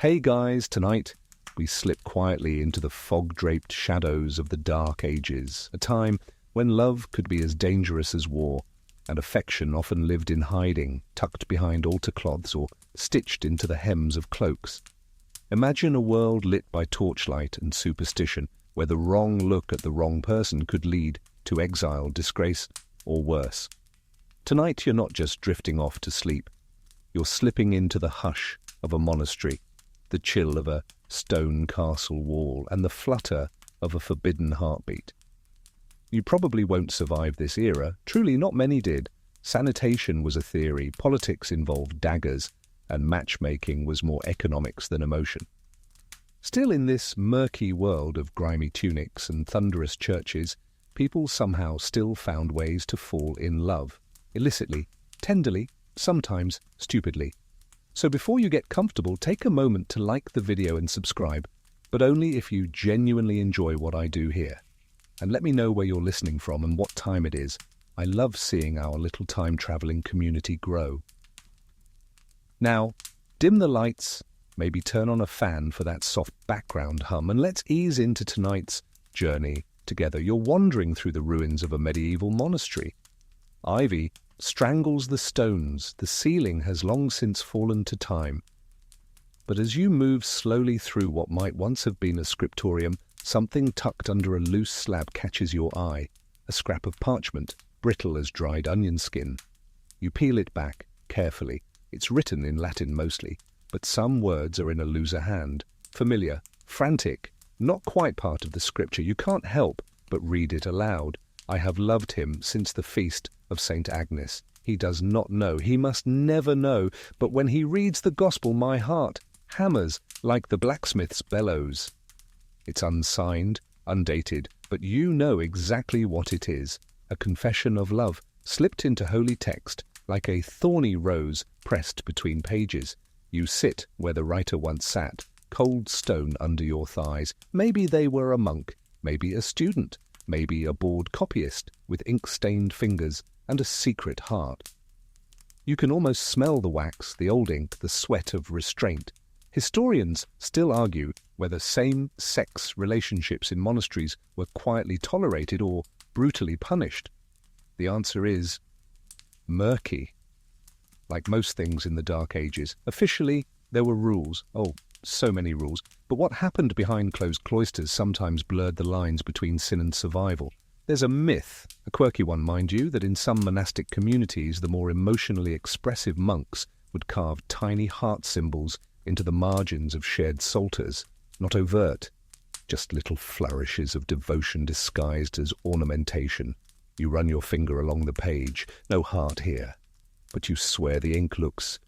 Hey guys, tonight we slip quietly into the fog-draped shadows of the Dark Ages, a time when love could be as dangerous as war, and affection often lived in hiding, tucked behind altar cloths or stitched into the hems of cloaks. Imagine a world lit by torchlight and superstition, where the wrong look at the wrong person could lead to exile, disgrace, or worse. Tonight you're not just drifting off to sleep. You're slipping into the hush of a monastery, the chill of a stone castle wall, and the flutter of a forbidden heartbeat. You probably won't survive this era. Truly, not many did. Sanitation was a theory, politics involved daggers, and matchmaking was more economics than emotion. Still, in this murky world of grimy tunics and thunderous churches, people somehow still found ways to fall in love, illicitly, tenderly, sometimes stupidly. So before you get comfortable, take a moment to like the video and subscribe, but only if you genuinely enjoy what I do here. And let me know where you're listening from and what time it is. I love seeing our little time-traveling community grow. Now, dim the lights, maybe turn on a fan for that soft background hum, and let's ease into tonight's journey together. You're wandering through the ruins of a medieval monastery. Ivy strangles the stones, the ceiling has long since fallen to time. But as you move slowly through what might once have been a scriptorium, something tucked under a loose slab catches your eye, a scrap of parchment, brittle as dried onion skin. You peel it back, carefully. It's written in Latin mostly, but some words are in a looser hand, familiar, frantic, not quite part of the scripture. You can't help but read it aloud. I have loved him since the feast of Saint Agnes. He does not know, he must never know, but when he reads the gospel, my heart hammers like the blacksmith's bellows. It's unsigned, undated, but you know exactly what it is. A confession of love, slipped into holy text, like a thorny rose pressed between pages. You sit where the writer once sat, cold stone under your thighs. Maybe they were a monk, maybe a student, maybe a bored copyist with ink-stained fingers and a secret heart. You can almost smell the wax, the old ink, the sweat of restraint. Historians still argue whether same-sex relationships in monasteries were quietly tolerated or brutally punished. The answer is murky. Like most things in the Dark Ages, officially there were rules. Oh, so many rules. But what happened behind closed cloisters sometimes blurred the lines between sin and survival. There's a myth, a quirky one mind you, that in some monastic communities the more emotionally expressive monks would carve tiny heart symbols into the margins of shared psalters. Not overt, just little flourishes of devotion disguised as ornamentation. You run your finger along the page, no heart here, but you swear the ink looks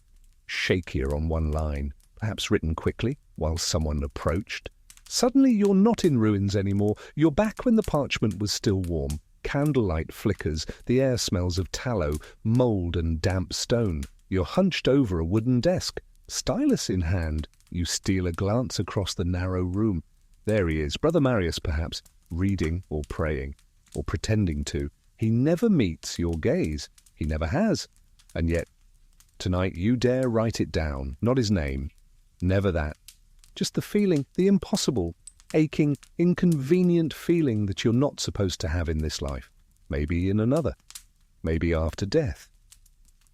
shakier on one line, perhaps written quickly while someone approached. Suddenly you're not in ruins anymore. You're back when the parchment was still warm. Candlelight flickers, the air smells of tallow, mould and damp stone. You're hunched over a wooden desk, stylus in hand. You steal a glance across the narrow room. There he is, Brother Marius perhaps, reading or praying, or pretending to. He never meets your gaze. He never has. And yet, tonight you dare write it down, not his name. Never that. Just the feeling, the impossible, aching, inconvenient feeling that you're not supposed to have in this life. Maybe in another. Maybe after death.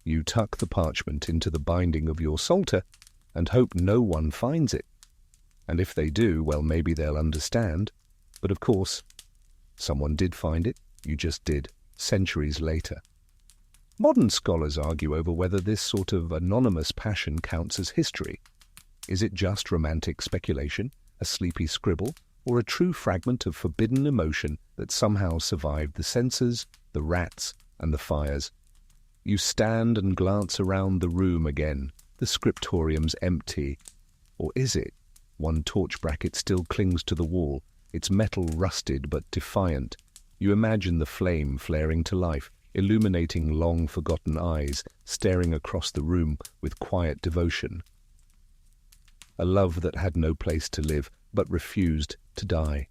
You tuck the parchment into the binding of your psalter and hope no one finds it. And if they do, well, maybe they'll understand. But of course, someone did find it. You just did, centuries later. Modern scholars argue over whether this sort of anonymous passion counts as history. Is it just romantic speculation, a sleepy scribble, or a true fragment of forbidden emotion that somehow survived the censors, the rats, and the fires? You stand and glance around the room again. The scriptorium's empty. Or is it? One torch bracket still clings to the wall, its metal rusted but defiant. You imagine the flame flaring to life, illuminating long-forgotten eyes, staring across the room with quiet devotion. A love that had no place to live, but refused to die.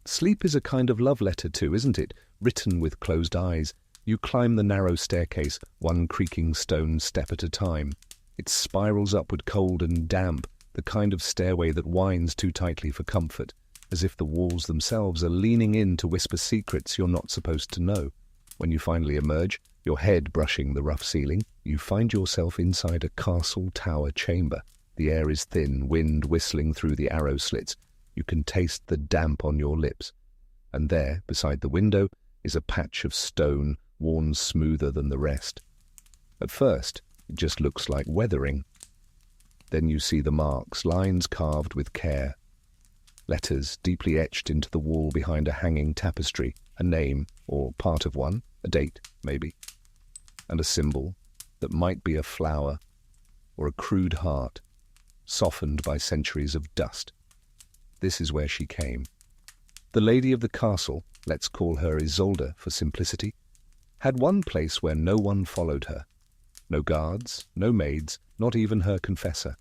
Sleep is a kind of love letter too, isn't it? Written with closed eyes. You climb the narrow staircase, one creaking stone step at a time. It spirals upward, cold and damp, the kind of stairway that winds too tightly for comfort, as if the walls themselves are leaning in to whisper secrets you're not supposed to know. When you finally emerge, your head brushing the rough ceiling, you find yourself inside a castle tower chamber. The air is thin, wind whistling through the arrow slits. You can taste the damp on your lips. And there, beside the window, is a patch of stone worn smoother than the rest. At first, it just looks like weathering. Then you see the marks, lines carved with care. Letters deeply etched into the wall behind a hanging tapestry, a name, or part of one, a date, maybe, and a symbol that might be a flower or a crude heart, softened by centuries of dust. This is where she came. The lady of the castle, let's call her Isolde for simplicity, had one place where no one followed her. No guards, no maids, not even her confessor.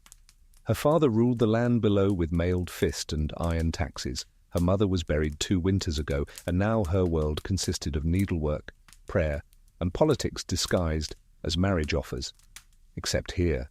Her father ruled the land below with mailed fist and iron taxes. Her mother was buried 2 winters ago, and now her world consisted of needlework, prayer, and politics disguised as marriage offers. Except here.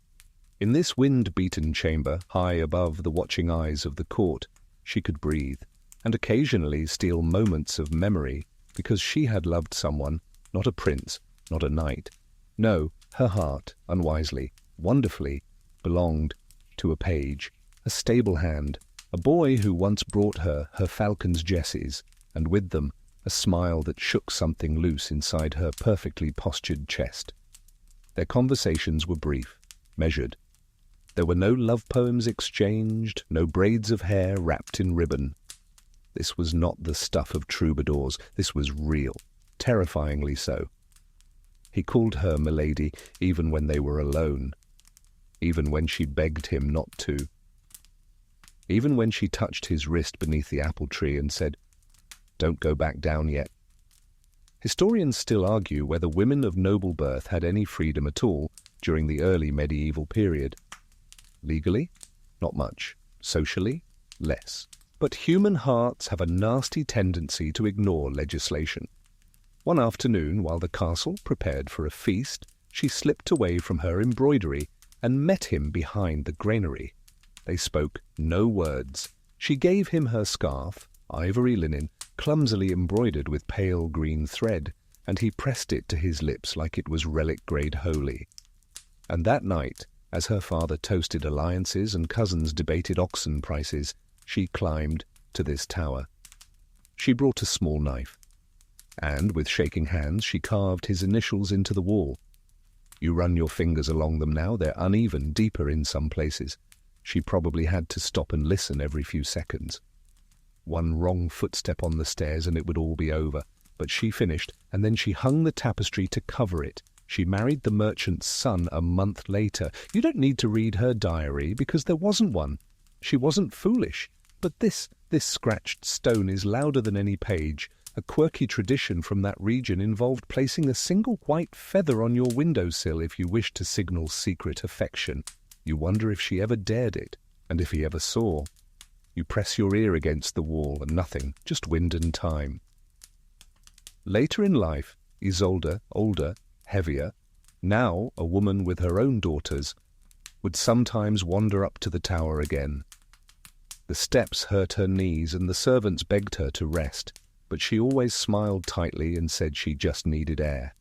In this wind-beaten chamber, high above the watching eyes of the court, she could breathe, and occasionally steal moments of memory, because she had loved someone, not a prince, not a knight. No, her heart, unwisely, wonderfully, belonged to a page, a stable hand, a boy who once brought her falcon's jesses, and with them a smile that shook something loose inside her perfectly postured chest. Their conversations were brief, measured. There were no love poems exchanged, no braids of hair wrapped in ribbon. This was not the stuff of troubadours. This was real, terrifyingly so. He called her milady even when they were alone, even when she begged him not to, even when she touched his wrist beneath the apple tree and said, "Don't go back down yet." Historians still argue whether women of noble birth had any freedom at all during the early medieval period. Legally, not much. Socially, less. But human hearts have a nasty tendency to ignore legislation. One afternoon, while the castle prepared for a feast, she slipped away from her embroidery and met him behind the granary. They spoke no words. She gave him her scarf, ivory linen, clumsily embroidered with pale green thread, and he pressed it to his lips like it was relic-grade holy. And that night, as her father toasted alliances and cousins debated oxen prices, she climbed to this tower. She brought a small knife, and with shaking hands she carved his initials into the wall. You run your fingers along them now, they're uneven, deeper in some places. She probably had to stop and listen every few seconds. One wrong footstep on the stairs and it would all be over. But she finished, and then she hung the tapestry to cover it. She married the merchant's son a month later. You don't need to read her diary, because there wasn't one. She wasn't foolish. But this scratched stone is louder than any page. A quirky tradition from that region involved placing a single white feather on your windowsill if you wished to signal secret affection. You wonder if she ever dared it, and if he ever saw. You press your ear against the wall, and nothing, just wind and time. Later in life, Isolde, older, heavier, now a woman with her own daughters, would sometimes wander up to the tower again. The steps hurt her knees, and the servants begged her to rest, but she always smiled tightly and said she just needed air.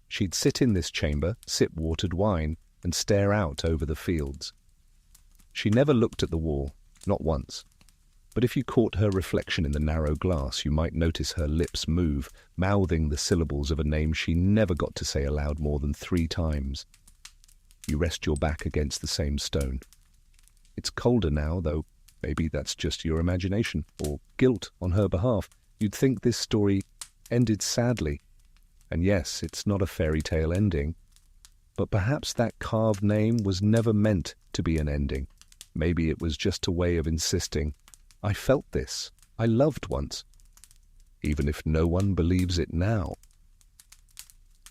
She'd sit in this chamber, sip watered wine, and stare out over the fields. She never looked at the wall, not once. But if you caught her reflection in the narrow glass, you might notice her lips move, mouthing the syllables of a name she never got to say aloud more than 3 times. You rest your back against the same stone. It's colder now, though maybe that's just your imagination, or guilt on her behalf. You'd think this story ended sadly. And yes, it's not a fairy tale ending. But perhaps that carved name was never meant to be an ending. Maybe it was just a way of insisting, I felt this, I loved once, even if no one believes it now.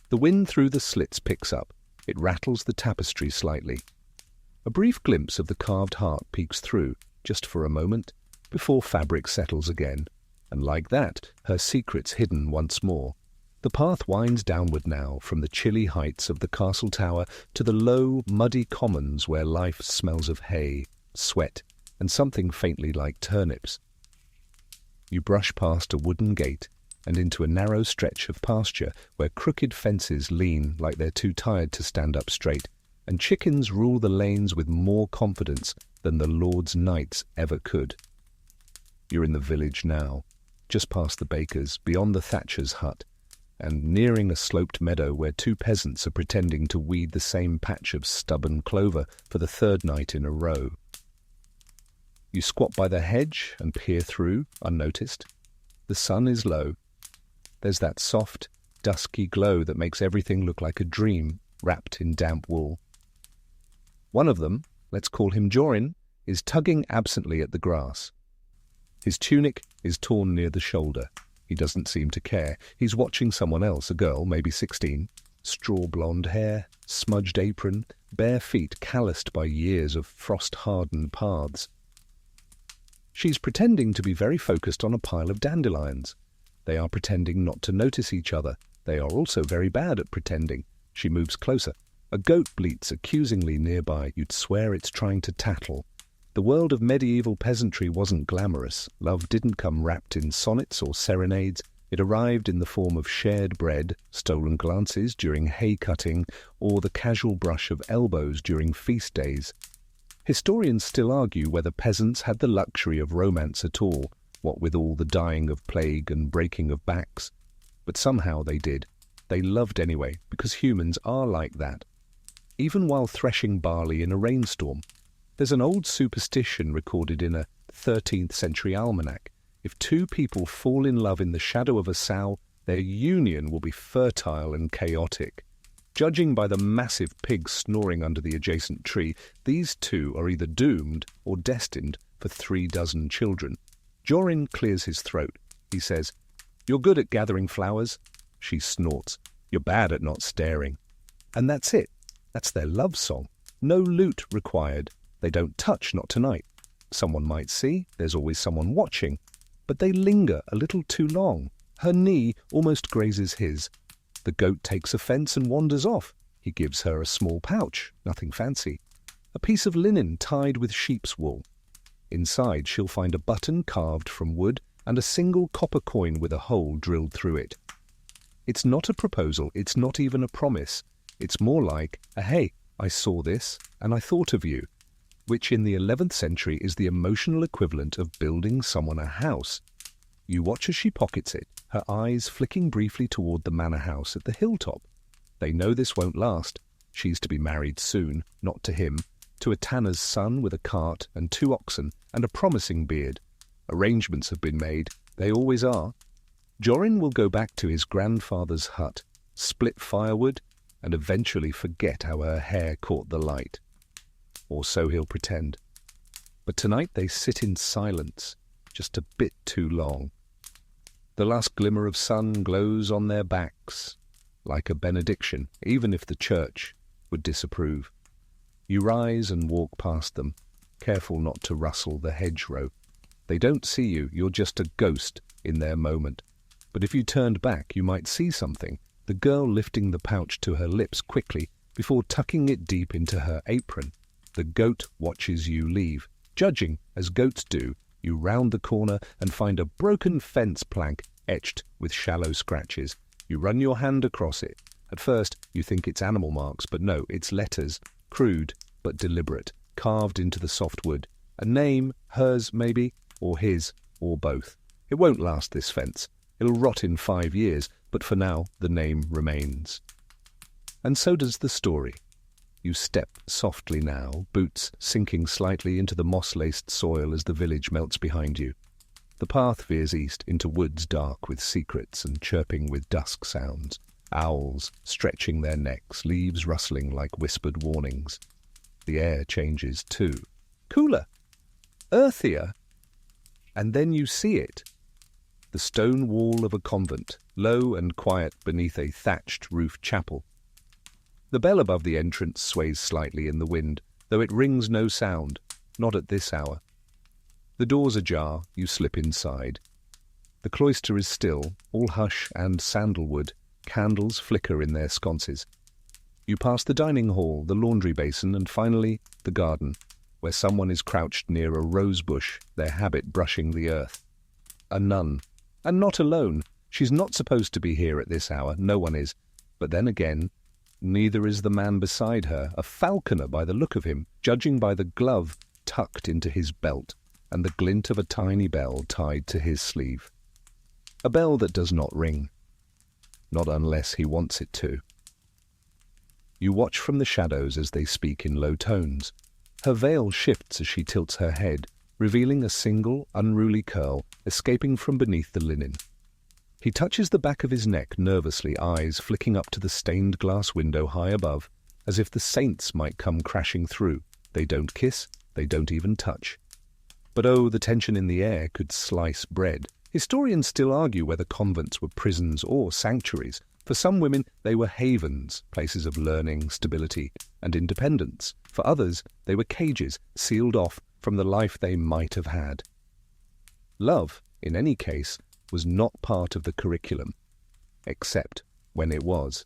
The wind through the slits picks up. It rattles the tapestry slightly. A brief glimpse of the carved heart peeks through, just for a moment, before fabric settles again. And like that, her secret's hidden once more. The path winds downward now from the chilly heights of the castle tower to the low, muddy commons where life smells of hay, sweat, and something faintly like turnips. You brush past a wooden gate and into a narrow stretch of pasture where crooked fences lean like they're too tired to stand up straight, and chickens rule the lanes with more confidence than the Lord's knights ever could. You're in the village now, just past the baker's, beyond the thatcher's hut, and nearing a sloped meadow where two peasants are pretending to weed the same patch of stubborn clover for the third night in a row. You squat by the hedge and peer through, unnoticed. The sun is low. There's that soft, dusky glow that makes everything look like a dream wrapped in damp wool. One of them, let's call him Jorin, is tugging absently at the grass. His tunic is torn near the shoulder. He doesn't seem to care. He's watching someone else, a girl, maybe 16. Straw-blonde hair, smudged apron, bare feet calloused by years of frost-hardened paths. She's pretending to be very focused on a pile of dandelions. They are pretending not to notice each other. They are also very bad at pretending. She moves closer. A goat bleats accusingly nearby. You'd swear it's trying to tattle. The world of medieval peasantry wasn't glamorous. Love didn't come wrapped in sonnets or serenades. It arrived in the form of shared bread, stolen glances during hay-cutting, or the casual brush of elbows during feast days. Historians still argue whether peasants had the luxury of romance at all, what with all the dying of plague and breaking of backs. But somehow they did. They loved anyway, because humans are like that. Even while threshing barley in a rainstorm. There's an old superstition recorded in a 13th century almanac. If two people fall in love in the shadow of a sow, their union will be fertile and chaotic. Judging by the massive pig snoring under the adjacent tree, these two are either doomed or destined for 36 children. Jorin clears his throat. He says, "You're good at gathering flowers." She snorts, "You're bad at not staring." And that's it. That's their love song. No lute required. They don't touch, not tonight. Someone might see, there's always someone watching. But they linger a little too long. Her knee almost grazes his. The goat takes offence and wanders off. He gives her a small pouch, nothing fancy. A piece of linen tied with sheep's wool. Inside she'll find a button carved from wood and a single copper coin with a hole drilled through it. It's not a proposal, it's not even a promise. It's more like a "Hey, I saw this and I thought of you," which in the 11th century is the emotional equivalent of building someone a house. You watch as she pockets it, her eyes flicking briefly toward the manor house at the hilltop. They know this won't last. She's to be married soon, not to him, to a tanner's son with a cart and 2 oxen and a promising beard. Arrangements have been made. They always are. Jorin will go back to his grandfather's hut, split firewood, and eventually forget how her hair caught the light. Or so he'll pretend. But tonight they sit in silence, just a bit too long. The last glimmer of sun glows on their backs, like a benediction, even if the church would disapprove. You rise and walk past them, careful not to rustle the hedgerow. They don't see you, you're just a ghost in their moment. But if you turned back, you might see something, the girl lifting the pouch to her lips quickly before tucking it deep into her apron. The goat watches you leave. Judging, as goats do, you round the corner and find a broken fence plank etched with shallow scratches. You run your hand across it. At first, you think it's animal marks, but no, it's letters, crude but deliberate, carved into the soft wood. A name, hers maybe, or his, or both. It won't last, this fence. It'll rot in 5 years, but for now, the name remains. And so does the story. You step softly now, boots sinking slightly into the moss-laced soil as the village melts behind you. The path veers east into woods dark with secrets and chirping with dusk sounds. Owls stretching their necks, leaves rustling like whispered warnings. The air changes too. Cooler. Earthier. And then you see it. The stone wall of a convent, low and quiet beneath a thatched roof chapel. The bell above the entrance sways slightly in the wind, though it rings no sound, not at this hour. The door's ajar, you slip inside. The cloister is still, all hush and sandalwood, Candles flicker in their sconces. You pass the dining hall, the laundry basin, and finally the garden, where someone is crouched near a rose bush, their habit brushing the earth. A nun. And not alone. She's not supposed to be here at this hour, no one is. But then again, neither is the man beside her, a falconer by the look of him, judging by the glove tucked into his belt and the glint of a tiny bell tied to his sleeve. A bell that does not ring. Not unless he wants it to. You watch from the shadows as they speak in low tones. Her veil shifts as she tilts her head, revealing a single, unruly curl escaping from beneath the linen. He touches the back of his neck nervously, eyes flicking up to the stained glass window high above, as if the saints might come crashing through. They don't kiss, they don't even touch. But oh, the tension in the air could slice bread. Historians still argue whether convents were prisons or sanctuaries. For some women, they were havens, places of learning, stability, and independence. For others, they were cages, sealed off from the life they might have had. Love, in any case, was not part of the curriculum, except when it was.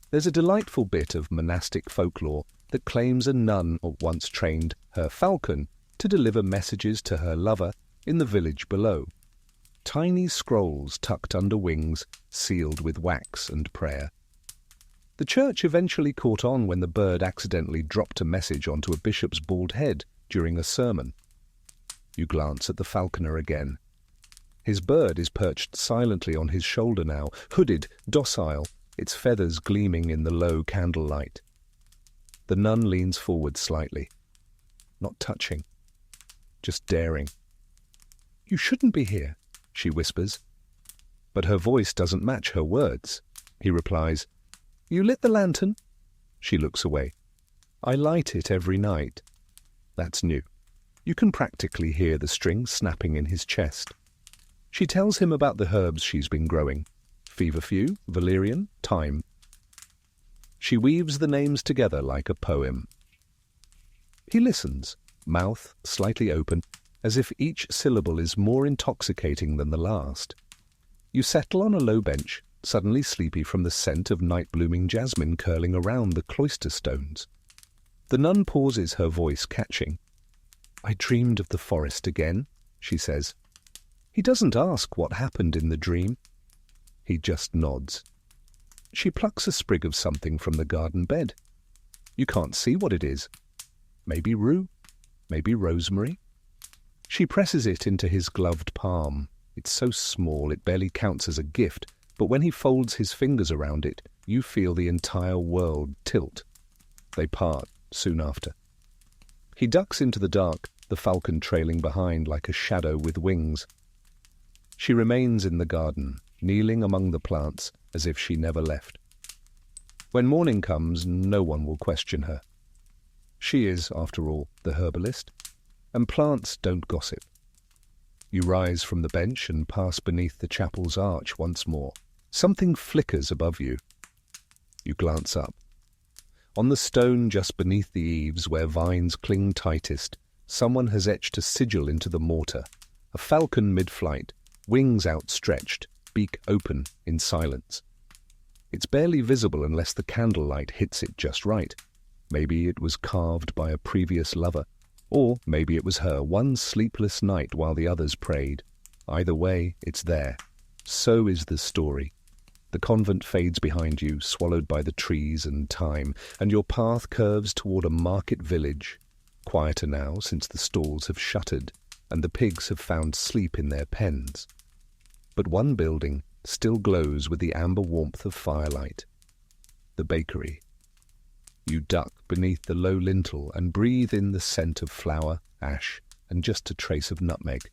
There's a delightful bit of monastic folklore that claims a nun once trained her falcon to deliver messages to her lover in the village below. Tiny scrolls tucked under wings, sealed with wax and prayer. The church eventually caught on when the bird accidentally dropped a message onto a bishop's bald head during a sermon. You glance at the falconer again. His bird is perched silently on his shoulder now, hooded, docile, its feathers gleaming in the low candlelight. The nun leans forward slightly. Not touching, just daring. "You shouldn't be here," she whispers. But her voice doesn't match her words. He replies, "You lit the lantern?" She looks away. "I light it every night." That's new. You can practically hear the string snapping in his chest. She tells him about the herbs she's been growing. Feverfew, valerian, thyme. She weaves the names together like a poem. He listens, mouth slightly open, as if each syllable is more intoxicating than the last. You settle on a low bench, suddenly sleepy from the scent of night-blooming jasmine curling around the cloister stones. The nun pauses, her voice catching. "I dreamed of the forest again," she says. He doesn't ask what happened in the dream. He just nods. She plucks a sprig of something from the garden bed. You can't see what it is. Maybe rue, maybe rosemary. She presses it into his gloved palm. It's so small it barely counts as a gift, but when he folds his fingers around it, you feel the entire world tilt. They part soon after. He ducks into the dark, the falcon trailing behind like a shadow with wings. She remains in the garden, kneeling among the plants as if she never left. When morning comes, no one will question her. She is, after all, the herbalist, and plants don't gossip. You rise from the bench and pass beneath the chapel's arch once more. Something flickers above you. You glance up. On the stone just beneath the eaves, where vines cling tightest, someone has etched a sigil into the mortar. A falcon mid-flight, wings outstretched, beak open in silence. It's barely visible unless the candlelight hits it just right. Maybe it was carved by a previous lover, or maybe it was her one sleepless night while the others prayed. Either way, it's there. So is the story. The convent fades behind you, swallowed by the trees and time, and your path curves toward a market village, quieter now since the stalls have shuttered and the pigs have found sleep in their pens. But one building still glows with the amber warmth of firelight. The bakery. You duck beneath the low lintel and breathe in the scent of flour, ash, and just a trace of nutmeg.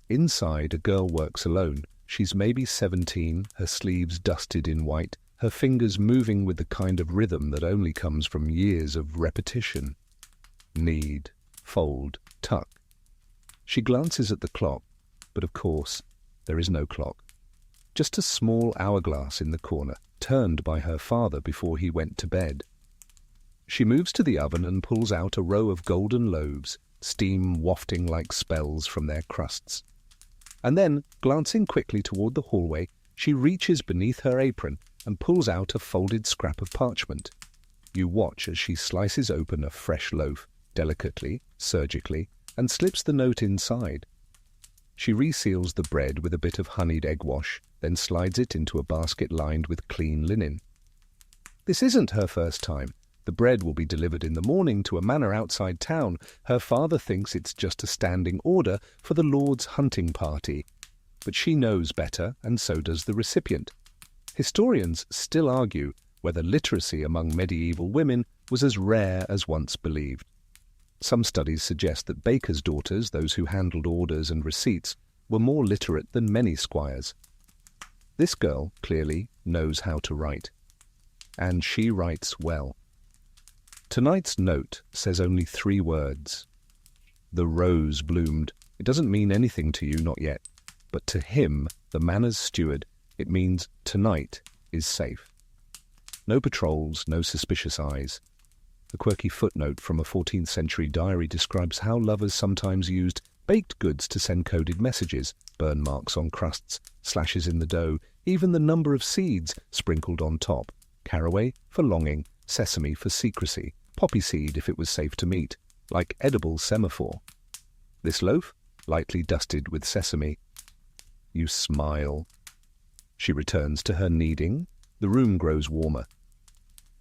Inside, a girl works alone. She's maybe 17, her sleeves dusted in white, her fingers moving with the kind of rhythm that only comes from years of repetition. Knead, fold, tuck. She glances at the clock, but of course, there is no clock. Just a small hourglass in the corner, turned by her father before he went to bed. She moves to the oven and pulls out a row of golden loaves, steam wafting like spells from their crusts. And then, glancing quickly toward the hallway, She reaches beneath her apron and pulls out a folded scrap of parchment. You watch as she slices open a fresh loaf, delicately, surgically, and slips the note inside. She reseals the bread with a bit of honeyed egg wash, then slides it into a basket lined with clean linen. This isn't her first time. The bread will be delivered in the morning to a manor outside town. Her father thinks it's just a standing order for the Lord's hunting party. But she knows better, and so does the recipient. Historians still argue whether literacy among medieval women was as rare as once believed. Some studies suggest that bakers' daughters, those who handled orders and receipts, were more literate than many squires. This girl clearly knows how to write. And she writes well. Tonight's note says only 3 words. The rose bloomed. It doesn't mean anything to you, not yet. But to him, the manor's steward, it means tonight is safe. No patrols, no suspicious eyes. A quirky footnote from a 14th century diary describes how lovers sometimes used baked goods to send coded messages, burn marks on crusts, slashes in the dough, even the number of seeds sprinkled on top. Caraway for longing, sesame for secrecy, poppy seed if it was safe to meet, like edible semaphore. This loaf, lightly dusted with sesame. You smile. She returns to her kneading. The room grows warmer.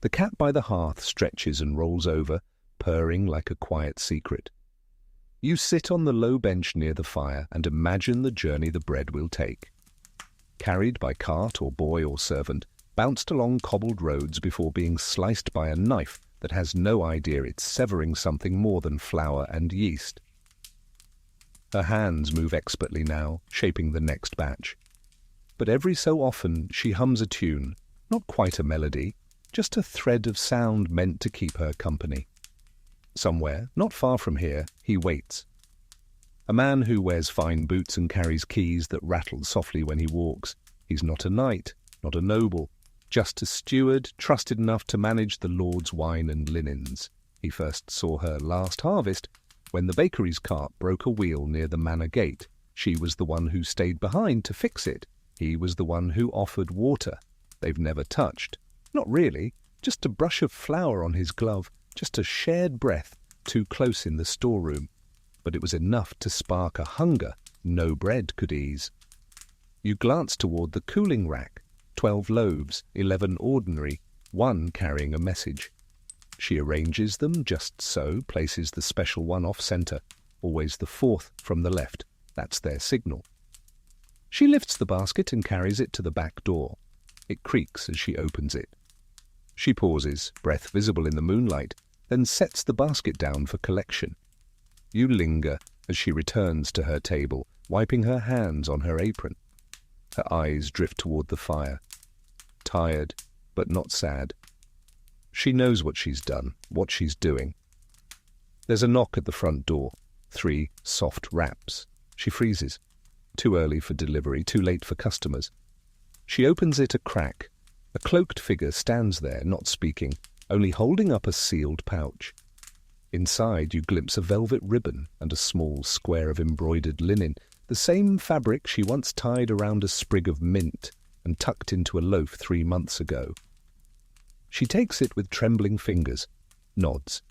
The cat by the hearth stretches and rolls over, purring like a quiet secret. You sit on the low bench near the fire and imagine the journey the bread will take. Carried by cart or boy or servant, bounced along cobbled roads before being sliced by a knife that has no idea it's severing something more than flour and yeast. Her hands move expertly now, shaping the next batch. But every so often she hums a tune, not quite a melody, just a thread of sound meant to keep her company. Somewhere, not far from here, he waits. A man who wears fine boots and carries keys that rattle softly when he walks. He's not a knight, not a noble, just a steward trusted enough to manage the Lord's wine and linens. He first saw her last harvest, when the bakery's cart broke a wheel near the manor gate. She was the one who stayed behind to fix it. He was the one who offered water. They've never touched. Not really, just a brush of flour on his glove, just a shared breath, too close in the storeroom. But it was enough to spark a hunger no bread could ease. You glance toward the cooling rack. 12 loaves, 11 ordinary, 1 carrying a message. She arranges them just so, places the special one off-center, always the 4th from the left. That's their signal. She lifts the basket and carries it to the back door. It creaks as she opens it. She pauses, breath visible in the moonlight, then sets the basket down for collection. You linger as she returns to her table, wiping her hands on her apron. Her eyes drift toward the fire. Tired, but not sad. She knows what she's done, what she's doing. There's a knock at the front door. 3 soft raps. She freezes. Too early for delivery, too late for customers. She opens it a crack. A cloaked figure stands there, not speaking, only holding up a sealed pouch. Inside you glimpse a velvet ribbon and a small square of embroidered linen, the same fabric she once tied around a sprig of mint and tucked into a loaf 3 months ago. She takes it with trembling fingers, nods,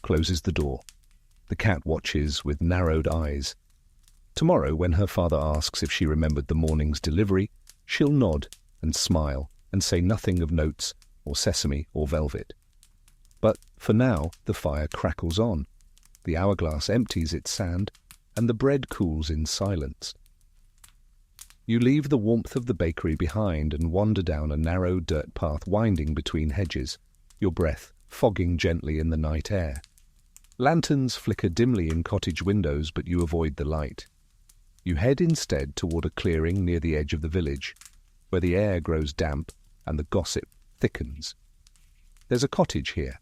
closes the door. The cat watches with narrowed eyes. Tomorrow, when her father asks if she remembered the morning's delivery, she'll nod and smile and say nothing of notes or sesame or velvet. But for now, the fire crackles on. The hourglass empties its sand, and the bread cools in silence. You leave the warmth of the bakery behind and wander down a narrow dirt path winding between hedges, your breath fogging gently in the night air. Lanterns flicker dimly in cottage windows, but you avoid the light. You head instead toward a clearing near the edge of the village, where the air grows damp and the gossip thickens. There's a cottage here.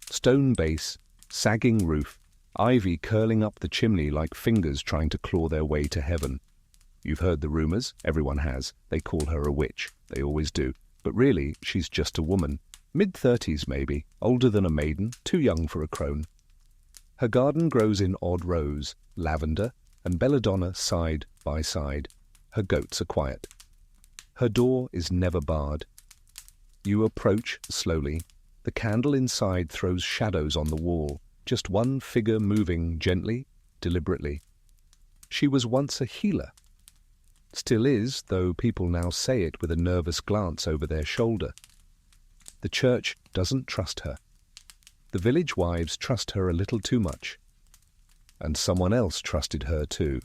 Stone base, sagging roof, ivy curling up the chimney like fingers trying to claw their way to heaven. You've heard the rumours, everyone has. They call her a witch. They always do. But really, she's just a woman. Mid-30s maybe, older than a maiden, too young for a crone. Her garden grows in odd rows, lavender and belladonna side by side. Her goats are quiet. Her door is never barred. You approach slowly. The candle inside throws shadows on the wall, just one figure moving gently, deliberately. She was once a healer. Still is, though people now say it with a nervous glance over their shoulder. The church doesn't trust her. The village wives trust her a little too much. And someone else trusted her too.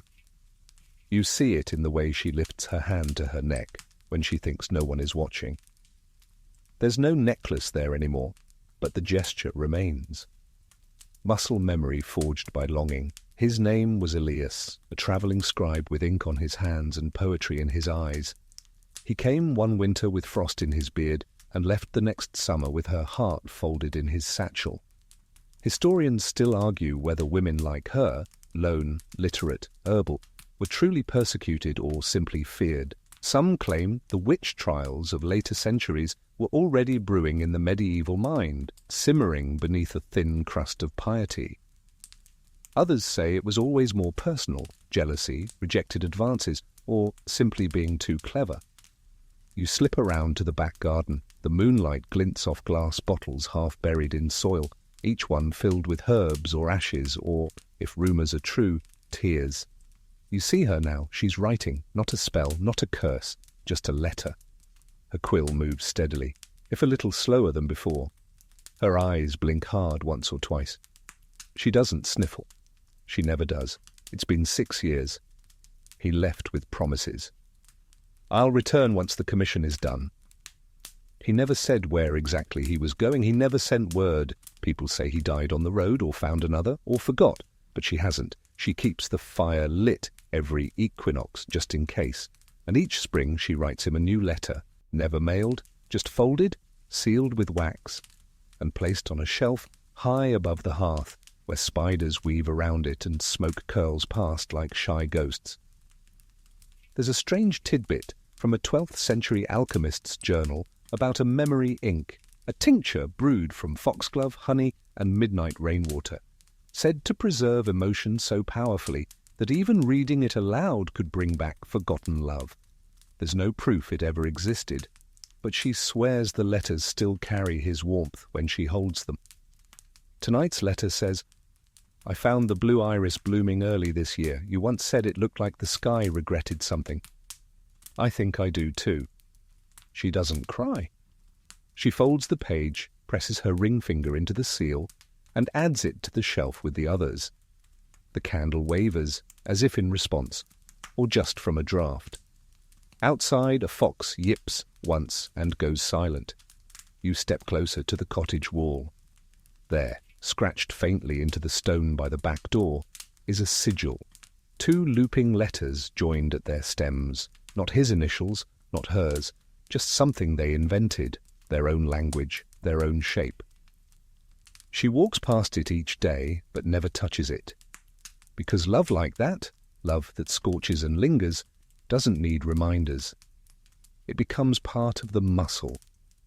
You see it in the way she lifts her hand to her neck when she thinks no one is watching. There's no necklace there anymore, but the gesture remains. Muscle memory forged by longing. His name was Elias, a travelling scribe with ink on his hands and poetry in his eyes. He came one winter with frost in his beard and left the next summer with her heart folded in his satchel. Historians still argue whether women like her, lone, literate, herbal, were truly persecuted or simply feared. Some claim the witch trials of later centuries were already brewing in the medieval mind, simmering beneath a thin crust of piety. Others say it was always more personal, jealousy, rejected advances, or simply being too clever. You slip around to the back garden. The moonlight glints off glass bottles half buried in soil, each one filled with herbs or ashes or, if rumours are true, tears. You see her now. She's writing, not a spell, not a curse, just a letter. Her quill moves steadily, if a little slower than before. Her eyes blink hard once or twice. She doesn't sniffle. She never does. It's been 6 years. He left with promises. I'll return once the commission is done. He never said where exactly he was going. He never sent word. People say he died on the road or found another or forgot, but she hasn't. She keeps the fire lit every equinox just in case, and each spring she writes him a new letter, never mailed, just folded, sealed with wax, and placed on a shelf high above the hearth where spiders weave around it and smoke curls past like shy ghosts. There's a strange tidbit from a 12th century alchemist's journal about a memory ink, a tincture brewed from foxglove, honey, and midnight rainwater, said to preserve emotion so powerfully that even reading it aloud could bring back forgotten love. There's no proof it ever existed, but she swears the letters still carry his warmth when she holds them. Tonight's letter says, I found the blue iris blooming early this year. You once said it looked like the sky regretted something. I think I do too. She doesn't cry. She folds the page, presses her ring finger into the seal, and adds it to the shelf with the others. The candle wavers, as if in response, or just from a draught. Outside, a fox yips once and goes silent. You step closer to the cottage wall. There, scratched faintly into the stone by the back door, is a sigil. 2 looping letters joined at their stems. Not his initials, not hers, just something they invented, their own language, their own shape. She walks past it each day, but never touches it. Because love like that, love that scorches and lingers, doesn't need reminders. It becomes part of the muscle,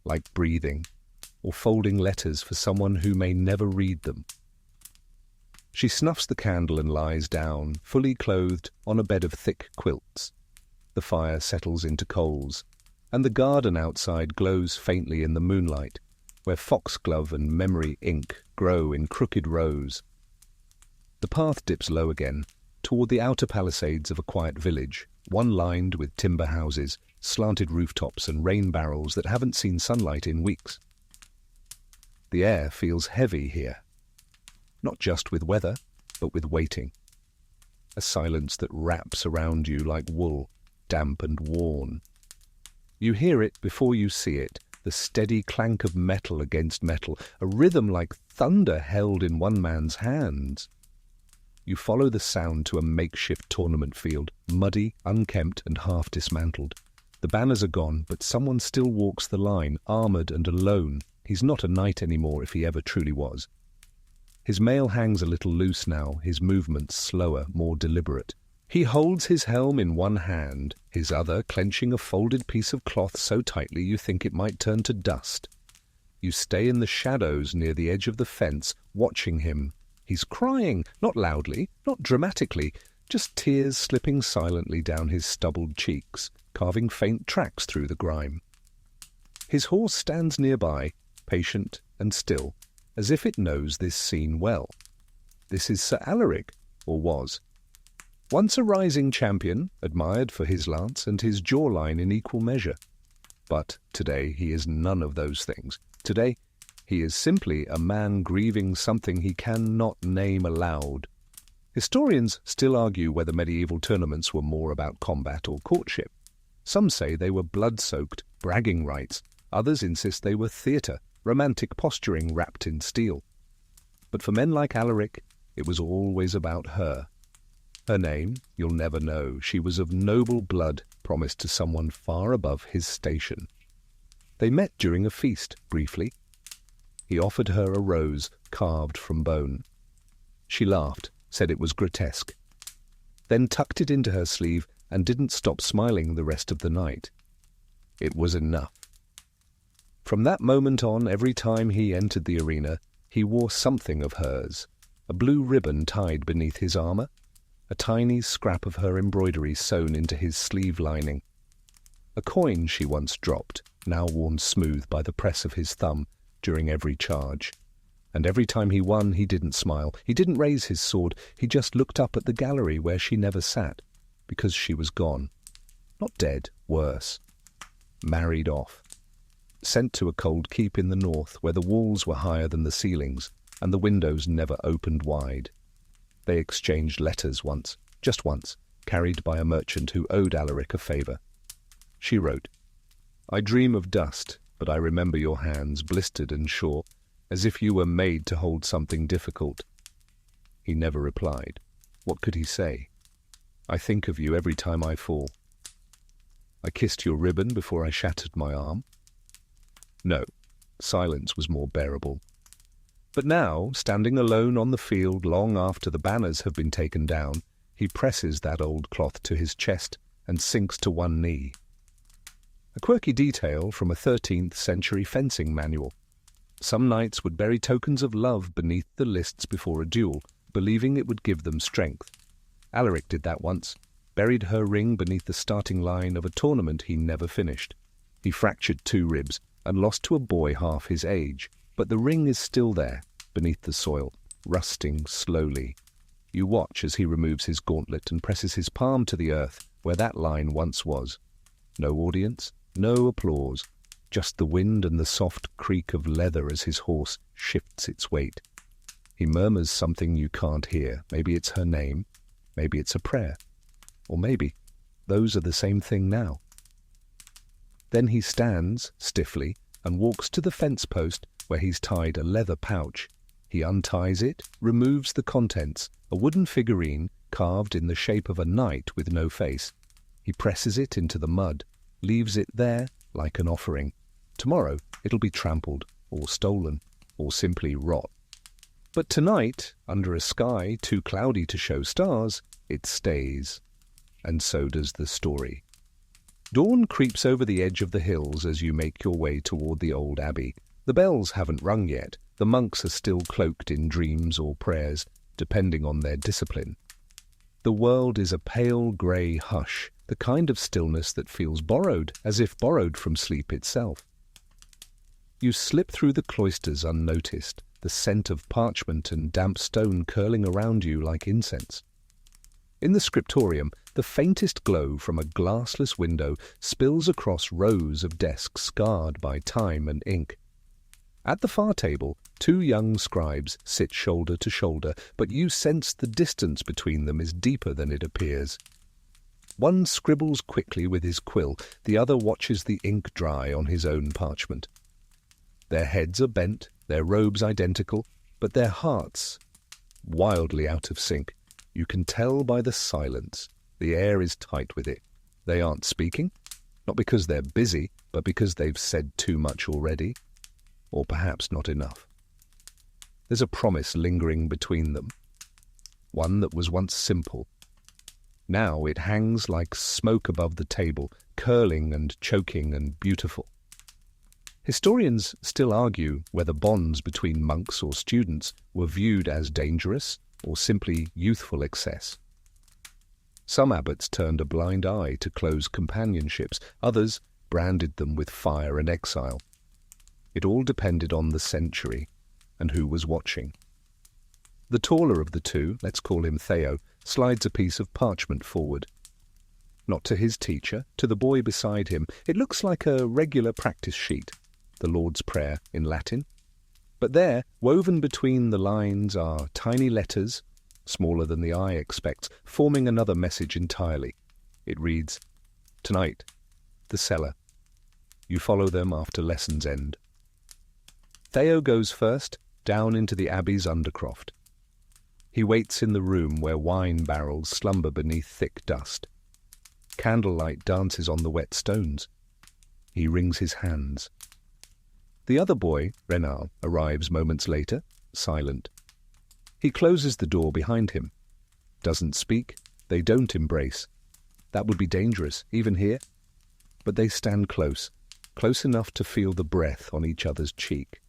like breathing, or folding letters for someone who may never read them. She snuffs the candle and lies down, fully clothed, on a bed of thick quilts. The fire settles into coals, and the garden outside glows faintly in the moonlight, where foxglove and memory ink grow in crooked rows. The path dips low again, toward the outer palisades of a quiet village, one lined with timber houses, slanted rooftops and rain barrels that haven't seen sunlight in weeks. The air feels heavy here, not just with weather, but with waiting. A silence that wraps around you like wool, damp and worn. You hear it before you see it, the steady clank of metal against metal, a rhythm like thunder held in one man's hands. You follow the sound to a makeshift tournament field, muddy, unkempt and half dismantled. The banners are gone, but someone still walks the line, armoured and alone. He's not a knight anymore if he ever truly was. His mail hangs a little loose now, his movements slower, more deliberate. He holds his helm in one hand, his other clenching a folded piece of cloth so tightly you think it might turn to dust. You stay in the shadows near the edge of the fence, watching him. He's crying, not loudly, not dramatically, just tears slipping silently down his stubbled cheeks. carving faint tracks through the grime. His horse stands nearby, patient and still, as if it knows this scene well. This is Sir Alaric, or was. Once a rising champion, admired for his lance and his jawline in equal measure. But today he is none of those things. Today he is simply a man grieving something he cannot name aloud. Historians still argue whether medieval tournaments were more about combat or courtship. Some say they were blood-soaked, bragging rights. Others insist they were theatre, romantic posturing wrapped in steel. But for men like Alaric, it was always about her. Her name, you'll never know. She was of noble blood, promised to someone far above his station. They met during a feast, briefly. He offered her a rose carved from bone. She laughed, said it was grotesque, then tucked it into her sleeve and didn't stop smiling the rest of the night. It was enough. From that moment on, every time he entered the arena, he wore something of hers, a blue ribbon tied beneath his armour, a tiny scrap of her embroidery sewn into his sleeve lining. A coin she once dropped, now worn smooth by the press of his thumb during every charge. And every time he won, he didn't smile. He didn't raise his sword. He just looked up at the gallery where she never sat, because she was gone. Not dead, worse. Married off. Sent to a cold keep in the north, where the walls were higher than the ceilings, and the windows never opened wide. They exchanged letters once, just once, carried by a merchant who owed Alaric a favour. She wrote, "I dream of dust, but I remember your hands, blistered and sure, as if you were made to hold something difficult." He never replied. What could he say? "I think of you every time I fall." "I kissed your ribbon before I shattered my arm." No, silence was more bearable. But now, standing alone on the field long after the banners have been taken down, he presses that old cloth to his chest and sinks to one knee. A quirky detail from a 13th century fencing manual. Some knights would bury tokens of love beneath the lists before a duel, believing it would give them strength. Alaric did that once, buried her ring beneath the starting line of a tournament he never finished. He fractured 2 ribs and lost to a boy half his age. But the ring is still there, beneath the soil, rusting slowly. You watch as he removes his gauntlet and presses his palm to the earth where that line once was. No audience, no applause, just the wind and the soft creak of leather as his horse shifts its weight. He murmurs something you can't hear. Maybe it's her name, maybe it's a prayer, or maybe those are the same thing now. Then he stands, stiffly, and walks to the fence post where he's tied a leather pouch. He unties it, removes the contents, a wooden figurine carved in the shape of a knight with no face. He presses it into the mud, leaves it there like an offering. Tomorrow it'll be trampled, or stolen, or simply rot. But tonight, under a sky too cloudy to show stars, it stays. And so does the story. Dawn creeps over the edge of the hills as you make your way toward the old abbey. The bells haven't rung yet. The monks are still cloaked in dreams or prayers, depending on their discipline. The world is a pale grey hush, the kind of stillness that feels borrowed, as if borrowed from sleep itself. You slip through the cloisters unnoticed, the scent of parchment and damp stone curling around you like incense. In the scriptorium, the faintest glow from a glassless window spills across rows of desks scarred by time and ink. At the far table, 2 young scribes sit shoulder to shoulder, but you sense the distance between them is deeper than it appears. One scribbles quickly with his quill, the other watches the ink dry on his own parchment. Their heads are bent, their robes identical, but their hearts wildly out of sync. You can tell by the silence. The air is tight with it. They aren't speaking, not because they're busy, but because they've said too much already. Or perhaps not enough. There's a promise lingering between them, one that was once simple. Now it hangs like smoke above the table, curling and choking and beautiful. Historians still argue whether bonds between monks or students were viewed as dangerous or simply youthful excess. Some abbots turned a blind eye to close companionships, others branded them with fire and exile. It all depended on the century and who was watching. The taller of the two, let's call him Theo, slides a piece of parchment forward. Not to his teacher, to the boy beside him. It looks like a regular practice sheet, the Lord's Prayer in Latin. But there, woven between the lines, are tiny letters, smaller than the eye expects, forming another message entirely. It reads, "Tonight, the cellar. You follow them after lesson's end." Theo goes first, down into the abbey's undercroft. He waits in the room where wine barrels slumber beneath thick dust. Candlelight dances on the wet stones. He wrings his hands. The other boy, Renard, arrives moments later, silent. He closes the door behind him. Doesn't speak. They don't embrace. That would be dangerous, even here. But they stand close enough to feel the breath on each other's cheek.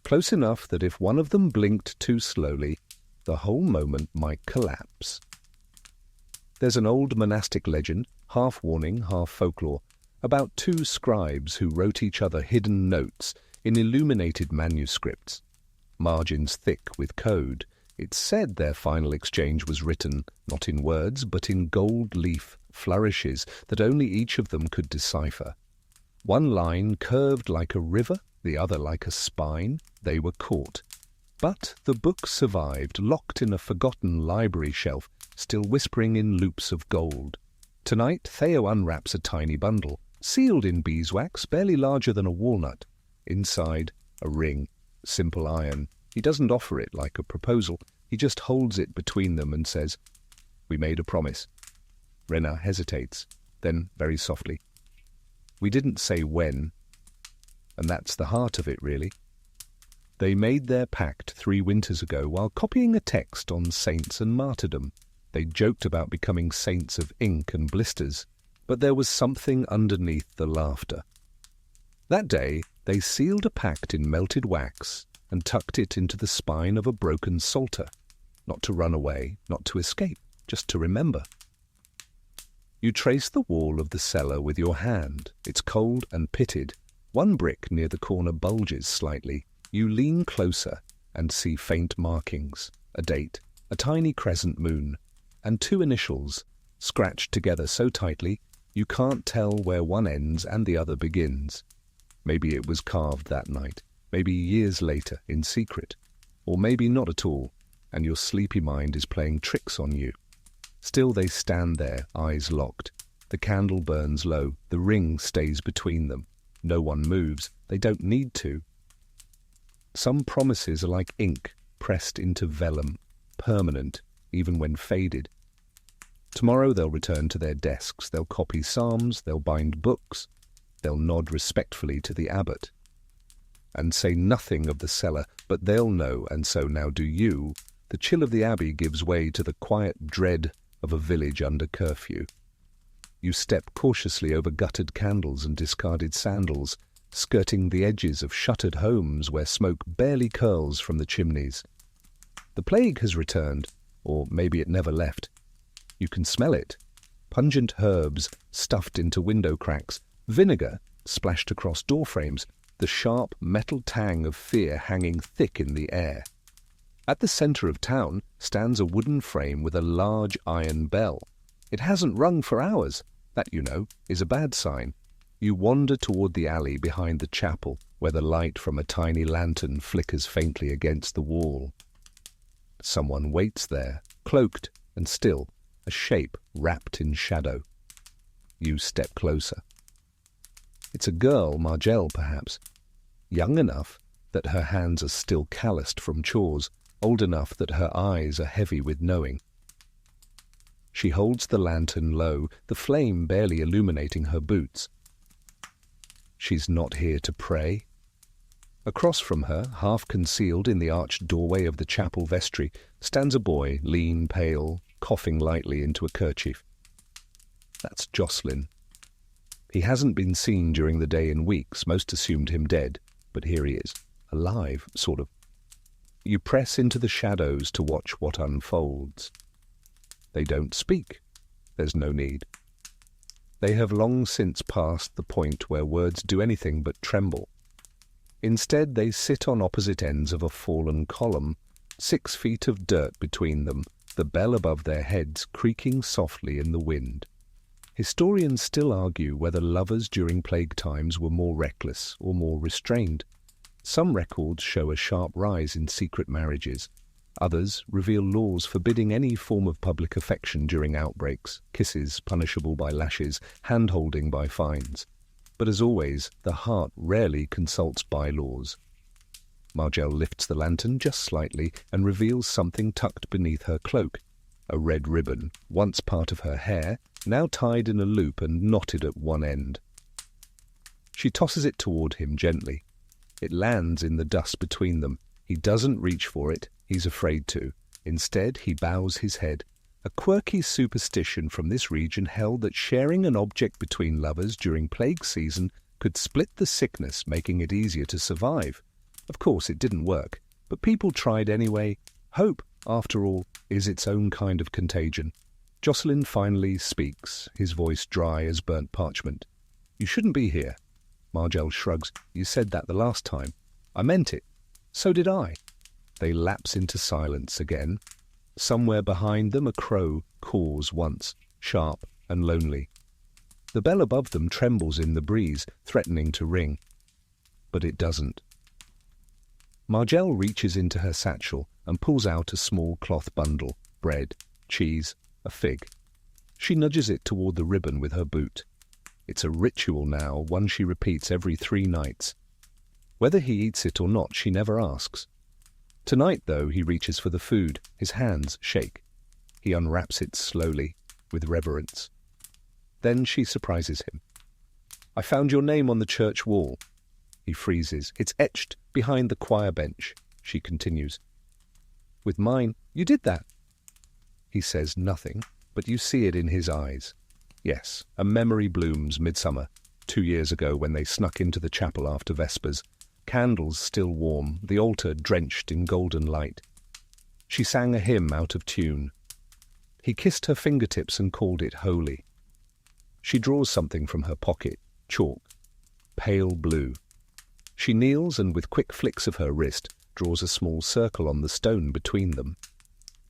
Close enough that if one of them blinked too slowly, the whole moment might collapse. There's an old monastic legend, half warning, half folklore, about two scribes who wrote each other hidden notes in illuminated manuscripts, margins thick with code. It's said their final exchange was written not in words but in gold leaf flourishes that only each of them could decipher. One line curved like a river, the other like a spine. They were caught. But the book survived, locked in a forgotten library shelf, still whispering in loops of gold. Tonight, Theo unwraps a tiny bundle, sealed in beeswax, barely larger than a walnut. Inside, a ring, simple iron. He doesn't offer it like a proposal. He just holds it between them and says, "We made a promise." Renard hesitates, then very softly, "We didn't say when." And that's the heart of it, really. They made their pact 3 winters ago while copying a text on saints and martyrdom. They joked about becoming saints of ink and blisters, but there was something underneath the laughter. That day, they sealed a pact in melted wax and tucked it into the spine of a broken psalter, not to run away, not to escape, just to remember. You trace the wall of the cellar with your hand. It's cold and pitted. One brick near the corner bulges slightly. You lean closer and see faint markings, a date, a tiny crescent moon, and 2 initials, scratched together so tightly you can't tell where one ends and the other begins. Maybe it was carved that night, maybe years later in secret, or maybe not at all, and your sleepy mind is playing tricks on you. Still they stand there, eyes locked. The candle burns low, the ring stays between them. No one moves, they don't need to. Some promises are like ink pressed into vellum, permanent, even when faded. Tomorrow they'll return to their desks, they'll copy psalms, they'll bind books, they'll nod respectfully to the abbot, and say nothing of the cellar, but they'll know, and so now do you. The chill of the abbey gives way to the quiet dread of a village under curfew. You step cautiously over guttered candles and discarded sandals, skirting the edges of shuttered homes where smoke barely curls from the chimneys. The plague has returned, or maybe it never left. You can smell it. Pungent herbs stuffed into window cracks, vinegar splashed across door frames, the sharp metal tang of fear hanging thick in the air. At the centre of town stands a wooden frame with a large iron bell. It hasn't rung for hours. That, you know, is a bad sign. You wander toward the alley behind the chapel, where the light from a tiny lantern flickers faintly against the wall. Someone waits there, cloaked and still, a shape wrapped in shadow. You step closer. It's a girl, Margelle perhaps, young enough that her hands are still calloused from chores, old enough that her eyes are heavy with knowing. She holds the lantern low, the flame barely illuminating her boots. She's not here to pray. Across from her, half concealed in the arched doorway of the chapel vestry, stands a boy, lean, pale, coughing lightly into a kerchief. That's Jocelyn. He hasn't been seen during the day in weeks. Most assumed him dead, but here he is, alive, sort of. You press into the shadows to watch what unfolds. They don't speak. There's no need. They have long since passed the point where words do anything but tremble. Instead, they sit on opposite ends of a fallen column, 6 feet of dirt between them, the bell above their heads creaking softly in the wind. Historians still argue whether lovers during plague times were more reckless or more restrained. Some records show a sharp rise in secret marriages. Others reveal laws forbidding any form of public affection during outbreaks, kisses punishable by lashes, hand-holding by fines. But as always, the heart rarely consults bylaws. Margelle lifts the lantern just slightly and reveals something tucked beneath her cloak. A red ribbon, once part of her hair, now tied in a loop and knotted at one end. She tosses it toward him gently. It lands in the dust between them. He doesn't reach for it. He's afraid to. Instead, he bows his head. A quirky superstition from this region held that sharing an object between lovers during plague season could split the sickness, making it easier to survive. Of course, it didn't work, but people tried anyway. Hope, after all, is its own kind of contagion. Jocelyn finally speaks, his voice dry as burnt parchment. "You shouldn't be here." Margelle shrugs. "You said that the last time." "I meant it." "So did I." They lapse into silence again. Somewhere behind them a crow caws once, sharp and lonely. The bell above them trembles in the breeze, threatening to ring. But it doesn't. Margelle reaches into her satchel and pulls out a small cloth bundle, bread, cheese, a fig. She nudges it toward the ribbon with her boot. It's a ritual now, one she repeats every 3 nights. Whether he eats it or not, she never asks. Tonight, though, he reaches for the food. His hands shake. He unwraps it slowly, with reverence. Then she surprises him. "I found your name on the church wall." He freezes. "It's etched behind the choir bench," she continues. "With mine, you did that." He says nothing, but you see it in his eyes. Yes, a memory blooms midsummer, 2 years ago when they snuck into the chapel after Vespers. Candles still warm, the altar drenched in golden light. She sang a hymn out of tune. He kissed her fingertips and called it holy. She draws something from her pocket, chalk, pale blue. She kneels and with quick flicks of her wrist draws a small circle on the stone between them.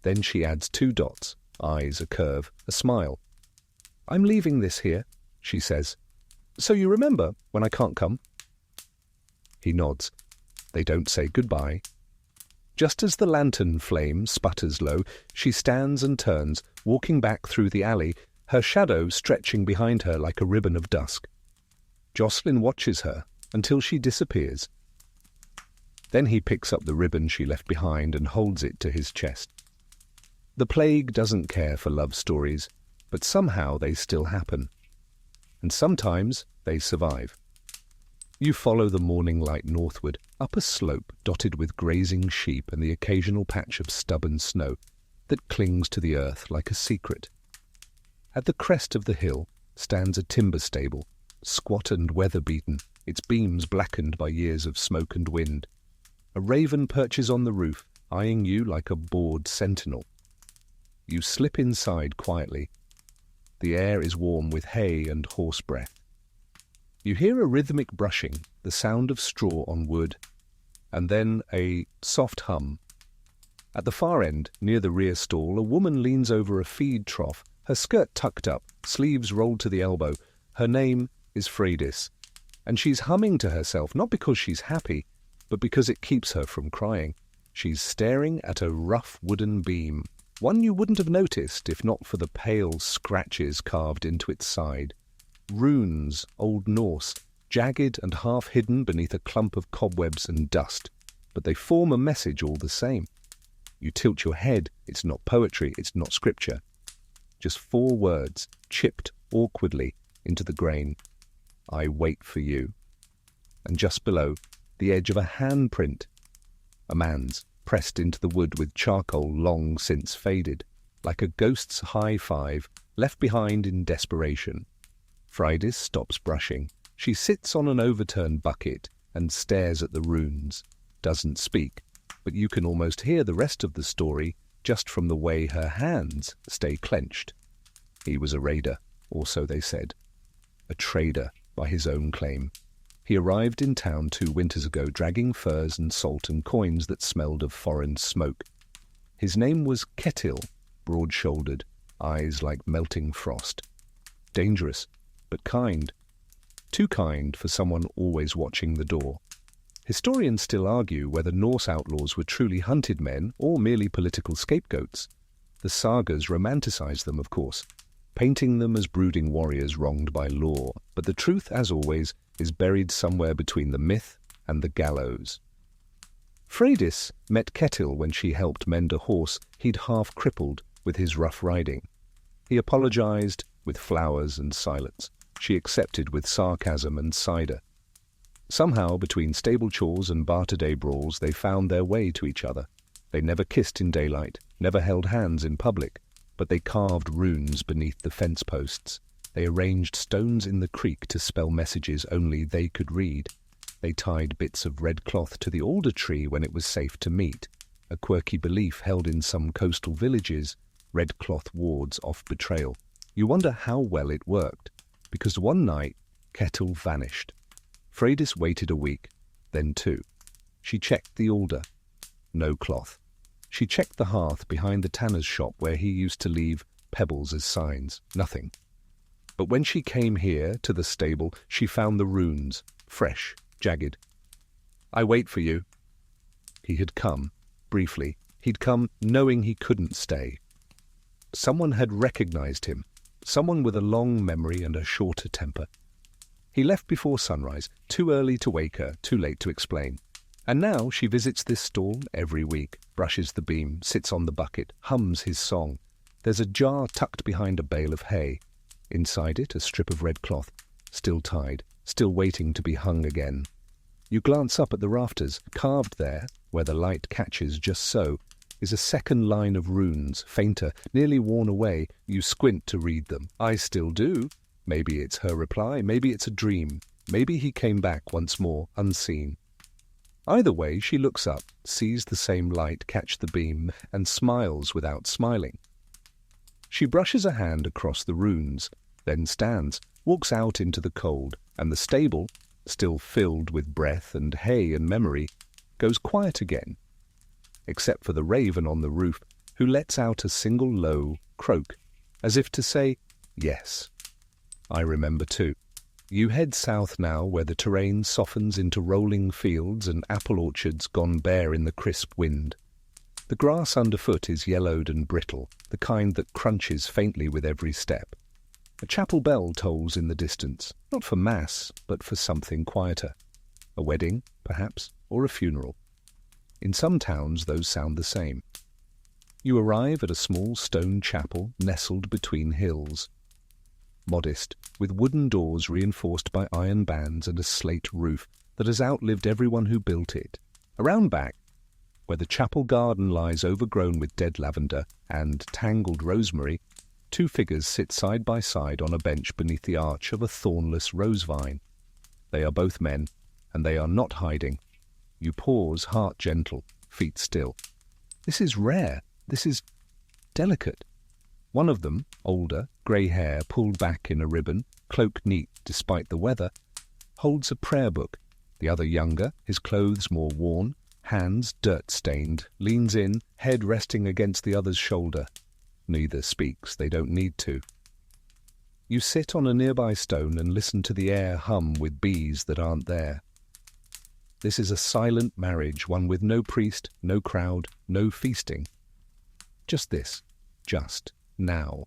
Then she adds 2 dots, eyes, a curve, a smile. "I'm leaving this here," she says. "So you remember when I can't come?" He nods. They don't say goodbye. Just as the lantern flame sputters low, she stands and turns, walking back through the alley, her shadow stretching behind her like a ribbon of dusk. Jocelyn watches her until she disappears. Then he picks up the ribbon she left behind and holds it to his chest. The plague doesn't care for love stories, but somehow they still happen. And sometimes they survive. You follow the morning light northward, up a slope dotted with grazing sheep and the occasional patch of stubborn snow that clings to the earth like a secret. At the crest of the hill stands a timber stable, squat and weather-beaten, its beams blackened by years of smoke and wind. A raven perches on the roof, eyeing you like a bored sentinel. You slip inside quietly. The air is warm with hay and horse breath. You hear a rhythmic brushing, the sound of straw on wood, and then a soft hum. At the far end, near the rear stall, a woman leans over a feed trough, her skirt tucked up, sleeves rolled to the elbow. Her name is Freydis, and she's humming to herself, not because she's happy, but because it keeps her from crying. She's staring at a rough wooden beam, one you wouldn't have noticed if not for the pale scratches carved into its side. Runes, Old Norse, jagged and half-hidden beneath a clump of cobwebs and dust, but they form a message all the same. You tilt your head. It's not poetry, it's not scripture. Just 4 words, chipped awkwardly into the grain. "I wait for you." And just below, the edge of a handprint. A man's, pressed into the wood with charcoal long since faded, like a ghost's high five left behind in desperation. Freydis stops brushing. She sits on an overturned bucket and stares at the runes. Doesn't speak, but you can almost hear the rest of the story just from the way her hands stay clenched. He was a raider, or so they said. A trader, by his own claim. He arrived in town 2 winters ago, dragging furs and salt and coins that smelled of foreign smoke. His name was Ketil, broad-shouldered, eyes like melting frost. Dangerous, but kind. Too kind for someone always watching the door. Historians still argue whether Norse outlaws were truly hunted men or merely political scapegoats. The sagas romanticize them, of course, painting them as brooding warriors wronged by law, but the truth, as always, is buried somewhere between the myth and the gallows. Freydis met Ketil when she helped mend a horse he'd half-crippled with his rough riding. He apologized with flowers and silence. She accepted with sarcasm and cider. Somehow, between stable chores and barter-day brawls, they found their way to each other. They never kissed in daylight, never held hands in public, but they carved runes beneath the fence posts. They arranged stones in the creek to spell messages only they could read. They tied bits of red cloth to the alder tree when it was safe to meet, a quirky belief held in some coastal villages. Red cloth wards off betrayal. You wonder how well it worked, because one night Ketil vanished. Freydis waited a week, then 2. She checked the alder. No cloth. She checked the hearth behind the tanner's shop where he used to leave pebbles as signs. Nothing. But when she came here to the stable, she found the runes, fresh, jagged. "I wait for you." He had come, briefly. He'd come knowing he couldn't stay. Someone had recognized him, someone with a long memory and a shorter temper. He left before sunrise, too early to wake her, too late to explain. And now she visits this stall every week, brushes the beam, sits on the bucket, hums his song. There's a jar tucked behind a bale of hay. Inside it, a strip of red cloth, still tied, still waiting to be hung again. You glance up at the rafters. Carved there, where the light catches just so, is a second line of runes, fainter, nearly worn away. You squint to read them. "I still do." Maybe it's her reply, maybe it's a dream. Maybe he came back once more, unseen. Either way, she looks up, sees the same light catch the beam, and smiles without smiling. She brushes a hand across the runes, then stands, walks out into the cold, and the stable, still filled with breath and hay and memory, goes quiet again, except for the raven on the roof, who lets out a single low croak, as if to say, "Yes, I remember too." You head south now, where the terrain softens into rolling fields and apple orchards gone bare in the crisp wind. The grass underfoot is yellowed and brittle, the kind that crunches faintly with every step. A chapel bell tolls in the distance, not for mass, but for something quieter. A wedding, perhaps, or a funeral. In some towns those sound the same. You arrive at a small stone chapel nestled between hills. Modest, with wooden doors reinforced by iron bands and a slate roof that has outlived everyone who built it. Around back, where the chapel garden lies overgrown with dead lavender and tangled rosemary, 2 figures sit side by side on a bench beneath the arch of a thornless rose vine. They are both men, and they are not hiding. You pause, heart gentle, feet still. This is rare. This is delicate. One of them, older, grey hair pulled back in a ribbon, cloak neat despite the weather, holds a prayer book. The other, younger, his clothes more worn, hands dirt-stained, leans in, head resting against the other's shoulder. Neither speaks, they don't need to. You sit on a nearby stone and listen to the air hum with bees that aren't there. This is a silent marriage, one with no priest, no crowd, no feasting. Just this. Just. Now.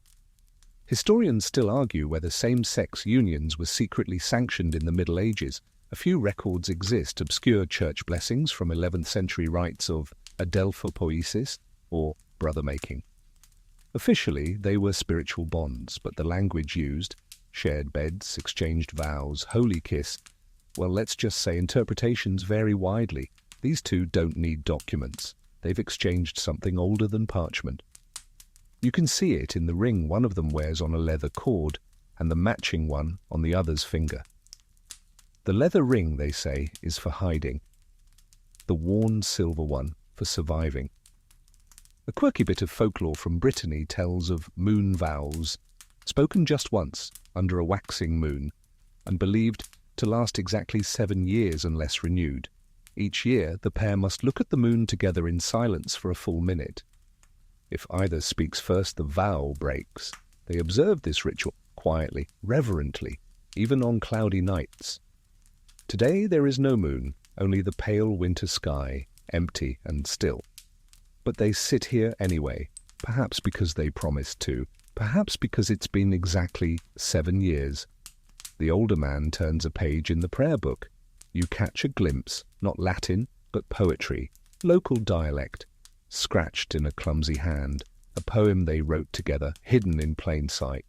Historians still argue whether same-sex unions were secretly sanctioned in the Middle Ages. A few records exist, obscure church blessings from 11th century rites of adelphopoiesis, or brother-making. Officially, they were spiritual bonds, but the language used, shared beds, exchanged vows, holy kiss, well, let's just say interpretations vary widely. These 2 don't need documents. They've exchanged something older than parchment. You can see it in the ring one of them wears on a leather cord, and the matching one on the other's finger. The leather ring, they say, is for hiding. The worn silver one for surviving. A quirky bit of folklore from Brittany tells of moon vows, spoken just once under a waxing moon, and believed to last exactly 7 years unless renewed. Each year, the pair must look at the moon together in silence for a full minute. If either speaks first, the vow breaks. They observe this ritual quietly, reverently, even on cloudy nights. Today there is no moon, only the pale winter sky, empty and still. But they sit here anyway, perhaps because they promised to, perhaps because it's been exactly 7 years. The older man turns a page in the prayer book. You catch a glimpse, not Latin, but poetry, local dialect, scratched in a clumsy hand, a poem they wrote together, hidden in plain sight.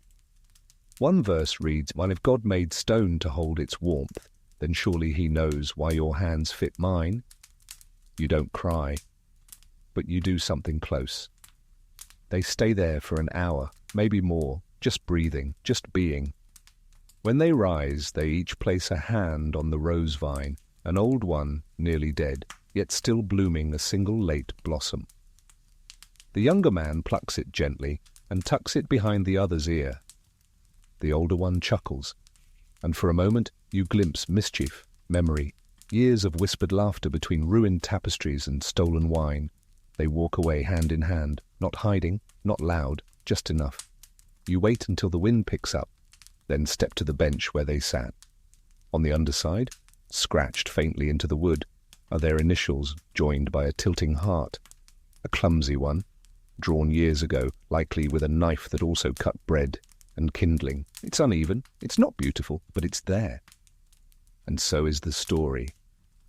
One verse reads, "Well, if God made stone to hold its warmth, then surely he knows why your hands fit mine." You don't cry, but you do something close. They stay there for an hour, maybe more, just breathing, just being. When they rise, they each place a hand on the rose vine, an old one, nearly dead, yet still blooming a single late blossom. The younger man plucks it gently and tucks it behind the other's ear. The older one chuckles, and for a moment you glimpse mischief, memory, years of whispered laughter between ruined tapestries and stolen wine. They walk away hand in hand, not hiding, not loud, just enough. You wait until the wind picks up, then step to the bench where they sat. On the underside, scratched faintly into the wood, are their initials joined by a tilting heart. A clumsy one, drawn years ago, likely with a knife that also cut bread and kindling. It's uneven, it's not beautiful, but it's there. And so is the story.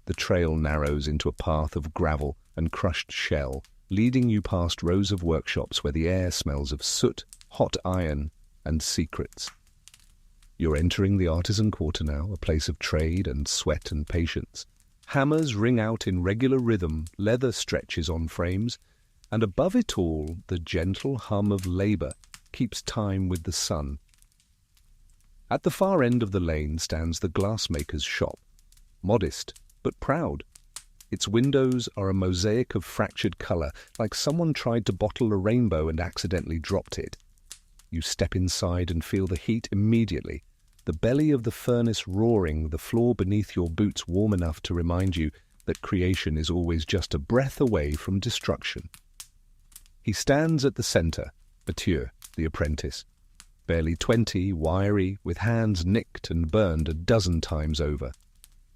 The trail narrows into a path of gravel and crushed shell, leading you past rows of workshops where the air smells of soot, hot iron, and secrets. You're entering the artisan quarter now, a place of trade and sweat and patience. Hammers ring out in regular rhythm, leather stretches on frames, and above it all, the gentle hum of labour keeps time with the sun. At the far end of the lane stands the glassmaker's shop, modest but proud. Its windows are a mosaic of fractured colour, like someone tried to bottle a rainbow and accidentally dropped it. You step inside and feel the heat immediately, the belly of the furnace roaring, the floor beneath your boots warm enough to remind you that creation is always just a breath away from destruction. He stands at the centre, Mathieu, the apprentice, barely 20, wiry, with hands nicked and burned a dozen times over.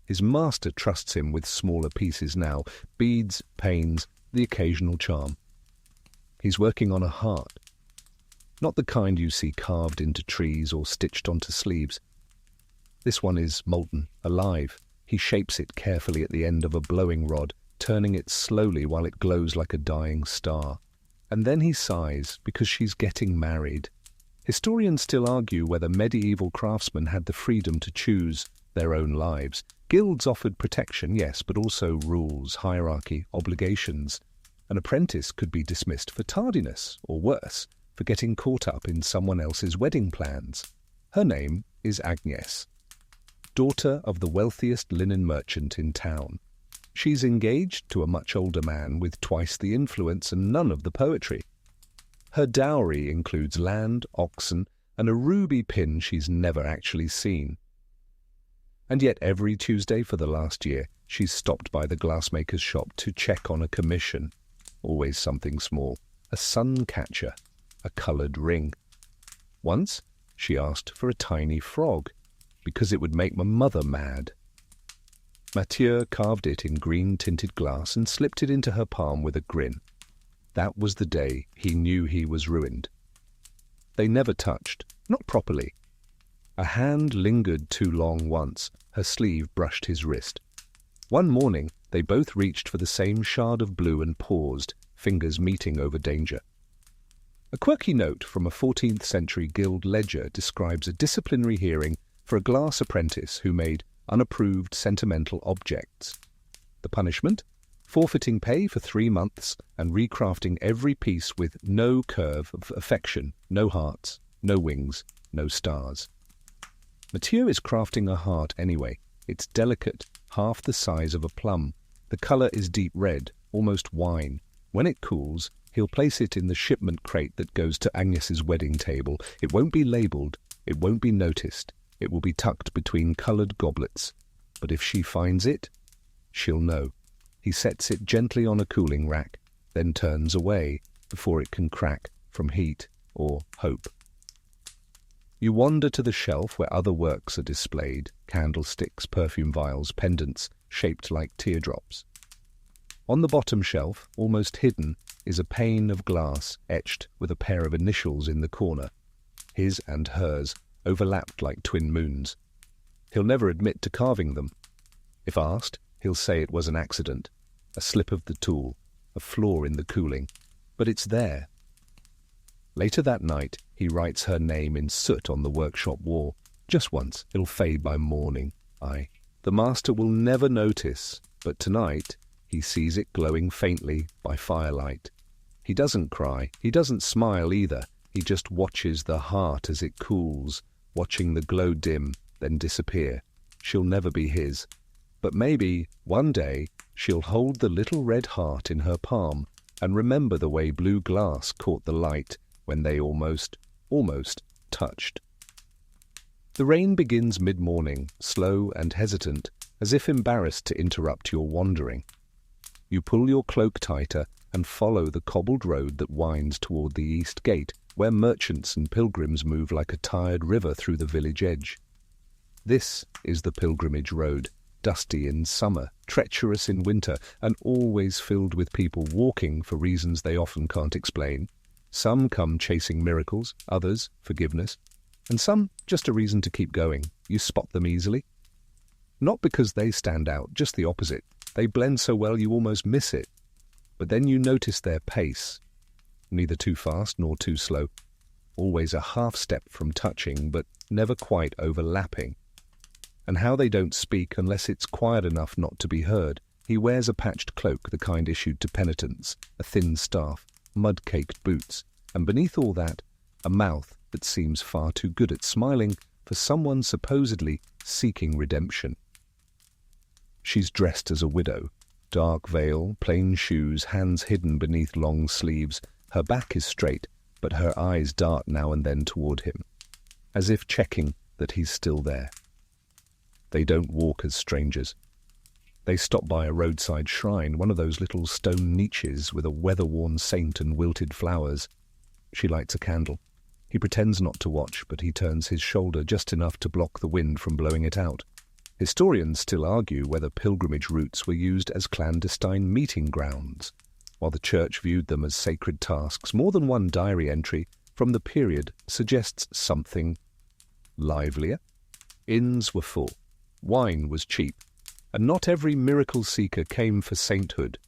His master trusts him with smaller pieces now, beads, panes, the occasional charm. He's working on a heart. Not the kind you see carved into trees or stitched onto sleeves. This one is molten, alive. He shapes it carefully at the end of a blowing rod, turning it slowly while it glows like a dying star. And then he sighs, because she's getting married. Historians still argue whether medieval craftsmen had the freedom to choose their own lives. Guilds offered protection, yes, but also rules, hierarchy, obligations. An apprentice could be dismissed for tardiness, or worse, for getting caught up in someone else's wedding plans. Her name is Agnes, daughter of the wealthiest linen merchant in town. She's engaged to a much older man with twice the influence and none of the poetry. Her dowry includes land, oxen, and a ruby pin she's never actually seen. And yet every Tuesday for the last year, she's stopped by the glassmaker's shop to check on a commission. Always something small, a sun catcher, a coloured ring. Once she asked for a tiny frog, because it would make my mother mad. Mathieu carved it in green-tinted glass and slipped it into her palm with a grin. That was the day he knew he was ruined. They never touched, not properly. A hand lingered too long once, her sleeve brushed his wrist. One morning they both reached for the same shard of blue and paused, fingers meeting over danger. A quirky note from a 14th century guild ledger describes a disciplinary hearing for a glass apprentice who made unapproved sentimental objects. The punishment? Forfeiting pay for 3 months and recrafting every piece with no curve of affection, no hearts, no wings, no stars. Mathieu is crafting a heart anyway. It's delicate, half the size of a plum. The colour is deep red, almost wine. When it cools, He'll place it in the shipment crate that goes to Agnes's wedding table. It won't be labelled, it won't be noticed. It will be tucked between coloured goblets. But if she finds it, she'll know. He sets it gently on a cooling rack, then turns away before it can crack from heat or hope. You wander to the shelf where other works are displayed, candlesticks, perfume vials, pendants shaped like teardrops. On the bottom shelf, almost hidden, is a pane of glass etched with a pair of initials in the corner, his and hers, overlapped like twin moons. He'll never admit to carving them. If asked, he'll say it was an accident, a slip of the tool, a flaw in the cooling, but it's there. Later that night, he writes her name in soot on the workshop wall. Just once, it'll fade by morning. The master will never notice, but tonight he sees it glowing faintly by firelight. He doesn't cry, he doesn't smile either. He just watches the heart as it cools, watching the glow dim, then disappear. She'll never be his. But maybe, one day, she'll hold the little red heart in her palm and remember the way blue glass caught the light when they almost touched. The rain begins mid-morning, slow and hesitant, as if embarrassed to interrupt your wandering. You pull your cloak tighter and follow the cobbled road that winds toward the east gate, where merchants and pilgrims move like a tired river through the village edge. This is the pilgrimage road, dusty in summer, treacherous in winter, and always filled with people walking for reasons they often can't explain. Some come chasing miracles, others forgiveness, and some just a reason to keep going. You spot them easily. Not because they stand out, just the opposite. They blend so well you almost miss it. But then you notice their pace. Neither too fast nor too slow. Always a half step from touching, but never quite overlapping. And how they don't speak unless it's quiet enough not to be heard. He wears a patched cloak, the kind issued to penitents, a thin staff, mud-caked boots, and beneath all that, a mouth that seems far too good at smiling for someone supposedly seeking redemption. She's dressed as a widow, dark veil, plain shoes, hands hidden beneath long sleeves. Her back is straight, but her eyes dart now and then toward him, as if checking that he's still there. They don't walk as strangers. They stop by a roadside shrine, one of those little stone niches with a weather-worn saint and wilted flowers. She lights a candle. He pretends not to watch, but he turns his shoulder just enough to block the wind from blowing it out. Historians still argue whether pilgrimage routes were used as clandestine meeting grounds, while the church viewed them as sacred tasks. More than one diary entry from the period suggests something livelier. Inns were full. Wine was cheap. And not every miracle seeker came for sainthood.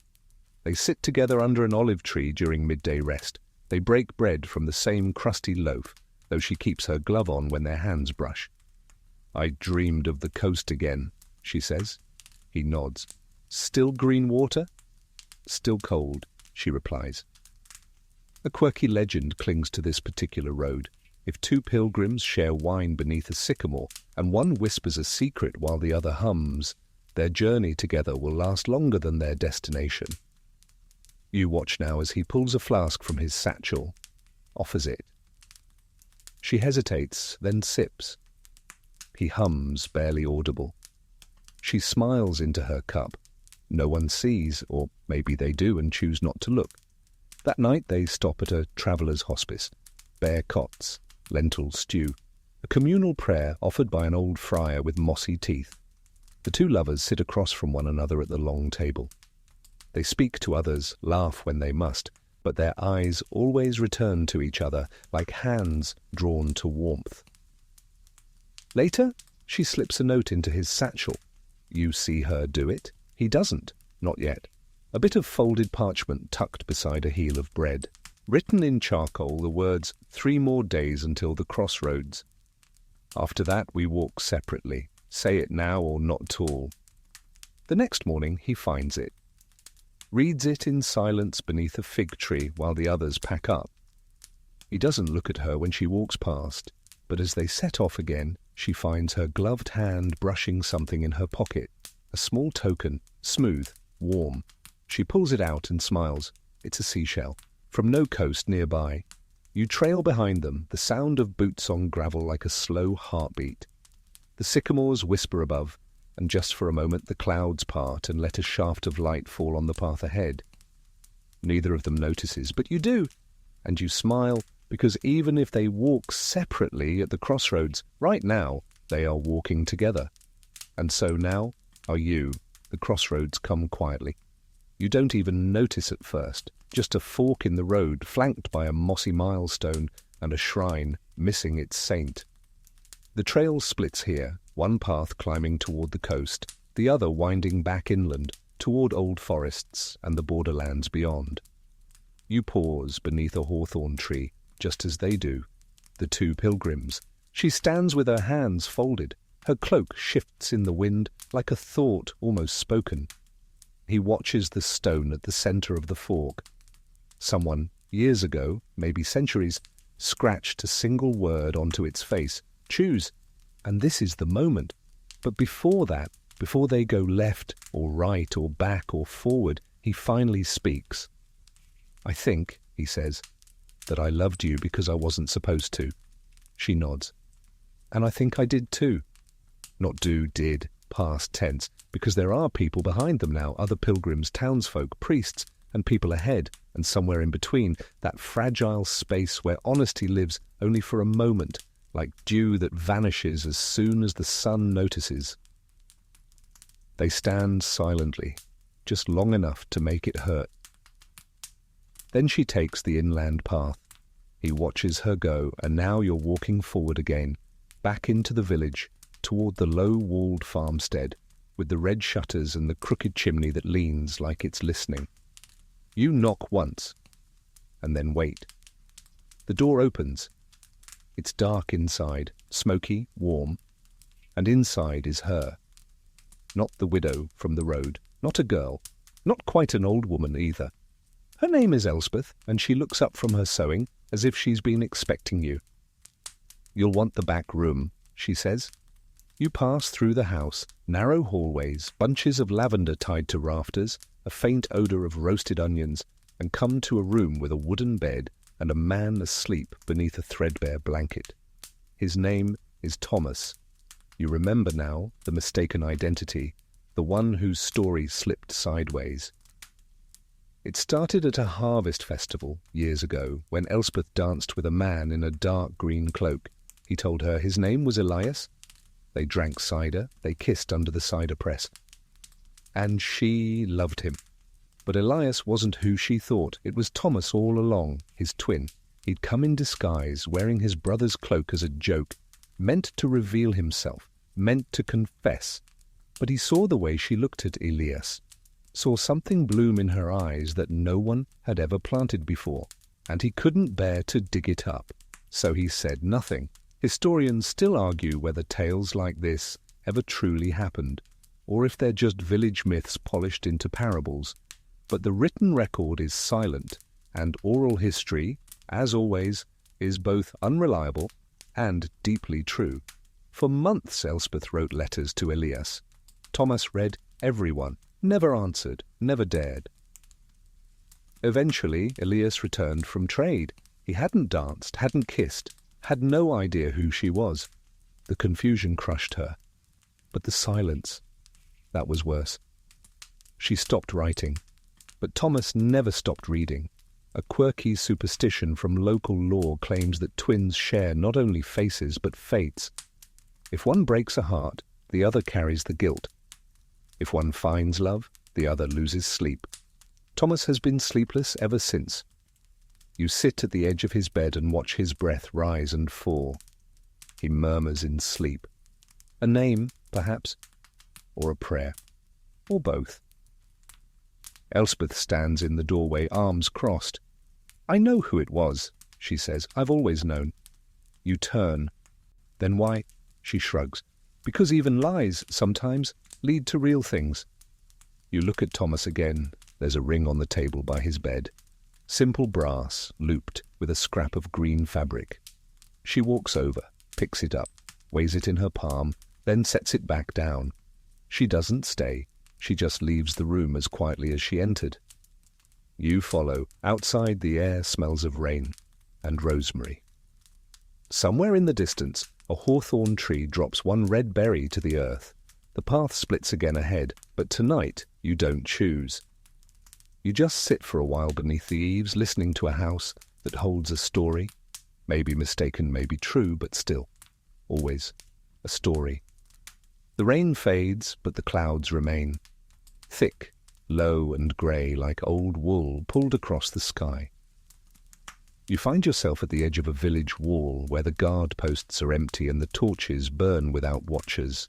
They sit together under an olive tree during midday rest. They break bread from the same crusty loaf, though she keeps her glove on when their hands brush. "I dreamed of the coast again," she says. He nods. "Still green water?" "Still cold," she replies. A quirky legend clings to this particular road. If two pilgrims share wine beneath a sycamore, and one whispers a secret while the other hums, their journey together will last longer than their destination. You watch now as he pulls a flask from his satchel, offers it. She hesitates, then sips. He hums, barely audible. She smiles into her cup. No one sees, or maybe they do and choose not to look. That night they stop at a traveller's hospice. Bare cots, lentil stew, a communal prayer offered by an old friar with mossy teeth. The two lovers sit across from one another at the long table. They speak to others, laugh when they must, but their eyes always return to each other like hands drawn to warmth. Later, she slips a note into his satchel. You see her do it. He doesn't, not yet. A bit of folded parchment tucked beside a heel of bread. Written in charcoal the words, 3 more days until the crossroads. After that we walk separately. Say it now or not at all. The next morning he finds it. Reads it in silence beneath a fig tree while the others pack up. He doesn't look at her when she walks past, but as they set off again, she finds her gloved hand brushing something in her pocket. A small token, smooth, warm. She pulls it out and smiles. It's a seashell. from no coast nearby. You trail behind them, the sound of boots on gravel like a slow heartbeat. The sycamores whisper above, and just for a moment the clouds part and let a shaft of light fall on the path ahead. Neither of them notices, but you do, and you smile, because even if they walk separately at the crossroads, right now they are walking together. And so now are you. The crossroads come quietly. You don't even notice at first, just a fork in the road flanked by a mossy milestone and a shrine missing its saint. The trail splits here, one path climbing toward the coast, the other winding back inland toward old forests and the borderlands beyond. You pause beneath a hawthorn tree, just as they do, the two pilgrims. She stands with her hands folded. Her cloak shifts in the wind like a thought almost spoken. He watches the stone at the center of the fork. Someone, years ago, maybe centuries, scratched a single word onto its face. Choose. And this is the moment. But before that, before they go left or right or back or forward, he finally speaks. I think, he says, that I loved you because I wasn't supposed to. She nods. And I think I did too. Not do, did, past tense, because there are people behind them now, other pilgrims, townsfolk, priests, and people ahead, and somewhere in between, that fragile space where honesty lives only for a moment, like dew that vanishes as soon as the sun notices. They stand silently, just long enough to make it hurt. Then she takes the inland path. He watches her go, and now you're walking forward again, back into the village, toward the low-walled farmstead, with the red shutters and the crooked chimney that leans like it's listening. You knock once, and then wait. The door opens. It's dark inside, smoky, warm, and inside is her. Not the widow from the road, not a girl, not quite an old woman either. Her name is Elspeth, and she looks up from her sewing as if she's been expecting you. You'll want the back room, she says. You pass through the house, narrow hallways, bunches of lavender tied to rafters, a faint odour of roasted onions, and come to a room with a wooden bed and a man asleep beneath a threadbare blanket. His name is Thomas. You remember now the mistaken identity, the one whose story slipped sideways. It started at a harvest festival years ago when Elspeth danced with a man in a dark green cloak. He told her his name was Elias. They drank cider, they kissed under the cider press. And she loved him. But Elias wasn't who she thought. It was Thomas all along, his twin. He'd come in disguise, wearing his brother's cloak as a joke, meant to reveal himself, meant to confess. But he saw the way she looked at Elias, saw something bloom in her eyes that no one had ever planted before, and he couldn't bear to dig it up. So he said nothing. Historians still argue whether tales like this ever truly happened, or if they're just village myths polished into parables. But the written record is silent, and oral history, as always, is both unreliable and deeply true. For months Elspeth wrote letters to Elias. Thomas read every one, never answered, never dared. Eventually Elias returned from trade. He hadn't danced, hadn't kissed, had no idea who she was. The confusion crushed her. But the silence, that was worse. She stopped writing. But Thomas never stopped reading. A quirky superstition from local law claims that twins share not only faces but fates. If one breaks a heart, the other carries the guilt. If one finds love, the other loses sleep. Thomas has been sleepless ever since. You sit at the edge of his bed and watch his breath rise and fall. He murmurs in sleep. A name, perhaps, or a prayer, or both. Elspeth stands in the doorway, arms crossed. I know who it was, she says. I've always known. You turn. Then why? She shrugs. Because even lies, sometimes, lead to real things. You look at Thomas again. There's a ring on the table by his bed. Simple brass, looped with a scrap of green fabric. She walks over, picks it up, weighs it in her palm, then sets it back down. She doesn't stay. She just leaves the room as quietly as she entered. You follow. Outside, the air smells of rain and rosemary. Somewhere in the distance, a hawthorn tree drops one red berry to the earth. The path splits again ahead, but tonight you don't choose. You just sit for a while beneath the eaves, listening to a house that holds a story. Maybe mistaken, maybe true, but still, always a story. The rain fades, but the clouds remain. Thick, low and grey, like old wool pulled across the sky. You find yourself at the edge of a village wall where the guard posts are empty and the torches burn without watchers.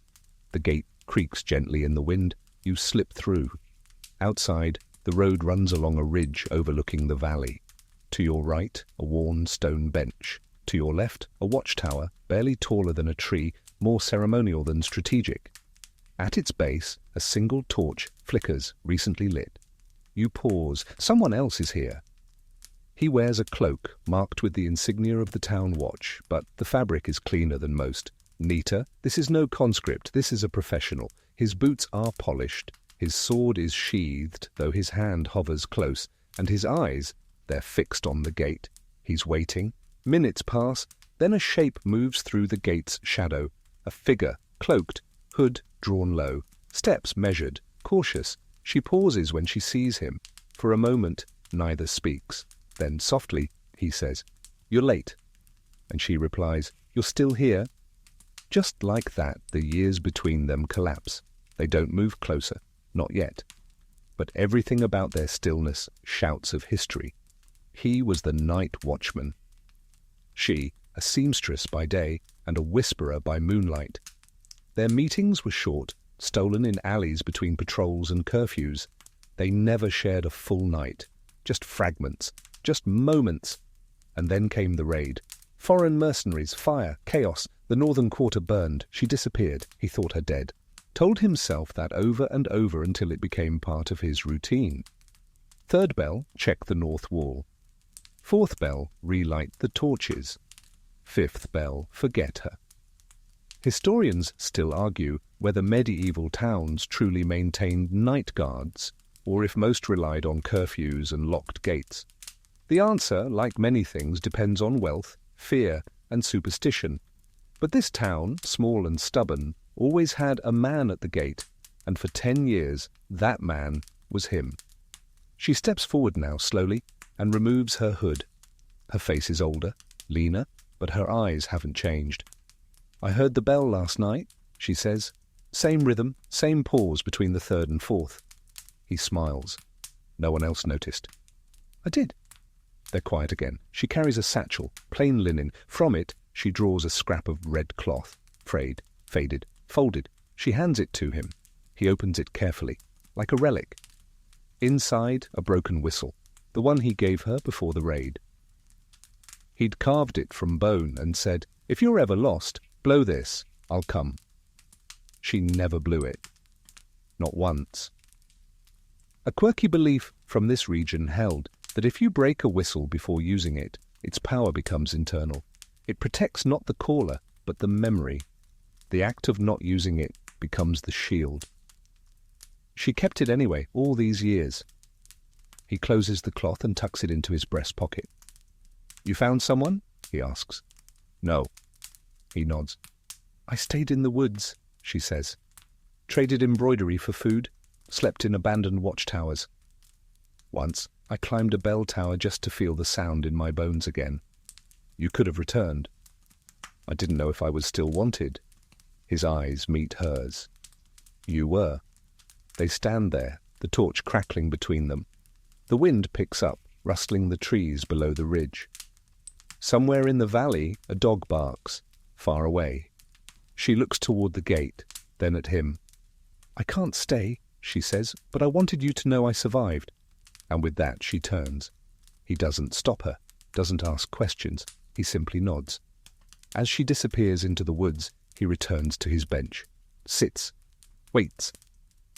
The gate creaks gently in the wind. You slip through. Outside, the road runs along a ridge overlooking the valley. To your right, a worn stone bench. To your left, a watchtower, barely taller than a tree, more ceremonial than strategic. At its base, a single torch flickers, recently lit. You pause. Someone else is here. He wears a cloak marked with the insignia of the town watch, but the fabric is cleaner than most. Neater. This is no conscript, this is a professional. His boots are polished. His sword is sheathed, though his hand hovers close, and his eyes, they're fixed on the gate. He's waiting. Minutes pass, then a shape moves through the gate's shadow. A figure, cloaked, hood drawn low, steps measured, cautious. She pauses when she sees him. For a moment, neither speaks. Then softly, he says, "You're late." And she replies, "You're still here?" Just like that, the years between them collapse. They don't move closer, not yet. But everything about their stillness shouts of history. He was the night watchman. She, a seamstress by day and a whisperer by moonlight. Their meetings were short, stolen in alleys between patrols and curfews. They never shared a full night, just fragments, just moments. And then came the raid. Foreign mercenaries, fire, chaos. The northern quarter burned. She disappeared. He thought her dead. Told himself that over and over until it became part of his routine. Third bell, check the north wall. Fourth bell, relight the torches. Fifth bell, forget her. Historians still argue whether medieval towns truly maintained night guards, or if most relied on curfews and locked gates. The answer, like many things, depends on wealth, fear, and superstition. But this town, small and stubborn, always had a man at the gate, and for 10 years that man was him. She steps forward now slowly and removes her hood. Her face is older, leaner, but her eyes haven't changed. "I heard the bell last night," she says. Same rhythm, same pause between the third and fourth. He smiles. No one else noticed. "I did." They're quiet again. She carries a satchel, plain linen. From it, she draws a scrap of red cloth, frayed, faded, folded. She hands it to him. He opens it carefully, like a relic. Inside, a broken whistle, the one he gave her before the raid. He'd carved it from bone and said, "If you're ever lost, blow this, I'll come." She never blew it. Not once. A quirky belief from this region held that if you break a whistle before using it, its power becomes internal. It protects not the caller, but the memory. The act of not using it becomes the shield. She kept it anyway, all these years. He closes the cloth and tucks it into his breast pocket. "You found someone?" he asks. "No." He nods. "I stayed in the woods," she says. "Traded embroidery for food, slept in abandoned watchtowers. Once, I climbed a bell tower just to feel the sound in my bones again. You could have returned. I didn't know if I was still wanted." His eyes meet hers. "You were." They stand there, the torch crackling between them. The wind picks up, rustling the trees below the ridge. Somewhere in the valley, a dog barks, far away. She looks toward the gate, then at him. "I can't stay," she says, "but I wanted you to know I survived." And with that she turns. He doesn't stop her, doesn't ask questions. He simply nods. As she disappears into the woods, he returns to his bench, sits, waits.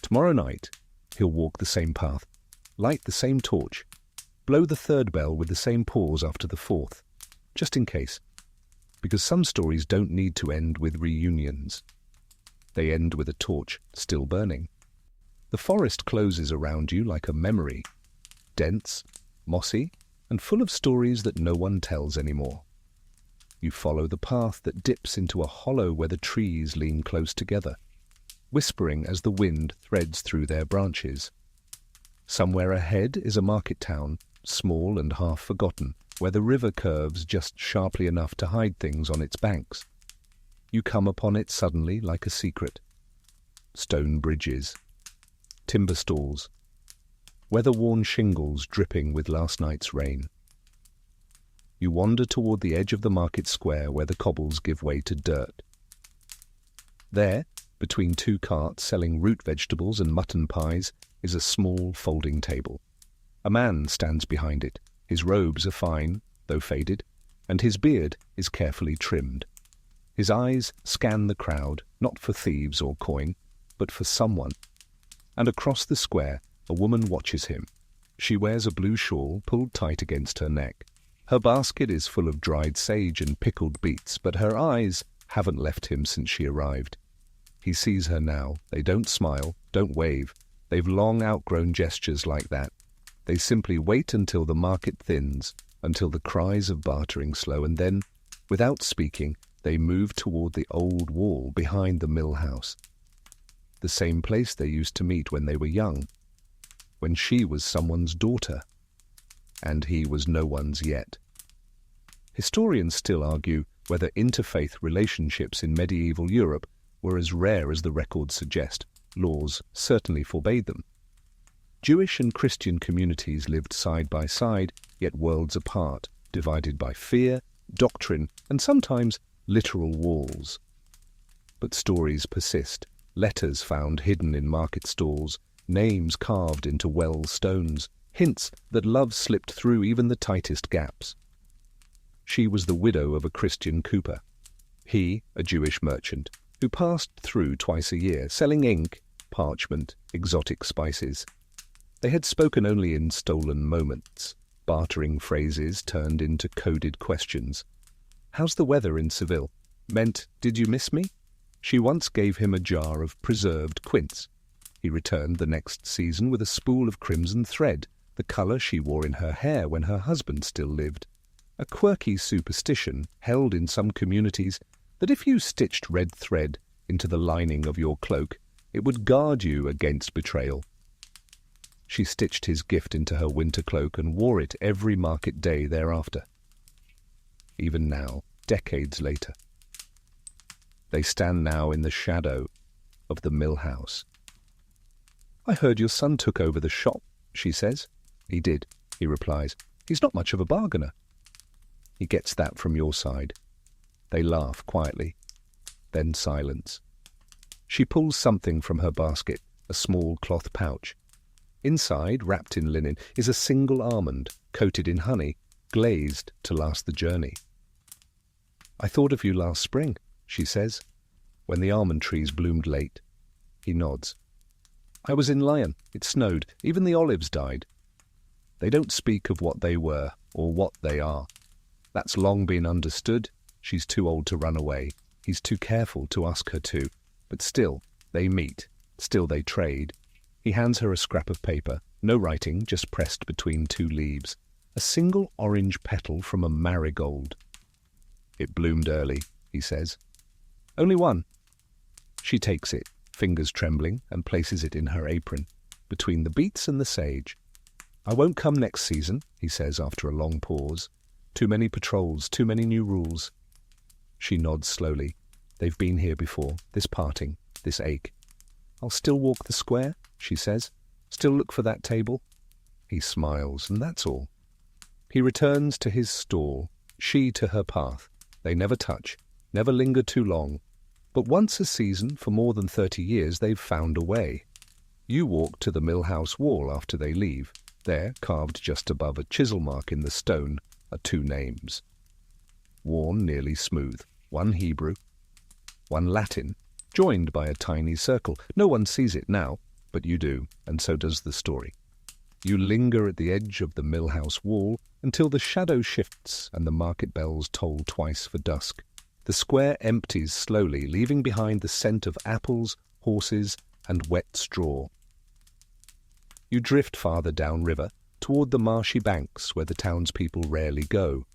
Tomorrow night, he'll walk the same path, light the same torch, blow the third bell with the same pause after the fourth, just in case. Because some stories don't need to end with reunions. They end with a torch still burning. The forest closes around you like a memory. dense, mossy, and full of stories that no one tells anymore. You follow the path that dips into a hollow where the trees lean close together, whispering as the wind threads through their branches. Somewhere ahead is a market town, small and half forgotten, where the river curves just sharply enough to hide things on its banks. You come upon it suddenly like a secret. Stone bridges, timber stalls, weather-worn shingles dripping with last night's rain. You wander toward the edge of the market square where the cobbles give way to dirt. There, between two carts selling root vegetables and mutton pies, is a small folding table. A man stands behind it. His robes are fine, though faded, and his beard is carefully trimmed. His eyes scan the crowd, not for thieves or coin, but for someone. And across the square, a woman watches him. She wears a blue shawl pulled tight against her neck. Her basket is full of dried sage and pickled beets, but her eyes haven't left him since she arrived. He sees her now. They don't smile, don't wave. They've long outgrown gestures like that. They simply wait until the market thins, until the cries of bartering slow, and then, without speaking, they move toward the old wall behind the mill house. The same place they used to meet when they were young, when she was someone's daughter, and he was no one's yet. Historians still argue whether interfaith relationships in medieval Europe were as rare as the records suggest. Laws certainly forbade them. Jewish and Christian communities lived side by side, yet worlds apart, divided by fear, doctrine, and sometimes literal walls. But stories persist. Letters found hidden in market stalls, names carved into well stones, hints that love slipped through even the tightest gaps. She was the widow of a Christian cooper. He, a Jewish merchant, who passed through twice a year, selling ink, parchment, exotic spices. They had spoken only in stolen moments, bartering phrases turned into coded questions. "How's the weather in Seville?" meant, "Did you miss me?" She once gave him a jar of preserved quince. He returned the next season with a spool of crimson thread, the colour she wore in her hair when her husband still lived. A quirky superstition held in some communities that if you stitched red thread into the lining of your cloak, it would guard you against betrayal. She stitched his gift into her winter cloak and wore it every market day thereafter. Even now, decades later, they stand now in the shadow of the mill house. "I heard your son took over the shop," she says. "He did," he replies. "He's not much of a bargainer." He gets that from your side. They laugh quietly. Then silence. She pulls something from her basket, a small cloth pouch. Inside, wrapped in linen, is a single almond, coated in honey, glazed to last the journey. "I thought of you last spring," she says, "when the almond trees bloomed late." He nods. "I was in Lyon. It snowed. Even the olives died." They don't speak of what they were or what they are. That's long been understood. She's too old to run away. He's too careful to ask her to. But still, they meet. Still they trade. He hands her a scrap of paper, no writing, just pressed between two leaves. A single orange petal from a marigold. "It bloomed early," he says. "Only one." She takes it, fingers trembling, and places it in her apron, between the beets and the sage. "I won't come next season," he says after a long pause. "Too many patrols, too many new rules." She nods slowly. They've been here before, this parting, this ache. "I'll still walk the square," she says. "Still look for that table." He smiles, and that's all. He returns to his stall, she to her path. They never touch, never linger too long. But once a season, for more than 30 years, they've found a way. You walk to the mill house wall after they leave. There, carved just above a chisel mark in the stone, are two names. Worn nearly smooth, one Hebrew, one Latin, joined by a tiny circle. No one sees it now, but you do, and so does the story. You linger at the edge of the mill house wall until the shadow shifts and the market bells toll twice for dusk. The square empties slowly, leaving behind the scent of apples, horses, and wet straw. You drift farther downriver, toward the marshy banks where the townspeople rarely go.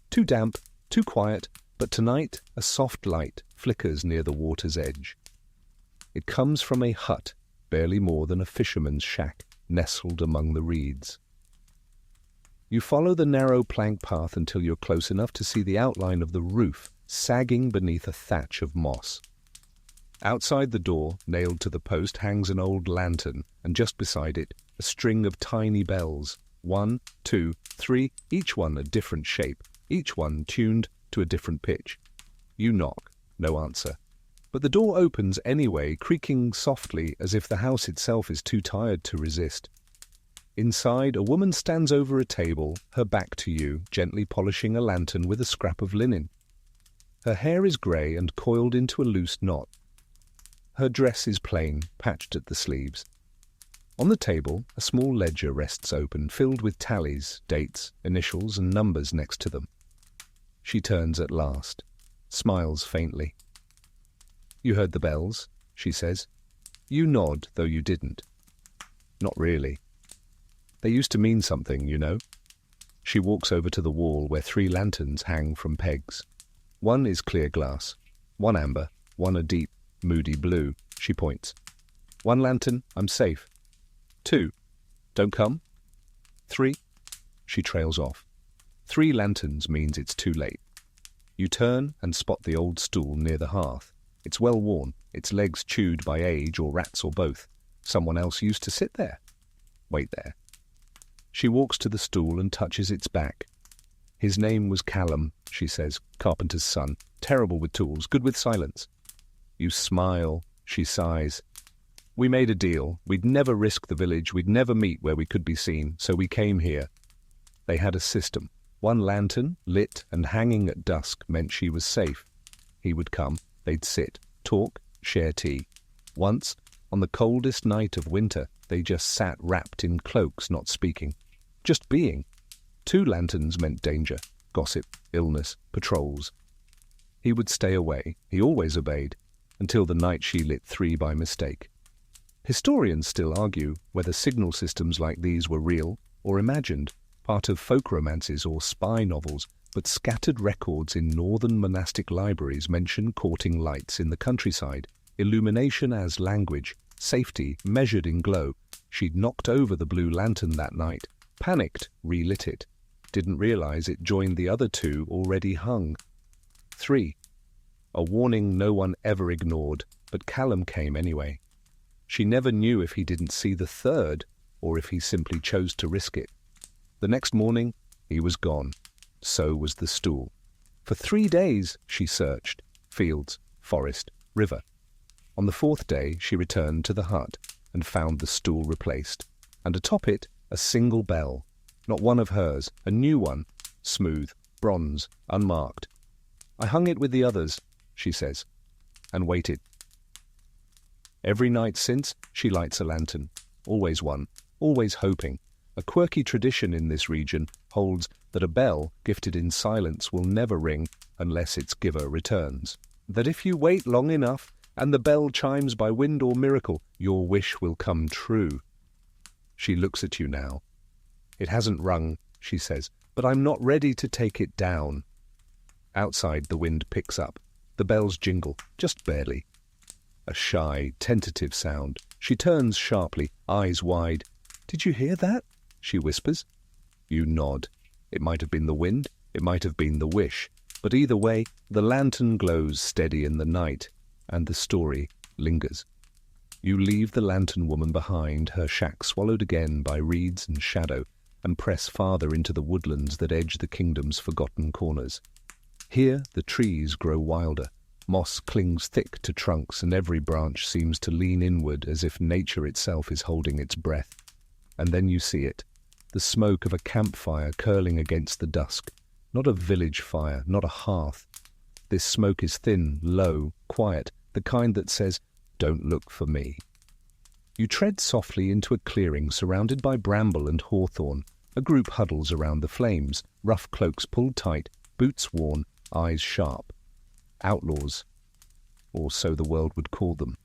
Too damp, too quiet, but tonight a soft light flickers near the water's edge. It comes from a hut, barely more than a fisherman's shack, nestled among the reeds. You follow the narrow plank path until you're close enough to see the outline of the roof sagging beneath a thatch of moss. Outside the door, nailed to the post, hangs an old lantern, and just beside it, a string of tiny bells. 1, 2, 3, each one a different shape, each one tuned to a different pitch. You knock, no answer. But the door opens anyway, creaking softly as if the house itself is too tired to resist. Inside, a woman stands over a table, her back to you, gently polishing a lantern with a scrap of linen. Her hair is grey and coiled into a loose knot. Her dress is plain, patched at the sleeves. On the table, a small ledger rests open, filled with tallies, dates, initials, and numbers next to them. She turns at last, smiles faintly. "You heard the bells," she says. You nod, though you didn't. "Not really. They used to mean something, you know." She walks over to the wall where 3 lanterns hang from pegs. One is clear glass, one amber, one a deep, moody blue. She points. 1 lantern, I'm safe. 2, don't come. 3, she trails off. 3 lanterns means it's too late. You turn and spot the old stool near the hearth. It's well worn, its legs chewed by age or rats or both. Someone else used to sit there. Wait there. She walks to the stool and touches its back. "His name was Callum," she says, "carpenter's son. Terrible with tools, good with silence." You smile, she sighs. "We made a deal. We'd never risk the village, we'd never meet where we could be seen, so we came here." They had a system. 1 lantern, lit and hanging at dusk, meant she was safe. He would come, they'd sit, talk, share tea. Once, on the coldest night of winter, they just sat wrapped in cloaks, not speaking. Just being. 2 lanterns meant danger, gossip, illness, patrols. He would stay away, he always obeyed, until the night she lit 3 by mistake. Historians still argue whether signal systems like these were real or imagined, part of folk romances or spy novels, but scattered records in northern monastic libraries mention courting lights in the countryside, illumination as language, safety measured in glow. She'd knocked over the blue lantern that night, panicked, relit it, didn't realize it joined the other 2 already hung. 3. A warning no one ever ignored, but Callum came anyway. She never knew if he didn't see the 3rd, or if he simply chose to risk it. The next morning, he was gone. So was the stool. For 3 days she searched, fields, forest, river. On the 4th day she returned to the hut and found the stool replaced, and atop it a single bell, not one of hers, a new one, smooth, bronze, unmarked. "I hung it with the others," she says, and waited. Every night since, she lights a lantern, always one, always hoping. A quirky tradition in this region holds that a bell gifted in silence will never ring unless its giver returns. That if you wait long enough and the bell chimes by wind or miracle, your wish will come true. She looks at you now. "It hasn't rung," she says, "but I'm not ready to take it down." Outside, the wind picks up. The bells jingle, just barely. A shy, tentative sound. She turns sharply, eyes wide. "Did you hear that?" she whispers. You nod. It might have been the wind, it might have been the wish, but either way, the lantern glows steady in the night, and the story lingers. You leave the lantern woman behind, her shack swallowed again by reeds and shadow, and press farther into the woodlands that edge the kingdom's forgotten corners. Here the trees grow wilder. Moss clings thick to trunks, and every branch seems to lean inward as if nature itself is holding its breath. And then you see it, the smoke of a campfire curling against the dusk. Not a village fire, not a hearth. This smoke is thin, low, quiet, the kind that says, "Don't look for me." You tread softly into a clearing surrounded by bramble and hawthorn. A group huddles around the flames, rough cloaks pulled tight, boots worn, eyes sharp. Outlaws, or so the world would call them.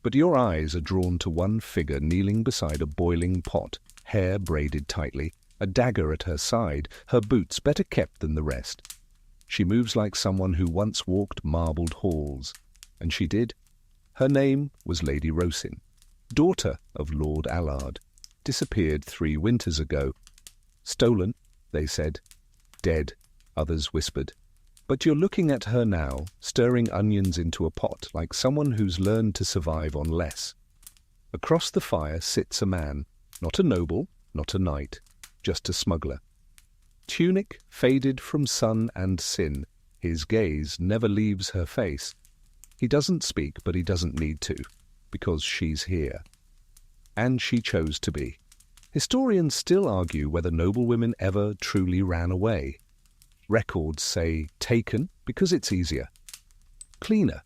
But your eyes are drawn to one figure kneeling beside a boiling pot, hair braided tightly, a dagger at her side, her boots better kept than the rest. She moves like someone who once walked marbled halls. And she did. Her name was Lady Rosin, daughter of Lord Allard. Disappeared 3 winters ago. Stolen, they said. Dead, others whispered. But you're looking at her now, stirring onions into a pot like someone who's learned to survive on less. Across the fire sits a man, not a noble, not a knight, just a smuggler. Tunic faded from sun and sin, his gaze never leaves her face. He doesn't speak, but he doesn't need to, because she's here. And she chose to be. Historians still argue whether noblewomen ever truly ran away. Records say taken because it's easier. Cleaner.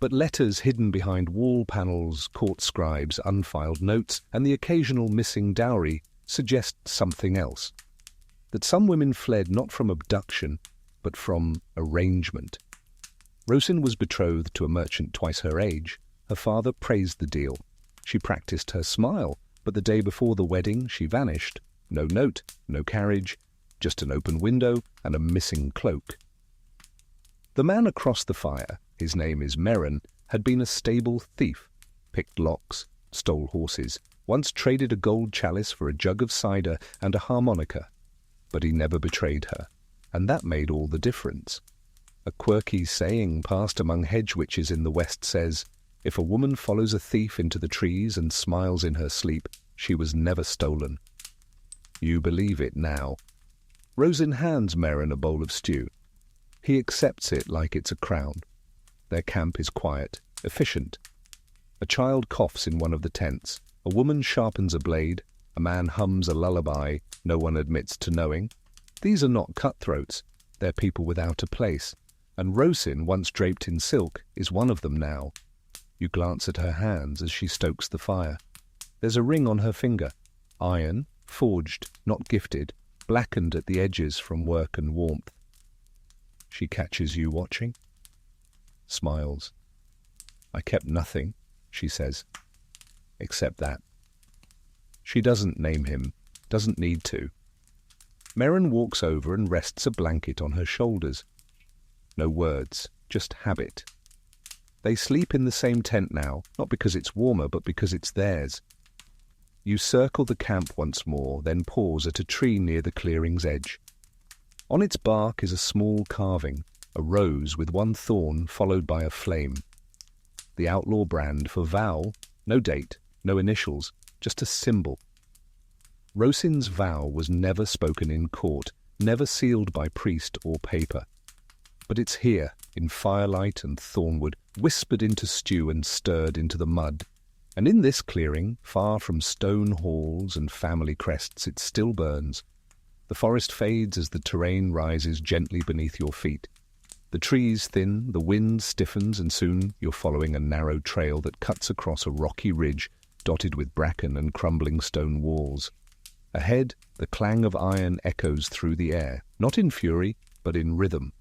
But letters hidden behind wall panels, court scribes, unfiled notes, and the occasional missing dowry suggest something else. That some women fled not from abduction, but from arrangement. Rosin was betrothed to a merchant twice her age. Her father praised the deal. She practiced her smile, but the day before the wedding she vanished. No note, no carriage, just an open window and a missing cloak. The man across the fire, his name is Merrin, had been a stable thief, picked locks, stole horses, once traded a gold chalice for a jug of cider and a harmonica. But he never betrayed her, and that made all the difference. A quirky saying passed among hedge witches in the West says, if a woman follows a thief into the trees and smiles in her sleep, she was never stolen. You believe it now. Rosin hands Merrin a bowl of stew. He accepts it like it's a crown. Their camp is quiet, efficient. A child coughs in one of the tents. A woman sharpens a blade. A man hums a lullaby no one admits to knowing. These are not cutthroats. They're people without a place. And Rosin, once draped in silk, is one of them now. You glance at her hands as she stokes the fire. There's a ring on her finger. Iron, forged, not gifted, blackened at the edges from work and warmth. She catches you watching. Smiles. I kept nothing, she says, except that. She doesn't name him, doesn't need to. Merrin walks over and rests a blanket on her shoulders. No words, just habit. They sleep in the same tent now, not because it's warmer, but because it's theirs. You circle the camp once more, then pause at a tree near the clearing's edge. On its bark is a small carving, a rose with one thorn followed by a flame. The outlaw brand for vow, no date, no initials, just a symbol. Rosin's vow was never spoken in court, never sealed by priest or paper. But it's here, in firelight and thornwood, whispered into stew and stirred into the mud. And in this clearing, far from stone halls and family crests, it still burns. The forest fades as the terrain rises gently beneath your feet. The trees thin, the wind stiffens, and soon you're following a narrow trail that cuts across a rocky ridge dotted with bracken and crumbling stone walls. Ahead, the clang of iron echoes through the air, not in fury, but in rhythm.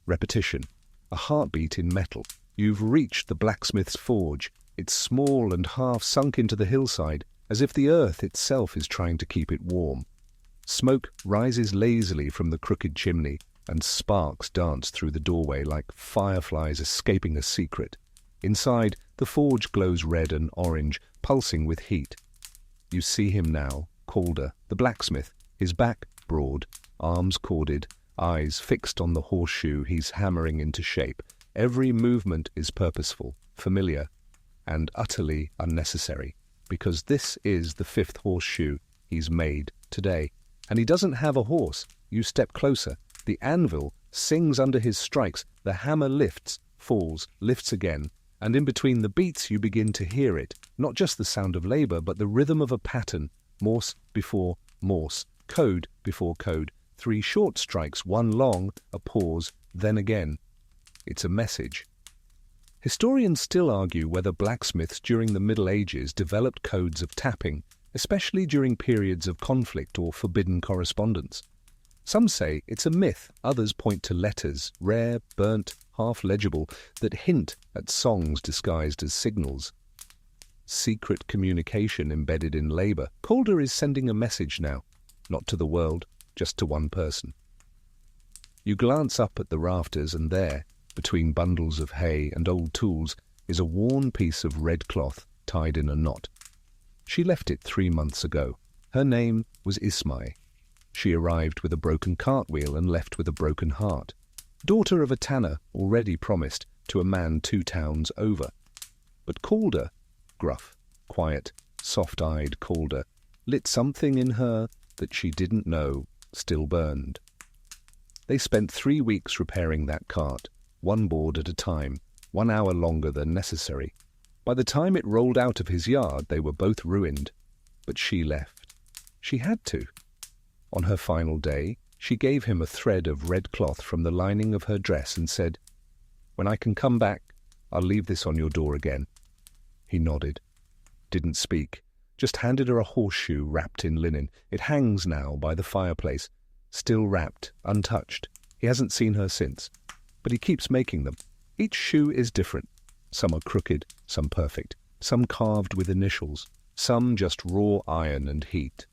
Repetition, a heartbeat in metal. You've reached the blacksmith's forge. It's small and half sunk into the hillside, as if the earth itself is trying to keep it warm. Smoke rises lazily from the crooked chimney, and sparks dance through the doorway like fireflies escaping a secret. Inside, the forge glows red and orange, pulsing with heat. You see him now, Calder, the blacksmith, his back broad, arms corded, eyes fixed on the horseshoe he's hammering into shape. Every movement is purposeful, familiar, and utterly unnecessary, because this is the 5th horseshoe he's made today. And he doesn't have a horse. You step closer. The anvil sings under his strikes. The hammer lifts, falls, lifts again. And in between the beats you begin to hear it, not just the sound of labor, but the rhythm of a pattern, morse before morse, code before code. 3 short strikes, 1 long, a pause, then again. It's a message. Historians still argue whether blacksmiths during the Middle Ages developed codes of tapping, especially during periods of conflict or forbidden correspondence. Some say it's a myth, others point to letters, rare, burnt, half-legible, that hint at songs disguised as signals. secret communication embedded in labour. Calder is sending a message now, not to the world, just to one person. You glance up at the rafters, and there, between bundles of hay and old tools, is a worn piece of red cloth tied in a knot. She left it 3 months ago. Her name was Ismay. She arrived with a broken cartwheel and left with a broken heart. Daughter of a tanner already promised to a man 2 towns over. But Calder, gruff, quiet, soft-eyed Calder, lit something in her that she didn't know still burned. They spent 3 weeks repairing that cart, 1 board at a time, 1 hour longer than necessary. By the time it rolled out of his yard, they were both ruined. But she left. She had to. On her final day, she gave him a thread of red cloth from the lining of her dress and said, "When I can come back, I'll leave this on your door again." He nodded, didn't speak, just handed her a horseshoe wrapped in linen. It hangs now by the fireplace, still wrapped, untouched. He hasn't seen her since, but he keeps making them. Each shoe is different. Some are crooked, some perfect, some carved with initials, some just raw iron and heat.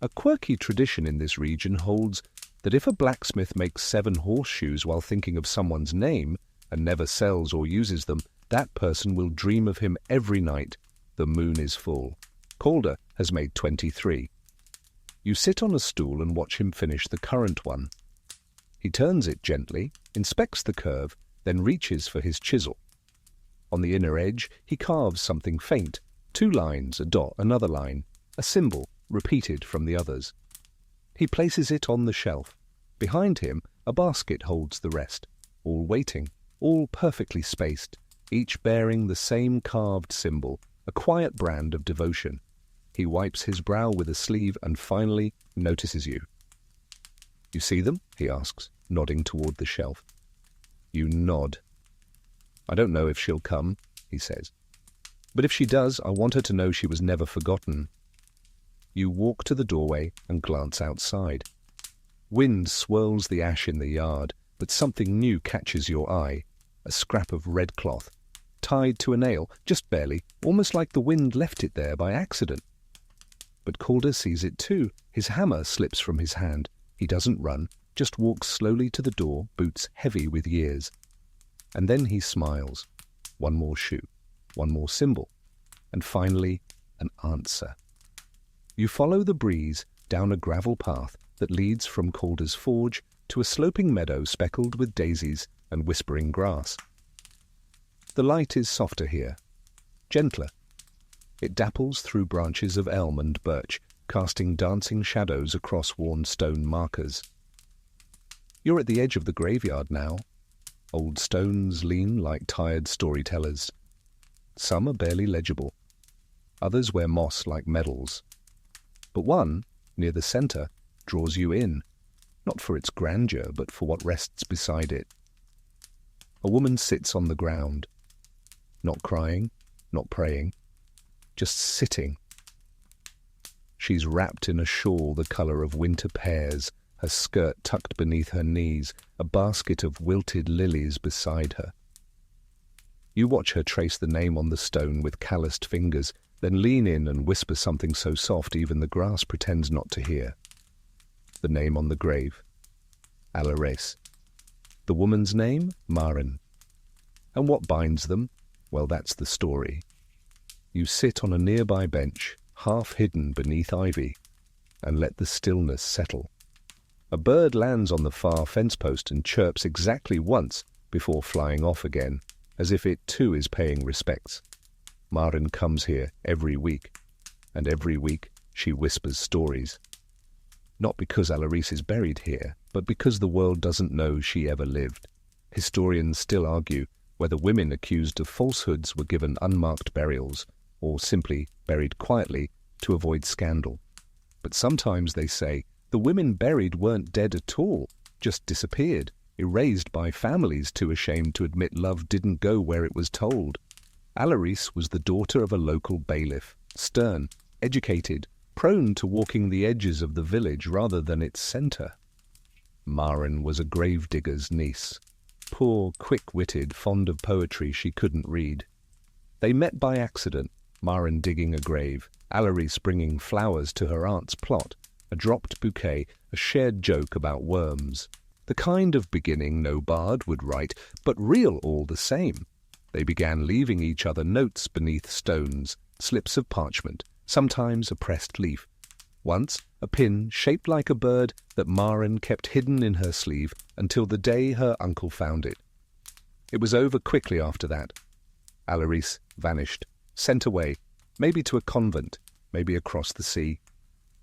A quirky tradition in this region holds that if a blacksmith makes 7 horseshoes while thinking of someone's name and never sells or uses them, that person will dream of him every night the moon is full. Calder has made 23. You sit on a stool and watch him finish the current one. He turns it gently, inspects the curve, then reaches for his chisel. On the inner edge, he carves something faint, 2 lines, a dot, another line, a symbol, repeated from the others. He places it on the shelf. Behind him, a basket holds the rest, all waiting, all perfectly spaced, each bearing the same carved symbol, a quiet brand of devotion. He wipes his brow with a sleeve and finally notices you. "You see them?" he asks, nodding toward the shelf. You nod. "I don't know if she'll come," he says. "But if she does, I want her to know she was never forgotten." You walk to the doorway and glance outside. Wind swirls the ash in the yard, but something new catches your eye. A scrap of red cloth, tied to a nail, just barely, almost like the wind left it there by accident. But Calder sees it too. His hammer slips from his hand. He doesn't run, just walks slowly to the door, boots heavy with years. And then he smiles. 1 more shoe, 1 more symbol, and finally an answer. You follow the breeze down a gravel path that leads from Calder's forge to a sloping meadow speckled with daisies and whispering grass. The light is softer here, gentler. It dapples through branches of elm and birch, casting dancing shadows across worn stone markers. You're at the edge of the graveyard now. Old stones lean like tired storytellers. Some are barely legible. Others wear moss like medals. But one, near the centre, draws you in, not for its grandeur, but for what rests beside it. A woman sits on the ground, not crying, not praying, just sitting. She's wrapped in a shawl the colour of winter pears, her skirt tucked beneath her knees, a basket of wilted lilies beside her. You watch her trace the name on the stone with calloused fingers, then lean in and whisper something so soft even the grass pretends not to hear. The name on the grave, Alaris. The woman's name, Maren. And what binds them? Well, that's the story. You sit on a nearby bench, half hidden beneath ivy, and let the stillness settle. A bird lands on the far fence post and chirps exactly once before flying off again, as if it too is paying respects. Maren comes here every week, and every week she whispers stories. Not because Alaris is buried here, but because the world doesn't know she ever lived. Historians still argue whether women accused of falsehoods were given unmarked burials, or simply buried quietly to avoid scandal. But sometimes they say the women buried weren't dead at all, just disappeared, erased by families too ashamed to admit love didn't go where it was told. Alaris was the daughter of a local bailiff, stern, educated, prone to walking the edges of the village rather than its centre. Maren was a gravedigger's niece. Poor, quick-witted, fond of poetry she couldn't read. They met by accident, Maren digging a grave, Heloise bringing flowers to her aunt's plot, a dropped bouquet, a shared joke about worms. The kind of beginning no bard would write, but real all the same. They began leaving each other notes beneath stones, slips of parchment, sometimes a pressed leaf. Once, a pin shaped like a bird that Maren kept hidden in her sleeve until the day her uncle found it. It was over quickly after that. Heloise vanished, sent away, maybe to a convent, maybe across the sea.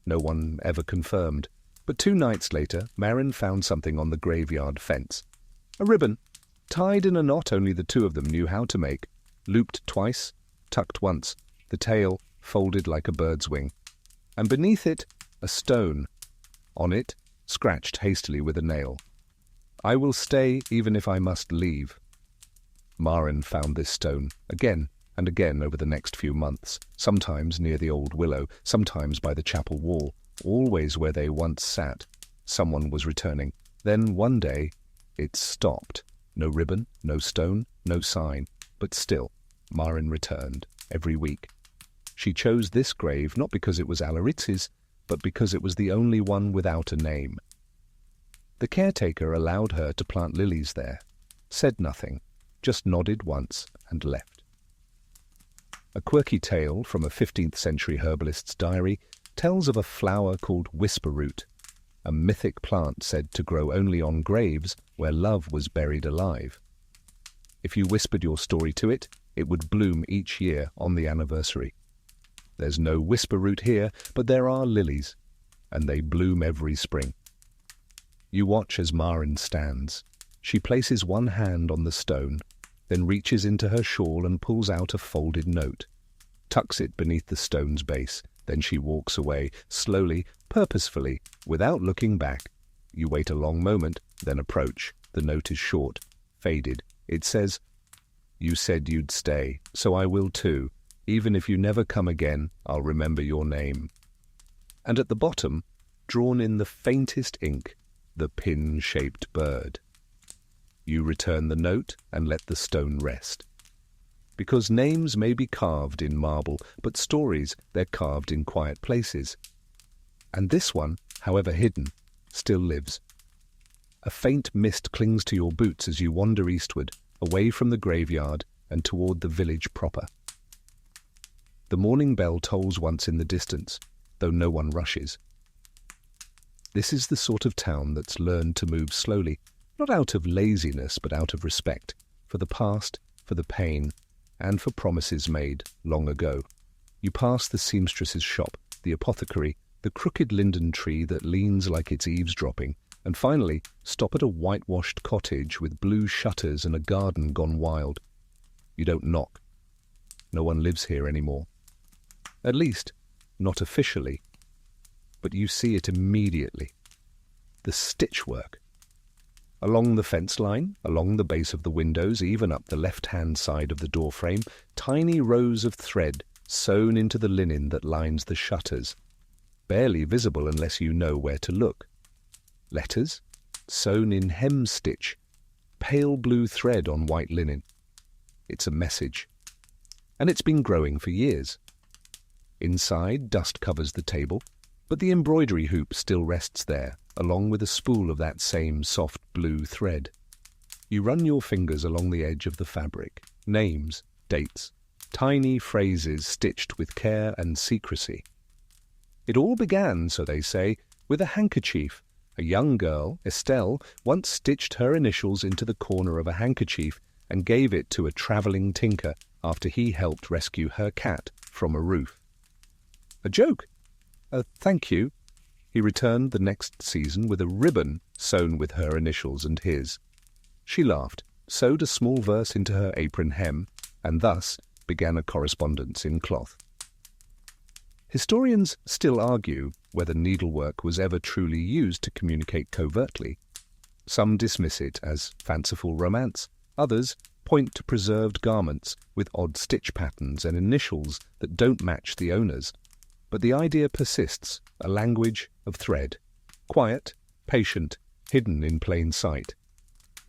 No one ever confirmed. But 2 nights later, Maren found something on the graveyard fence. A ribbon, tied in a knot only the 2 of them knew how to make, looped twice, tucked once, the tail folded like a bird's wing. And beneath it, a stone. On it, scratched hastily with a nail. "I will stay even if I must leave." Maren found this stone again and again over the next few months, sometimes near the old willow, sometimes by the chapel wall, always where they once sat. Someone was returning. Then one day, it stopped. No ribbon, no stone, no sign. But still, Maren returned, every week. She chose this grave not because it was Heloise's, but because it was the only one without a name. The caretaker allowed her to plant lilies there, said nothing, just nodded once and left. A quirky tale from a 15th century herbalist's diary tells of a flower called whisper-root, a mythic plant said to grow only on graves where love was buried alive. If you whispered your story to it, it would bloom each year on the anniversary. There's no whisper-root here, but there are lilies, and they bloom every spring. You watch as Maren stands. She places one hand on the stone, then reaches into her shawl and pulls out a folded note, tucks it beneath the stone's base. Then she walks away, slowly, purposefully, without looking back. You wait a long moment, then approach. The note is short, faded. It says, "You said you'd stay, so I will too. Even if you never come again, I'll remember your name." And at the bottom, drawn in the faintest ink, the pin-shaped bird. You return the note and let the stone rest. Because names may be carved in marble, but stories, they're carved in quiet places. And this one, however hidden, still lives. A faint mist clings to your boots as you wander eastward, away from the graveyard and toward the village proper. The morning bell tolls once in the distance, though no one rushes. This is the sort of town that's learned to move slowly, not out of laziness but out of respect, for the past, for the pain, and for promises made long ago. You pass the seamstress's shop, the apothecary, the crooked linden tree that leans like it's eavesdropping, and finally stop at a whitewashed cottage with blue shutters and a garden gone wild. You don't knock. No one lives here anymore. At least, not officially. But you see it immediately. The stitchwork. Along the fence line, along the base of the windows, even up the left-hand side of the doorframe, tiny rows of thread sewn into the linen that lines the shutters, barely visible unless you know where to look. Letters, sewn in hem-stitch, pale blue thread on white linen. It's a message. And it's been growing for years. Inside, dust covers the table, but the embroidery hoop still rests there, along with a spool of that same soft blue thread. You run your fingers along the edge of the fabric. Names, dates, tiny phrases stitched with care and secrecy. It all began, so they say, with a handkerchief. A young girl, Estelle, once stitched her initials into the corner of a handkerchief and gave it to a travelling tinker after he helped rescue her cat from a roof. A joke? Thank you. He returned the next season with a ribbon sewn with her initials and his. She laughed, sewed a small verse into her apron hem, and thus began a correspondence in cloth. Historians still argue whether needlework was ever truly used to communicate covertly. Some dismiss it as fanciful romance. Others point to preserved garments with odd stitch patterns and initials that don't match the owners. But the idea persists, a language of thread. Quiet, patient, hidden in plain sight.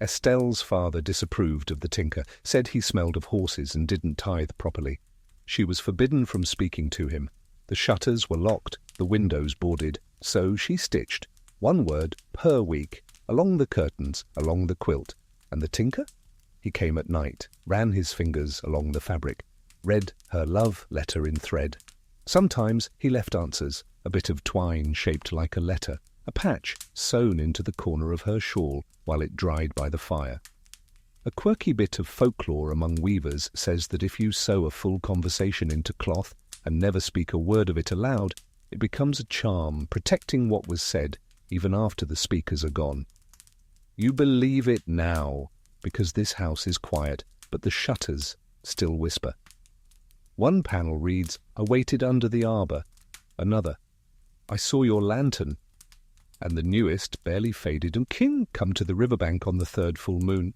Estelle's father disapproved of the tinker, said he smelled of horses and didn't tithe properly. She was forbidden from speaking to him. The shutters were locked, the windows boarded, so she stitched, one word per week, along the curtains, along the quilt. And the tinker? He came at night, ran his fingers along the fabric, read her love letter in thread. Sometimes he left answers, a bit of twine shaped like a letter, a patch sewn into the corner of her shawl while it dried by the fire. A quirky bit of folklore among weavers says that if you sew a full conversation into cloth and never speak a word of it aloud, it becomes a charm, protecting what was said even after the speakers are gone. You believe it now, because this house is quiet, but the shutters still whisper. One panel reads, "I waited under the arbour." Another, "I saw your lantern." And the newest, barely faded, "And kin come to the riverbank on the third full moon."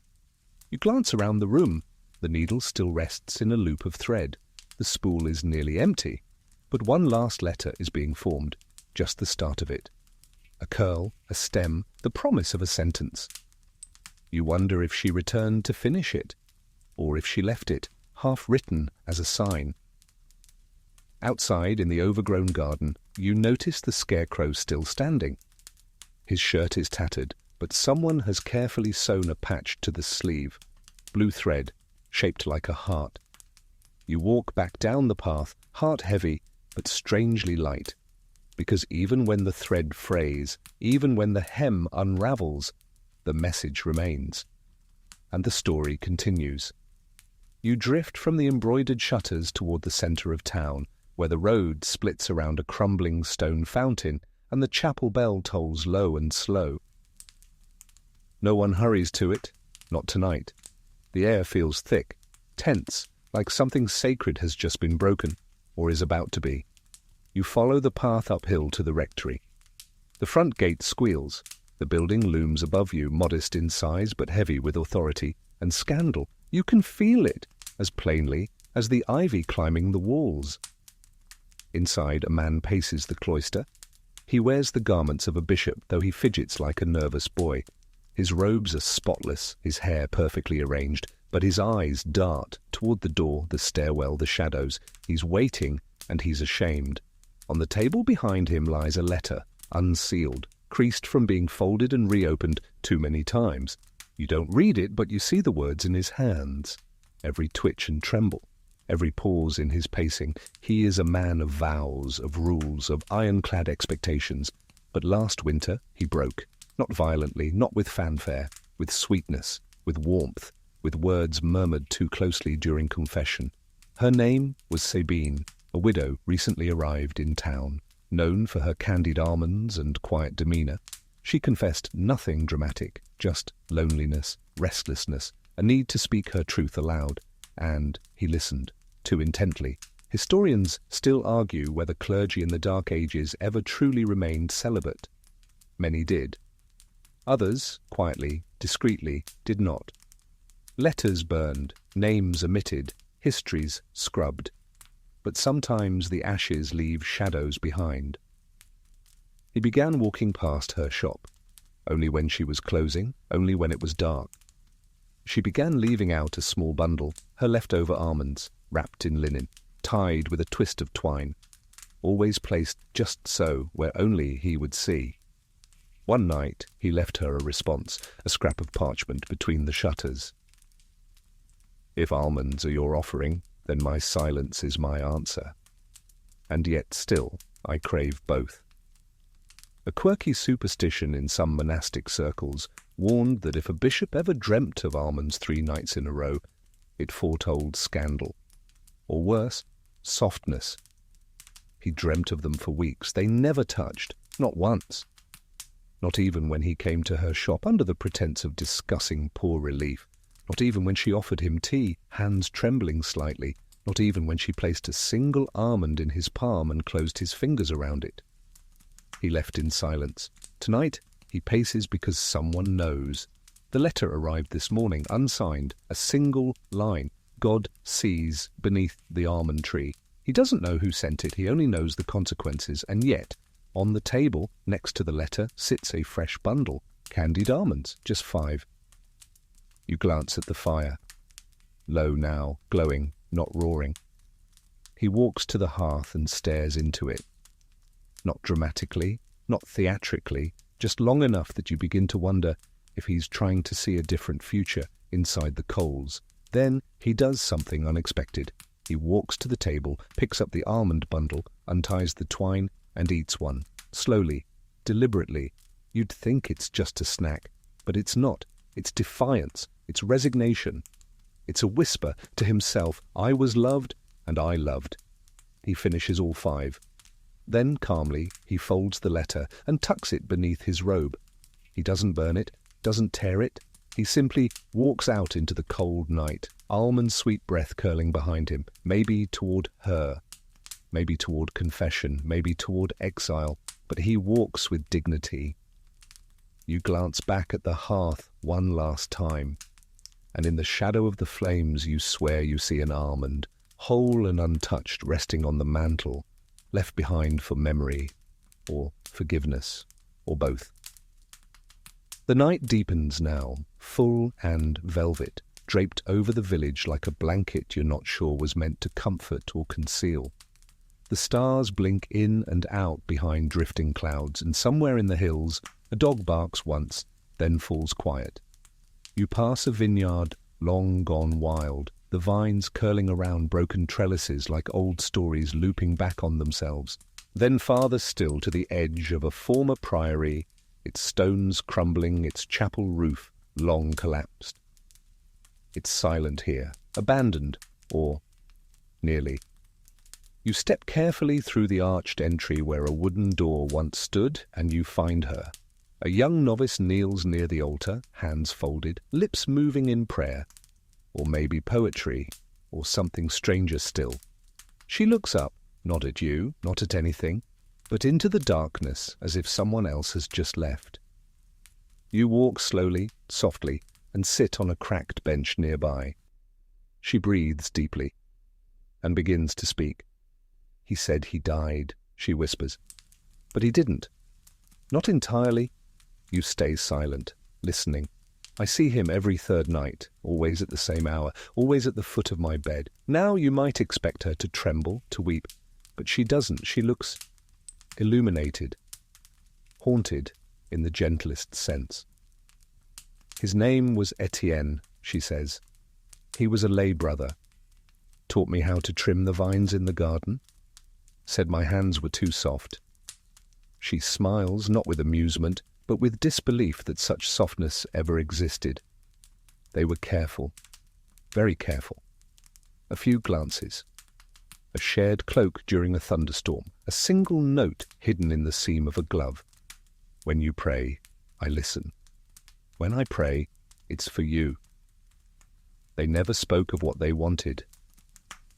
You glance around the room. The needle still rests in a loop of thread. The spool is nearly empty, but one last letter is being formed, just the start of it. A curl, a stem, the promise of a sentence. You wonder if she returned to finish it, or if she left it, half-written as a sign. Outside in the overgrown garden, you notice the scarecrow still standing. His shirt is tattered, but someone has carefully sewn a patch to the sleeve, blue thread, shaped like a heart. You walk back down the path, heart heavy, but strangely light, because even when the thread frays, even when the hem unravels, the message remains. And the story continues. You drift from the embroidered shutters toward the centre of town, where the road splits around a crumbling stone fountain and the chapel bell tolls low and slow. No one hurries to it, not tonight. The air feels thick, tense, like something sacred has just been broken, or is about to be. You follow the path uphill to the rectory. The front gate squeals. The building looms above you, modest in size but heavy with authority and scandal. You can feel it as plainly as the ivy climbing the walls. Inside, a man paces the cloister. He wears the garments of a bishop, though he fidgets like a nervous boy. His robes are spotless, his hair perfectly arranged, but his eyes dart toward the door, the stairwell, the shadows. He's waiting, and he's ashamed. On the table behind him lies a letter, unsealed, creased from being folded and reopened too many times. You don't read it, but you see the words in his hands. Every twitch and tremble, every pause in his pacing. He is a man of vows, of rules, of ironclad expectations. But last winter he broke, not violently, not with fanfare, with sweetness, with warmth, with words murmured too closely during confession. Her name was Sabine, a widow recently arrived in town. Known for her candied almonds and quiet demeanour, she confessed nothing dramatic, just loneliness, restlessness, a need to speak her truth aloud. And he listened, too intently. Historians still argue whether clergy in the Dark Ages ever truly remained celibate. Many did. Others, quietly, discreetly, did not. Letters burned, names omitted, histories scrubbed. But sometimes the ashes leave shadows behind. He began walking past her shop, only when she was closing, only when it was dark. She began leaving out a small bundle, her leftover almonds, wrapped in linen, tied with a twist of twine, always placed just so where only he would see. One night he left her a response, a scrap of parchment between the shutters. "If almonds are your offering, then my silence is my answer. And yet still I crave both." A quirky superstition in some monastic circles warned that if a bishop ever dreamt of almonds 3 nights in a row, it foretold scandal. Or worse, softness. He dreamt of them for weeks. They never touched, not once. Not even when he came to her shop under the pretense of discussing poor relief. Not even when she offered him tea, hands trembling slightly. Not even when she placed a single almond in his palm and closed his fingers around it. He left in silence. Tonight he paces because someone knows. The letter arrived this morning, unsigned, a single line. God sees beneath the almond tree. He doesn't know who sent it, he only knows the consequences, and yet, on the table, next to the letter, sits a fresh bundle. Candied almonds, just 5. You glance at the fire. Low now, glowing, not roaring. He walks to the hearth and stares into it. Not dramatically, not theatrically, just long enough that you begin to wonder if he's trying to see a different future inside the coals. Then he does something unexpected. He walks to the table, picks up the almond bundle, unties the twine, and eats one. Slowly, deliberately. You'd think it's just a snack, but it's not. It's defiance. It's resignation. It's a whisper to himself, I was loved, and I loved. He finishes all 5. Then, calmly, he folds the letter and tucks it beneath his robe. He doesn't burn it, doesn't tear it. He simply walks out into the cold night, almond-sweet breath curling behind him, maybe toward her, maybe toward confession, maybe toward exile, but he walks with dignity. You glance back at the hearth one last time, and in the shadow of the flames you swear you see an almond, whole and untouched, resting on the mantel, left behind for memory, or forgiveness, or both. The night deepens now, full and velvet, draped over the village like a blanket you're not sure was meant to comfort or conceal. The stars blink in and out behind drifting clouds, and somewhere in the hills a dog barks once, then falls quiet. You pass a vineyard long gone wild, the vines curling around broken trellises like old stories looping back on themselves. Then farther still to the edge of a former priory, its stones crumbling, its chapel roof long collapsed. It's silent here, abandoned, or nearly. You step carefully through the arched entry where a wooden door once stood, and you find her. A young novice kneels near the altar, hands folded, lips moving in prayer, or maybe poetry, or something stranger still. She looks up, not at you, not at anything, but into the darkness as if someone else has just left. You walk slowly, softly, and sit on a cracked bench nearby. She breathes deeply and begins to speak. He said he died, she whispers. But he didn't. Not entirely. You stay silent, listening. I see him every 3rd night, always at the same hour, always at the foot of my bed. Now you might expect her to tremble, to weep, but she doesn't. She looks illuminated, haunted in the gentlest sense. His name was Etienne, she says. He was a lay brother. Taught me how to trim the vines in the garden. Said my hands were too soft. She smiles, not with amusement, but with disbelief that such softness ever existed. They were careful, very careful. A few glances. A shared cloak during a thunderstorm. A single note hidden in the seam of a glove. When you pray, I listen. When I pray, it's for you. They never spoke of what they wanted,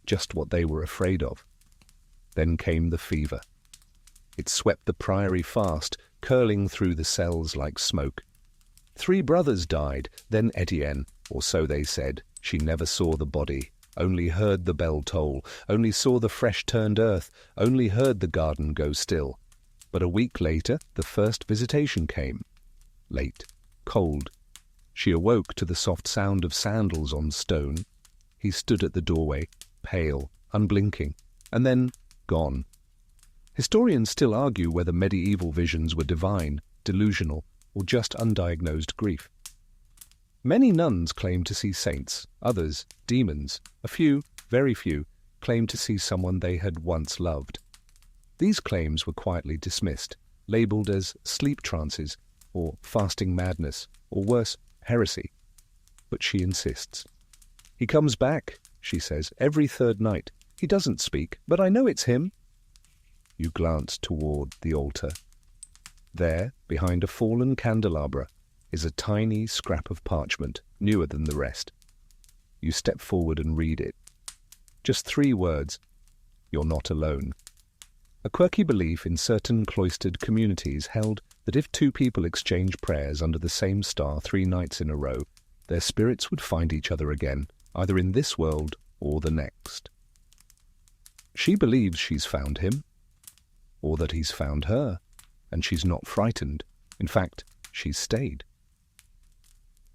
just what they were afraid of. Then came the fever. It swept the priory fast, curling through the cells like smoke. 3 brothers died, then Etienne, or so they said. She never saw the body, only heard the bell toll, only saw the fresh-turned earth, only heard the garden go still. But a week later, the first visitation came. Late, cold. She awoke to the soft sound of sandals on stone. He stood at the doorway, pale, unblinking, and then gone. Historians still argue whether medieval visions were divine, delusional, or just undiagnosed grief. Many nuns claim to see saints, others demons. A few, very few, claim to see someone they had once loved. These claims were quietly dismissed, labelled as sleep trances, or fasting madness, or worse, heresy. But she insists. He comes back, she says, every 3rd night. He doesn't speak, but I know it's him. You glance toward the altar. There, behind a fallen candelabra, is a tiny scrap of parchment, newer than the rest. You step forward and read it. Just 3 words. You're not alone. A quirky belief in certain cloistered communities held that if 2 people exchange prayers under the same star 3 nights in a row, their spirits would find each other again, either in this world or the next. She believes she's found him, or that he's found her, and she's not frightened. In fact, she's stayed.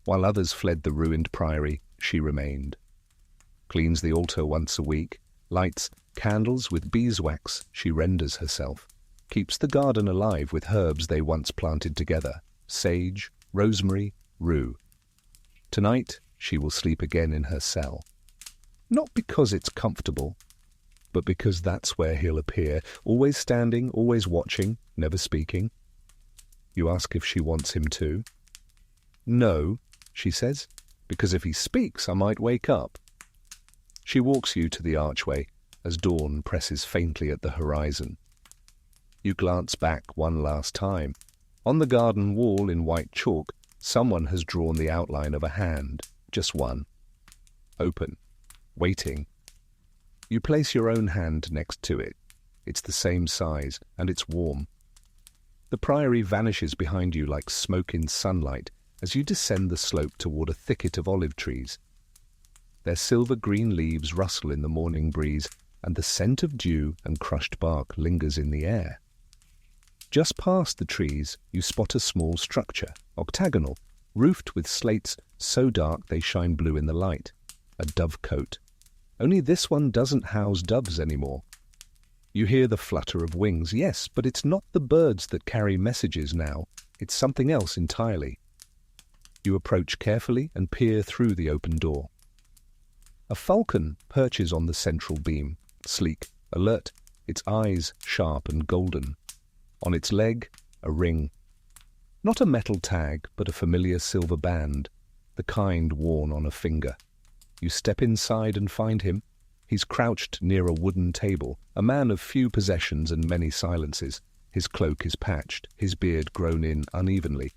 While others fled the ruined priory, she remained. Cleans the altar once a week, lights Candles with beeswax she renders herself, keeps the garden alive with herbs they once planted together, sage, rosemary, rue. Tonight she will sleep again in her cell. Not because it's comfortable, but because that's where he'll appear, always standing, always watching, never speaking. You ask if she wants him too. No, she says, because if he speaks I might wake up. She walks you to the archway as dawn presses faintly at the horizon. You glance back one last time. On the garden wall in white chalk, someone has drawn the outline of a hand, just one. Open, waiting. You place your own hand next to it. It's the same size, and it's warm. The priory vanishes behind you like smoke in sunlight as you descend the slope toward a thicket of olive trees. Their silver-green leaves rustle in the morning breeze, and the scent of dew and crushed bark lingers in the air. Just past the trees, you spot a small structure, octagonal, roofed with slates so dark they shine blue in the light. A dovecote. Only this one doesn't house doves anymore. You hear the flutter of wings, yes, but it's not the birds that carry messages now. It's something else entirely. You approach carefully and peer through the open door. A falcon perches on the central beam, sleek, alert, its eyes sharp and golden. On its leg, a ring. Not a metal tag, but a familiar silver band, the kind worn on a finger. You step inside and find him. He's crouched near a wooden table, a man of few possessions and many silences. His cloak is patched, his beard grown in unevenly.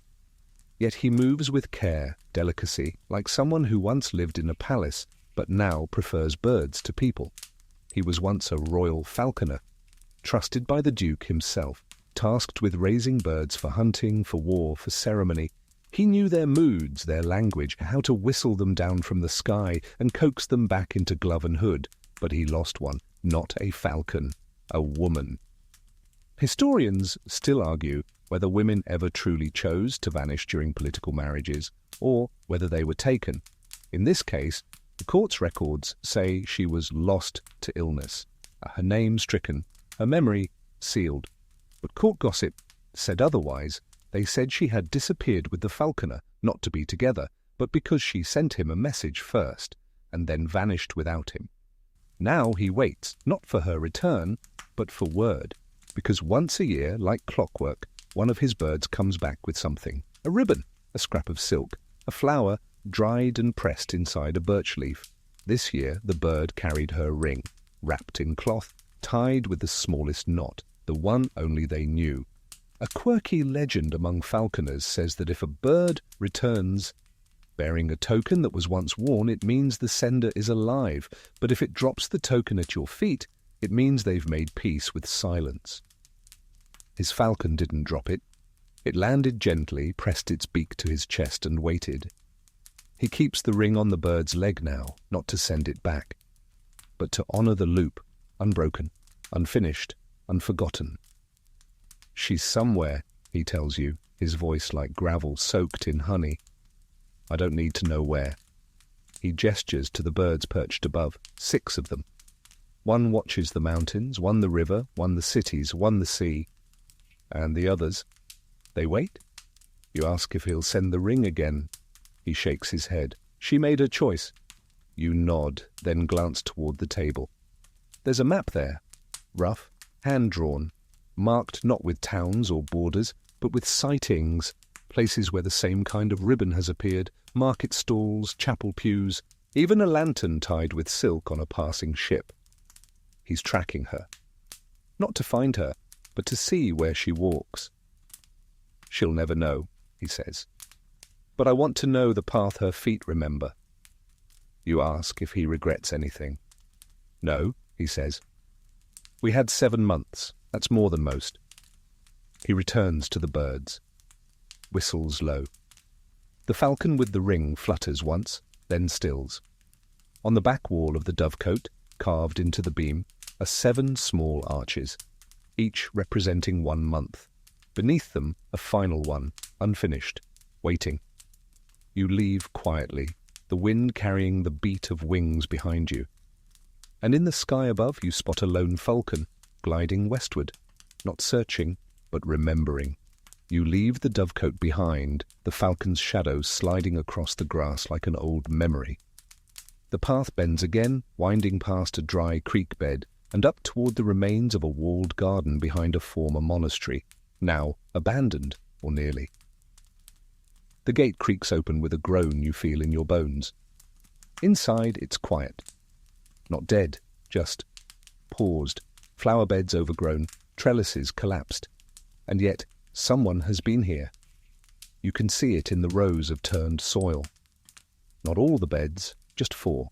Yet he moves with care, delicacy, like someone who once lived in a palace, but now prefers birds to people. He was once a royal falconer, trusted by the Duke himself, tasked with raising birds for hunting, for war, for ceremony. He knew their moods, their language, how to whistle them down from the sky and coax them back into glove and hood. But he lost one, not a falcon, a woman. Historians still argue whether women ever truly chose to vanish during political marriages, or whether they were taken. In this case, the court's records say she was lost to illness, her name stricken, her memory sealed. But court gossip said otherwise. They said she had disappeared with the falconer, not to be together, but because she sent him a message first, and then vanished without him. Now he waits, not for her return, but for word, because once a year, like clockwork, one of his birds comes back with something. A ribbon, a scrap of silk, a flower dried and pressed inside a birch leaf. This year the bird carried her ring, wrapped in cloth, tied with the smallest knot, the one only they knew. A quirky legend among falconers says that if a bird returns bearing a token that was once worn, it means the sender is alive, but if it drops the token at your feet, it means they've made peace with silence. His falcon didn't drop it. It landed gently, pressed its beak to his chest and waited. He keeps the ring on the bird's leg now, not to send it back, but to honor the loop, unbroken, unfinished, unforgotten. She's somewhere, he tells you, his voice like gravel soaked in honey. I don't need to know where. He gestures to the birds perched above, 6 of them. One watches the mountains, one the river, one the cities, one the sea. And the others, they wait? You ask if he'll send the ring again. He shakes his head. She made her choice. You nod, then glance toward the table. There's a map there, rough, hand-drawn, marked not with towns or borders, but with sightings, places where the same kind of ribbon has appeared, market stalls, chapel pews, even a lantern tied with silk on a passing ship. He's tracking her. Not to find her, but to see where she walks. She'll never know, he says. But I want to know the path her feet remember. You ask if he regrets anything. No, he says. We had 7 months. That's more than most. He returns to the birds. Whistles low. The falcon with the ring flutters once, then stills. On the back wall of the dovecote, carved into the beam, are 7 small arches, each representing 1 month. Beneath them, a final one, unfinished, waiting. You leave quietly, the wind carrying the beat of wings behind you. And in the sky above you spot a lone falcon, gliding westward, not searching, but remembering. You leave the dovecote behind, the falcon's shadow sliding across the grass like an old memory. The path bends again, winding past a dry creek bed, and up toward the remains of a walled garden behind a former monastery, now abandoned, or nearly. The gate creaks open with a groan you feel in your bones. Inside it's quiet. Not dead, just paused, flower beds overgrown, trellises collapsed. And yet someone has been here. You can see it in the rows of turned soil. Not all the beds, just 4.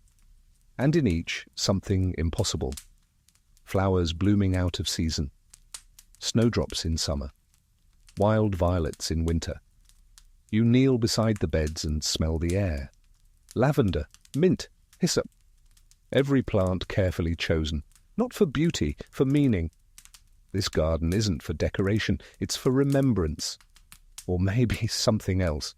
And in each, something impossible. Flowers blooming out of season. Snowdrops in summer. Wild violets in winter. You kneel beside the beds and smell the air. Lavender, mint, hyssop. Every plant carefully chosen, not for beauty, for meaning. This garden isn't for decoration, it's for remembrance. Or maybe something else.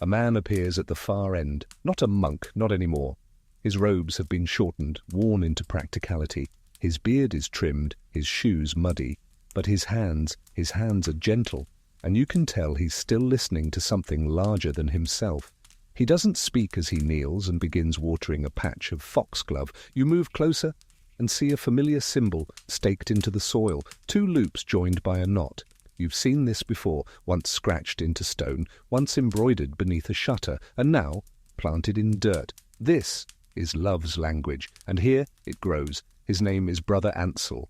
A man appears at the far end, not a monk, not anymore. His robes have been shortened, worn into practicality. His beard is trimmed, his shoes muddy, but his hands are gentle, and you can tell he's still listening to something larger than himself. He doesn't speak as he kneels and begins watering a patch of foxglove. You move closer and see a familiar symbol staked into the soil, 2 loops joined by a knot. You've seen this before, once scratched into stone, once embroidered beneath a shutter, and now planted in dirt. This is love's language, and here it grows. His name is Brother Ansel,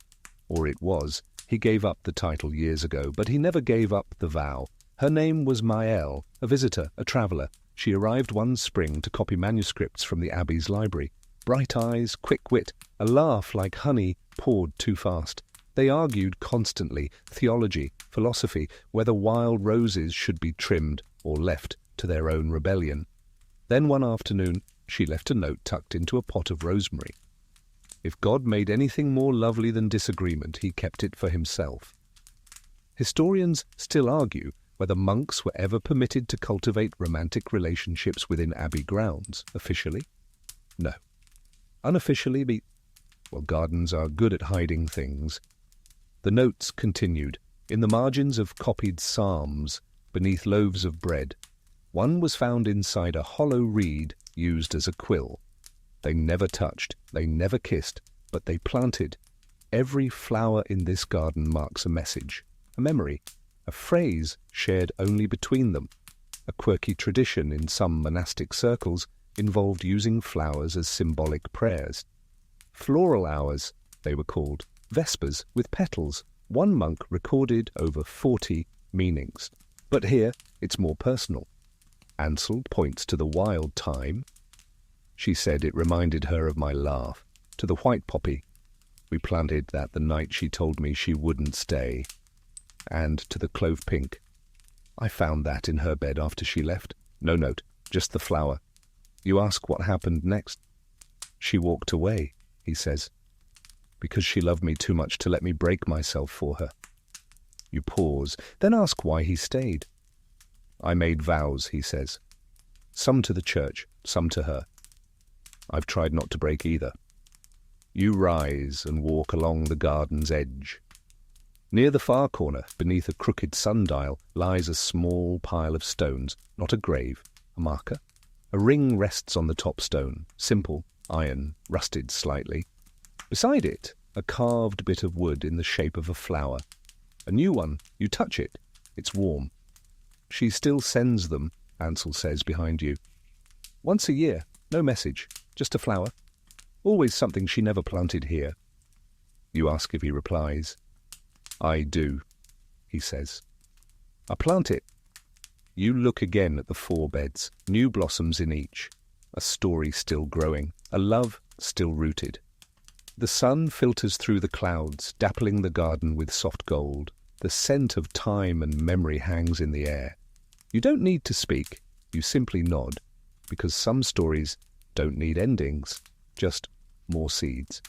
or it was. He gave up the title years ago, but he never gave up the vow. Her name was Maëlle, a visitor, a traveller. She arrived one spring to copy manuscripts from the Abbey's library. Bright eyes, quick wit, a laugh like honey poured too fast. They argued constantly, theology, philosophy, whether wild roses should be trimmed or left to their own rebellion. Then one afternoon she left a note tucked into a pot of rosemary. If God made anything more lovely than disagreement, he kept it for himself. Historians still argue whether monks were ever permitted to cultivate romantic relationships within abbey grounds. Officially? No. Unofficially, gardens are good at hiding things. The notes continued, in the margins of copied psalms, beneath loaves of bread. One was found inside a hollow reed used as a quill. They never touched, they never kissed, but they planted. Every flower in this garden marks a message, a memory, a phrase shared only between them. A quirky tradition in some monastic circles involved using flowers as symbolic prayers. Floral hours, they were called, vespers with petals. One monk recorded over 40 meanings. But here it's more personal. Ansel points to the wild thyme. She said it reminded her of my laugh. To the white poppy. We planted that the night she told me she wouldn't stay. And to the clove pink. I found that in her bed after she left. No note, just the flower. You ask what happened next? She walked away, he says, because she loved me too much to let me break myself for her. You pause, then ask why he stayed. I made vows, he says. Some to the church, some to her. I've tried not to break either. You rise and walk along the garden's edge. Near the far corner, beneath a crooked sundial, lies a small pile of stones, not a grave, a marker. A ring rests on the top stone, simple, iron, rusted slightly. Beside it, a carved bit of wood in the shape of a flower. A new one, you touch it, it's warm. She still sends them, Ansel says behind you. Once a year, no message, just a flower. Always something she never planted here. You ask if he replies. I do, he says. I plant it. You look again at the 4 beds, new blossoms in each. A story still growing, a love still rooted. The sun filters through the clouds, dappling the garden with soft gold. The scent of time and memory hangs in the air. You don't need to speak, you simply nod, because some stories don't need endings, just more seeds.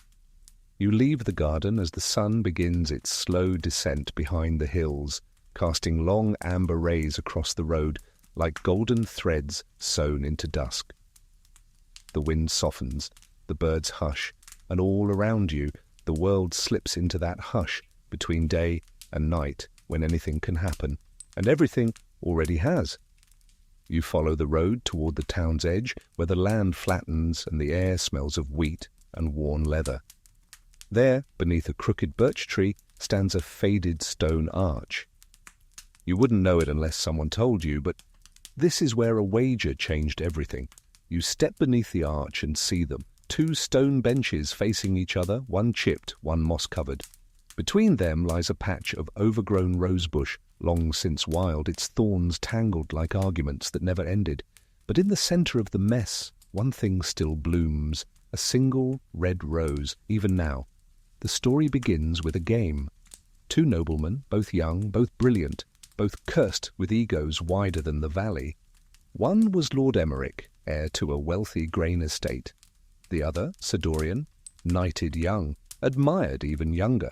You leave the garden as the sun begins its slow descent behind the hills, casting long amber rays across the road like golden threads sewn into dusk. The wind softens, the birds hush, and all around you, the world slips into that hush between day and night when anything can happen, and everything already has. You follow the road toward the town's edge, where the land flattens and the air smells of wheat and worn leather. There, beneath a crooked birch tree, stands a faded stone arch. You wouldn't know it unless someone told you, but this is where a wager changed everything. You step beneath the arch and see them, two stone benches facing each other, one chipped, one moss-covered. Between them lies a patch of overgrown rosebush, long since wild, its thorns tangled like arguments that never ended. But in the centre of the mess, one thing still blooms, a single red rose, even now. The story begins with a game. Two noblemen, both young, both brilliant, both cursed with egos wider than the valley. One was Lord Emmerich, heir to a wealthy grain estate. The other, Sir Dorian, knighted young, admired even younger.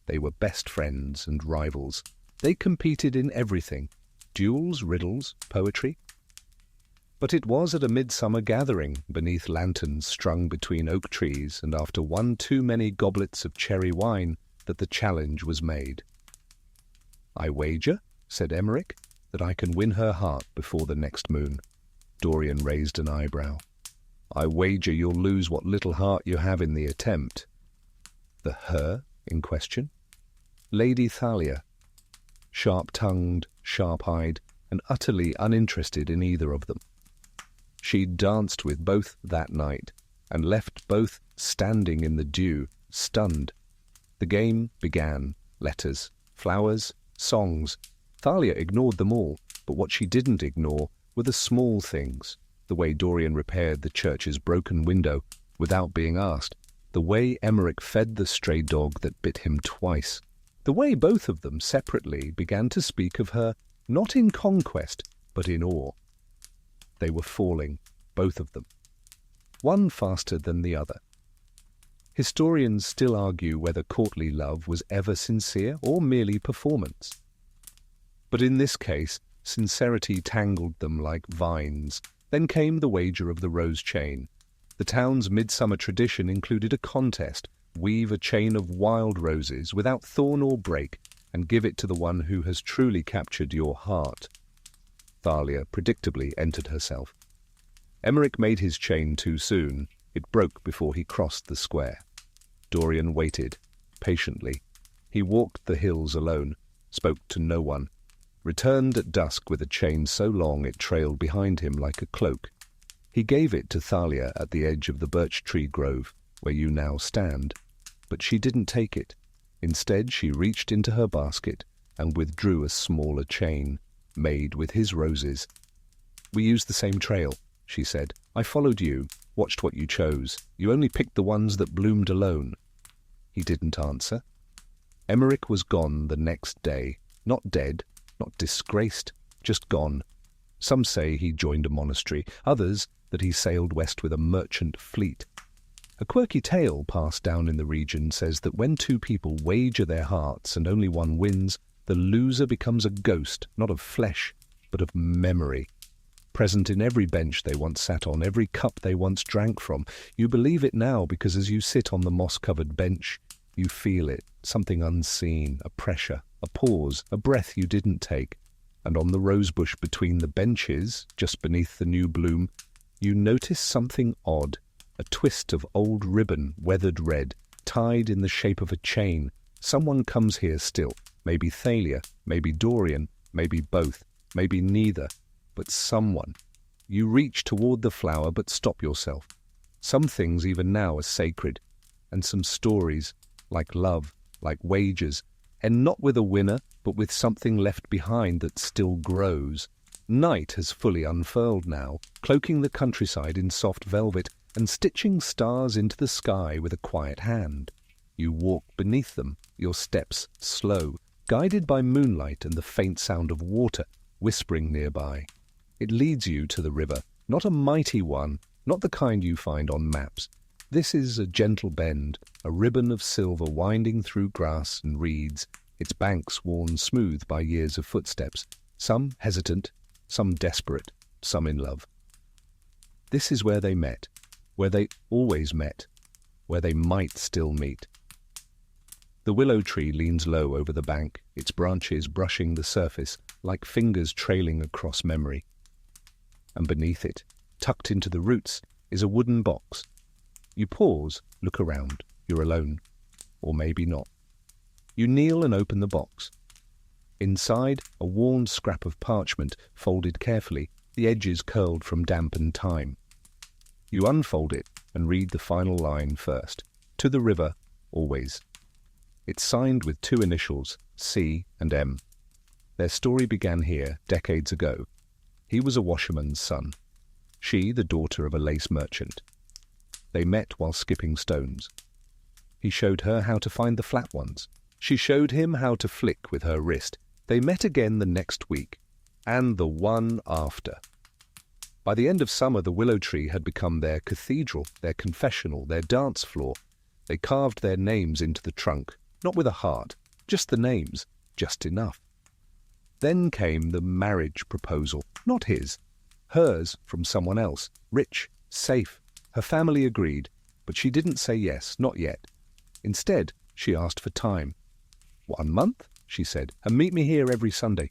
They were best friends and rivals. They competed in everything, duels, riddles, poetry. But it was at a midsummer gathering, beneath lanterns strung between oak trees, and after one too many goblets of cherry wine, that the challenge was made. "I wager," said Emmerich, "that I can win her heart before the next moon." Dorian raised an eyebrow. "I wager you'll lose what little heart you have in the attempt." The her in question? Lady Thalia. Sharp-tongued, sharp-eyed, and utterly uninterested in either of them. She'd danced with both that night, and left both standing in the dew, stunned. The game began. Letters, flowers, songs. Thalia ignored them all, but what she didn't ignore were the small things. The way Dorian repaired the church's broken window without being asked. The way Emmerich fed the stray dog that bit him twice. The way both of them separately began to speak of her, not in conquest, but in awe. They were falling, both of them, one faster than the other. Historians still argue whether courtly love was ever sincere or merely performance. But in this case, sincerity tangled them like vines. Then came the wager of the rose chain. The town's midsummer tradition included a contest: weave a chain of wild roses without thorn or break, and give it to the one who has truly captured your heart. Thalia predictably entered herself. Emmerich made his chain too soon. It broke before he crossed the square. Dorian waited, patiently. He walked the hills alone, spoke to no one, returned at dusk with a chain so long it trailed behind him like a cloak. He gave it to Thalia at the edge of the birch-tree grove, where you now stand. But she didn't take it. Instead, she reached into her basket and withdrew a smaller chain, made with his roses. "We used the same trail," she said. "I followed you, watched what you chose. You only picked the ones that bloomed alone." He didn't answer. Emmerich was gone the next day, not dead, not disgraced, just gone. Some say he joined a monastery, others that he sailed west with a merchant fleet. A quirky tale passed down in the region says that when two people wager their hearts and only one wins, the loser becomes a ghost, not of flesh, but of memory. Present in every bench they once sat on, every cup they once drank from. You believe it now because as you sit on the moss-covered bench, you feel it, something unseen, a pressure, a pause, a breath you didn't take. And on the rosebush between the benches, just beneath the new bloom, you notice something odd, a twist of old ribbon, weathered red, tied in the shape of a chain. Someone comes here still, maybe Thalia, maybe Dorian, maybe both, maybe neither, but someone. You reach toward the flower, but stop yourself. Some things even now are sacred, and some stories, like love, like wagers, end not with a winner, but with something left behind that still grows. Night has fully unfurled now, cloaking the countryside in soft velvet, and stitching stars into the sky with a quiet hand. You walk beneath them, your steps slow, guided by moonlight and the faint sound of water whispering nearby. It leads you to the river, not a mighty one, not the kind you find on maps. This is a gentle bend, a ribbon of silver winding through grass and reeds, its banks worn smooth by years of footsteps, some hesitant, some desperate, some in love. This is where they met, where they always met. where they might still meet. The willow tree leans low over the bank, its branches brushing the surface like fingers trailing across memory. And beneath it, tucked into the roots, is a wooden box. You pause, look around. You're alone. Or maybe not. You kneel and open the box. Inside, a worn scrap of parchment, folded carefully, the edges curled from damp and time. You unfold it and read the final line first. To the river, always. It's signed with two initials, C and M. Their story began here, decades ago. He was a washerman's son. She, the daughter of a lace merchant. They met while skipping stones. He showed her how to find the flat ones. She showed him how to flick with her wrist. They met again the next week, and the one after. By the end of summer, the willow tree had become their cathedral, their confessional, their dance floor. They carved their names into the trunk, not with a heart, just the names, just enough. Then came the marriage proposal, not his, hers from someone else, rich, safe. Her family agreed, but she didn't say yes, not yet. Instead, she asked for time. 1 month, she said, and meet me here every Sunday.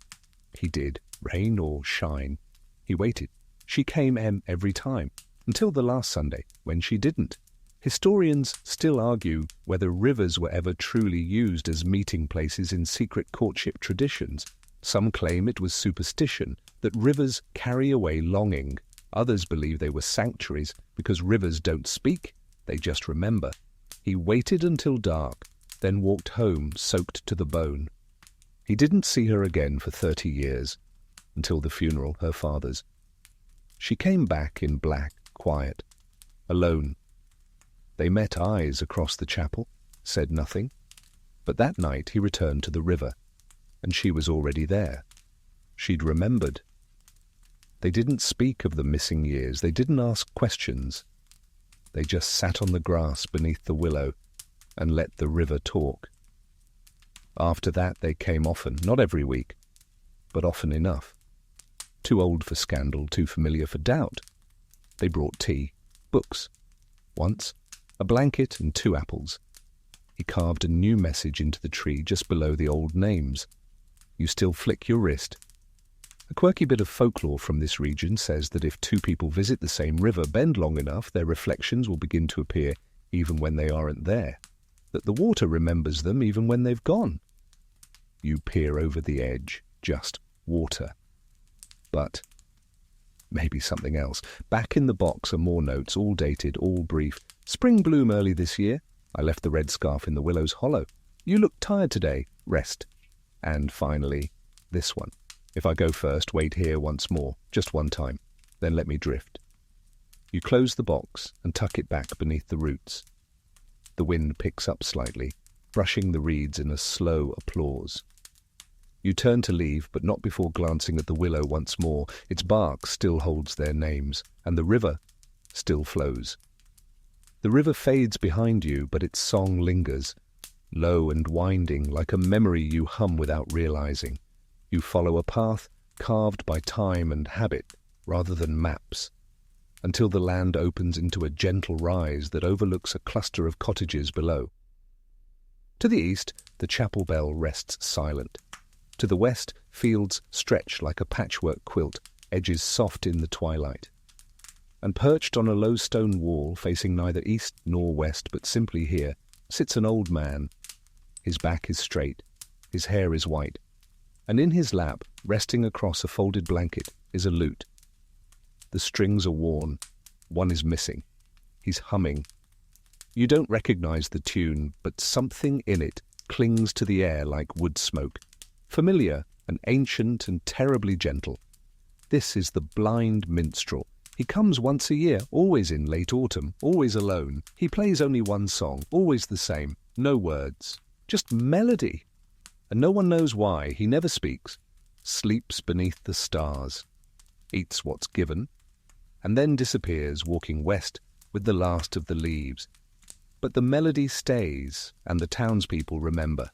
He did, rain or shine. He waited. She came every time, until the last Sunday, when she didn't. Historians still argue whether rivers were ever truly used as meeting places in secret courtship traditions. Some claim it was superstition, that rivers carry away longing. Others believe they were sanctuaries because rivers don't speak, they just remember. He waited until dark, then walked home soaked to the bone. He didn't see her again for 30 years, until the funeral, her father's. She came back in black, quiet, alone. They met eyes across the chapel, said nothing. But that night he returned to the river, and she was already there. She'd remembered. They didn't speak of the missing years. They didn't ask questions. They just sat on the grass beneath the willow and let the river talk. After that they came often, not every week, but often enough. Too old for scandal, too familiar for doubt. They brought tea, books. Once, a blanket and 2 apples. He carved a new message into the tree just below the old names. You still flick your wrist. A quirky bit of folklore from this region says that if 2 people visit the same river bend long enough, their reflections will begin to appear even when they aren't there. That the water remembers them even when they've gone. You peer over the edge, just water. But maybe something else. Back in the box are more notes, all dated, all brief. Spring bloom early this year. I left the red scarf in the willow's hollow. You look tired today. Rest. And finally, this one. If I go first, wait here once more, just one time. Then let me drift. You close the box and tuck it back beneath the roots. The wind picks up slightly, brushing the reeds in a slow applause. You turn to leave, but not before glancing at the willow once more. Its bark still holds their names, and the river still flows. The river fades behind you, but its song lingers, low and winding, like a memory you hum without realizing. You follow a path carved by time and habit, rather than maps, until the land opens into a gentle rise that overlooks a cluster of cottages below. To the east, the chapel bell rests silent. To the west, fields stretch like a patchwork quilt, edges soft in the twilight. And perched on a low stone wall, facing neither east nor west, but simply here, sits an old man. His back is straight, his hair is white, and in his lap, resting across a folded blanket, is a lute. The strings are worn, one is missing. He's humming. You don't recognize the tune, but something in it clings to the air like wood smoke. Familiar and ancient and terribly gentle. This is the blind minstrel. He comes once a year, always in late autumn, always alone. He plays only one song, always the same, no words, just melody. And no one knows why. He never speaks, sleeps beneath the stars, eats what's given, and then disappears, walking west with the last of the leaves. But the melody stays, and the townspeople remember.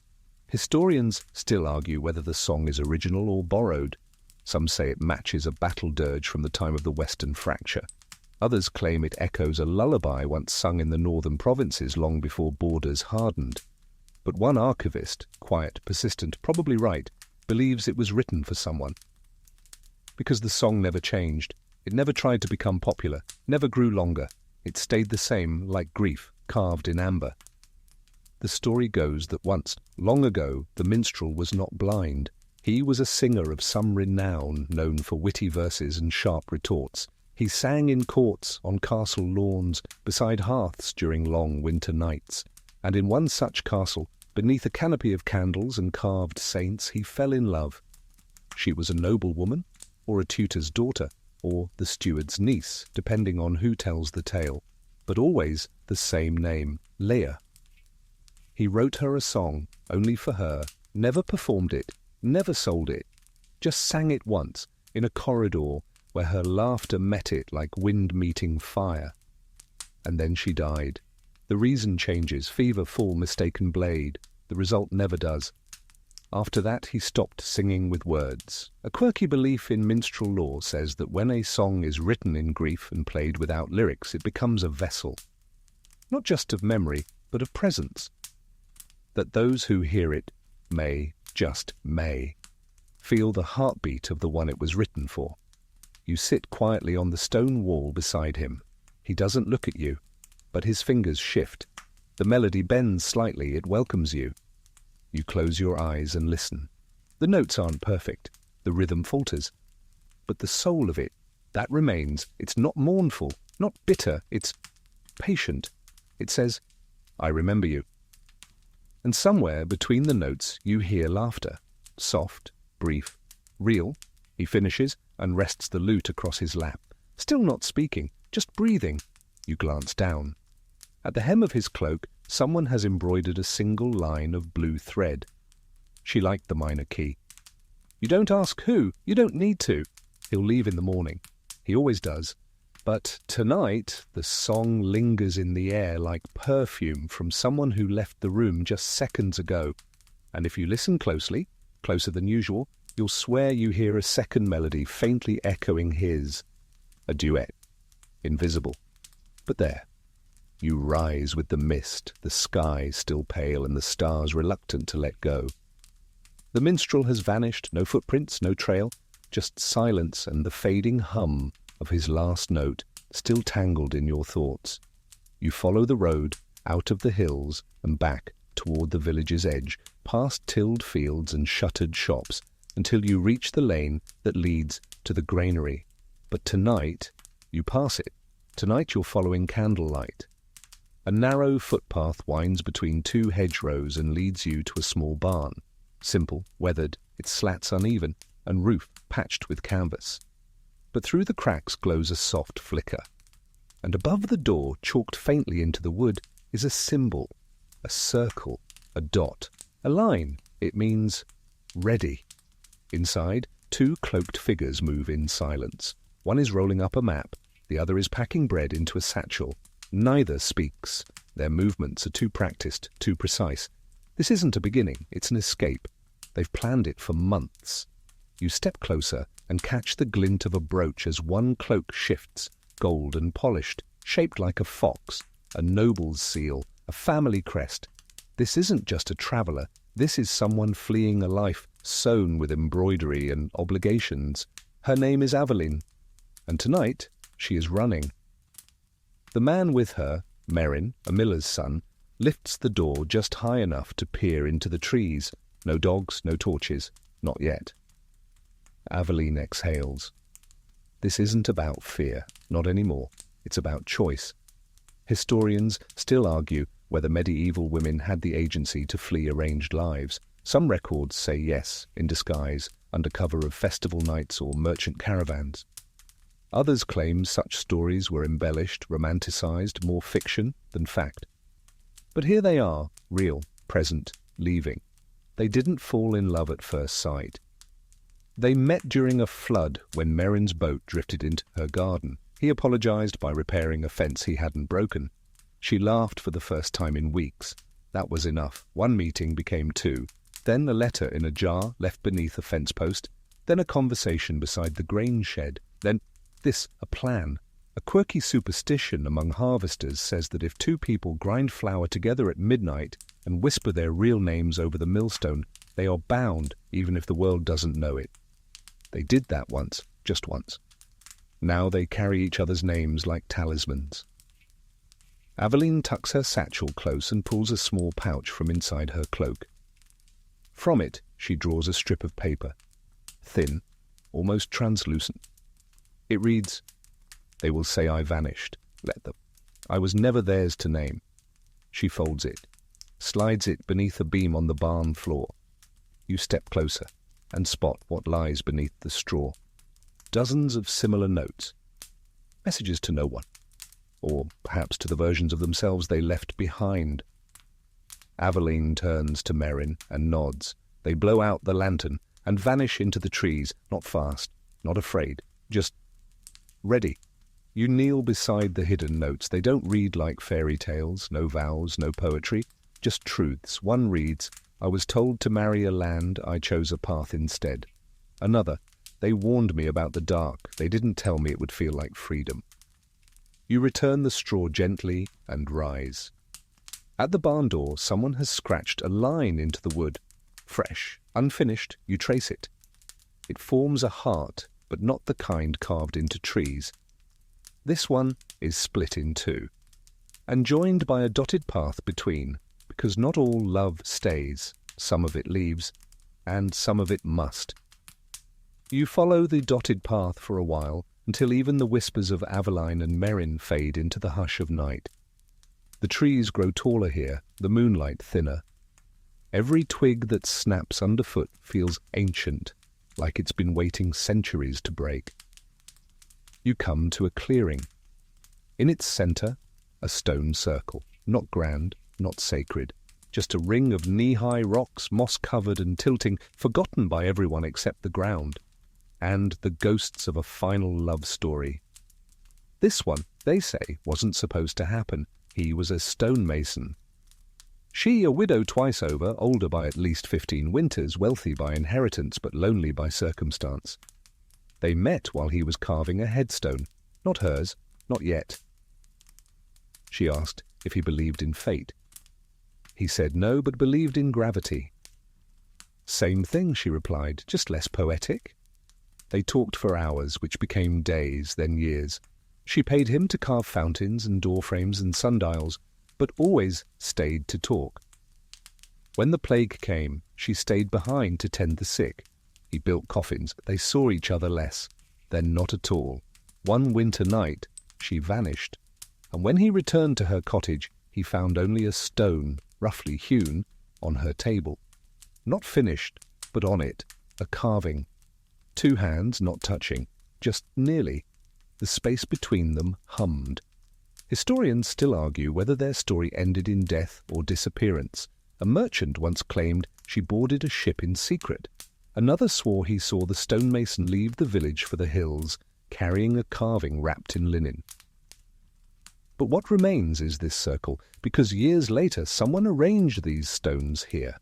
Historians still argue whether the song is original or borrowed. Some say it matches a battle dirge from the time of the Western Fracture. Others claim it echoes a lullaby once sung in the northern provinces long before borders hardened. But one archivist, quiet, persistent, probably right, believes it was written for someone. Because the song never changed. It never tried to become popular, never grew longer. It stayed the same, like grief, carved in amber. The story goes that once, long ago, the minstrel was not blind. He was a singer of some renown, known for witty verses and sharp retorts. He sang in courts, on castle lawns, beside hearths during long winter nights. And in one such castle, beneath a canopy of candles and carved saints, he fell in love. She was a noblewoman, or a tutor's daughter, or the steward's niece, depending on who tells the tale, but always the same name, Leah. He wrote her a song, only for her, never performed it, never sold it, just sang it once, in a corridor where her laughter met it like wind meeting fire. And then she died. The reason changes, fever, fall, mistaken blade. The result never does. After that he stopped singing with words. A quirky belief in minstrel lore says that when a song is written in grief and played without lyrics, it becomes a vessel, not just of memory, but of presence. That those who hear it may, just may, feel the heartbeat of the one it was written for. You sit quietly on the stone wall beside him. He doesn't look at you, but his fingers shift. The melody bends slightly, it welcomes you. You close your eyes and listen. The notes aren't perfect, the rhythm falters. But the soul of it, that remains. It's not mournful, not bitter, it's patient. It says, I remember you. And somewhere between the notes you hear laughter. Soft, brief, real. He finishes and rests the lute across his lap. Still not speaking, just breathing. You glance down. At the hem of his cloak, someone has embroidered a single line of blue thread. She liked the minor key. You don't ask who, you don't need to. He'll leave in the morning. He always does. But tonight, the song lingers in the air like perfume from someone who left the room just seconds ago. And if you listen closely, closer than usual, you'll swear you hear a second melody faintly echoing his. A duet. Invisible. But there. You rise with the mist, the sky still pale and the stars reluctant to let go. The minstrel has vanished, no footprints, no trail, just silence and the fading hum of his last note, still tangled in your thoughts. You follow the road, out of the hills and back toward the village's edge, past tilled fields and shuttered shops, until you reach the lane that leads to the granary. But tonight, you pass it. Tonight you're following candlelight. A narrow footpath winds between two hedgerows and leads you to a small barn. Simple, weathered, its slats uneven, and roof patched with canvas. But through the cracks glows a soft flicker. And above the door, chalked faintly into the wood, is a symbol, a circle, a dot, a line. It means ready. Inside, two cloaked figures move in silence. One is rolling up a map, the other is packing bread into a satchel. Neither speaks. Their movements are too practiced, too precise. This isn't a beginning, it's an escape. They've planned it for months. You step closer and catch the glint of a brooch as one cloak shifts, gold and polished, shaped like a fox, a noble's seal, a family crest. This isn't just a traveller, this is someone fleeing a life sown with embroidery and obligations. Her name is Aveline, and tonight she is running. The man with her, Merrin, a miller's son, lifts the door just high enough to peer into the trees. No dogs, no torches, not yet. Aveline exhales. This isn't about fear, not anymore. It's about choice. Historians still argue whether medieval women had the agency to flee arranged lives. Some records say yes, in disguise, under cover of festival nights or merchant caravans. Others claim such stories were embellished, romanticized, more fiction than fact. But here they are, real, present, leaving. They didn't fall in love at first sight. They met during a flood when Merrin's boat drifted into her garden. He apologized by repairing a fence he hadn't broken. She laughed for the first time in weeks. That was enough. One meeting became two. Then a letter in a jar left beneath a fence post. Then a conversation beside the grain shed. Then this, a plan, A quirky superstition among harvesters says that if two people grind flour together at midnight and whisper their real names over the millstone, they are bound even if the world doesn't know it. They did that once, just once. Now they carry each other's names like talismans. Aveline tucks her satchel close and pulls a small pouch from inside her cloak. From it, she draws a strip of paper, thin, almost translucent. It reads, "They will say I vanished. Let them. I was never theirs to name." She folds it, slides it beneath a beam on the barn floor. You step closer and spot what lies beneath the straw. Dozens of similar notes. Messages to no one. Or perhaps to the versions of themselves they left behind. Aveline turns to Merrin and nods. They blow out the lantern and vanish into the trees, not fast, not afraid, just ready. You kneel beside the hidden notes. They don't read like fairy tales, no vows, no poetry, just truths. One reads, "I was told to marry a land, I chose a path instead." Another, "They warned me about the dark. They didn't tell me it would feel like freedom." You return the straw gently and rise. At the barn door, someone has scratched a line into the wood. Fresh, unfinished, you trace it. It forms a heart, but not the kind carved into trees. This one is split in two, and joined by a dotted path between, because not all love stays, some of it leaves, and some of it must. You follow the dotted path for a while, until even the whispers of Aveline and Merrin fade into the hush of night. The trees grow taller here, the moonlight thinner. Every twig that snaps underfoot feels ancient, like it's been waiting centuries to break. You come to a clearing. In its centre, a stone circle, not grand, not sacred, just a ring of knee-high rocks, moss-covered and tilting, forgotten by everyone except the ground, and the ghosts of a final love story. This one, they say, wasn't supposed to happen. He was a stonemason. She, a widow twice over, older by at least 15 winters, wealthy by inheritance but lonely by circumstance. They met while he was carving a headstone. Not hers, not yet. She asked if he believed in fate. He said no, but believed in gravity. "Same thing," she replied, "just less poetic." They talked for hours, which became days, then years. She paid him to carve fountains and door frames and sundials, but always stayed to talk. When the plague came, she stayed behind to tend the sick. He built coffins. They saw each other less, then not at all. One winter night, she vanished, and when he returned to her cottage, he found only a stone, roughly hewn, on her table. Not finished, but on it, a carving. 2 hands not touching, just nearly. The space between them hummed. Historians still argue whether their story ended in death or disappearance. A merchant once claimed she boarded a ship in secret. Another swore he saw the stonemason leave the village for the hills, carrying a carving wrapped in linen. But what remains is this circle, because years later someone arranged these stones here.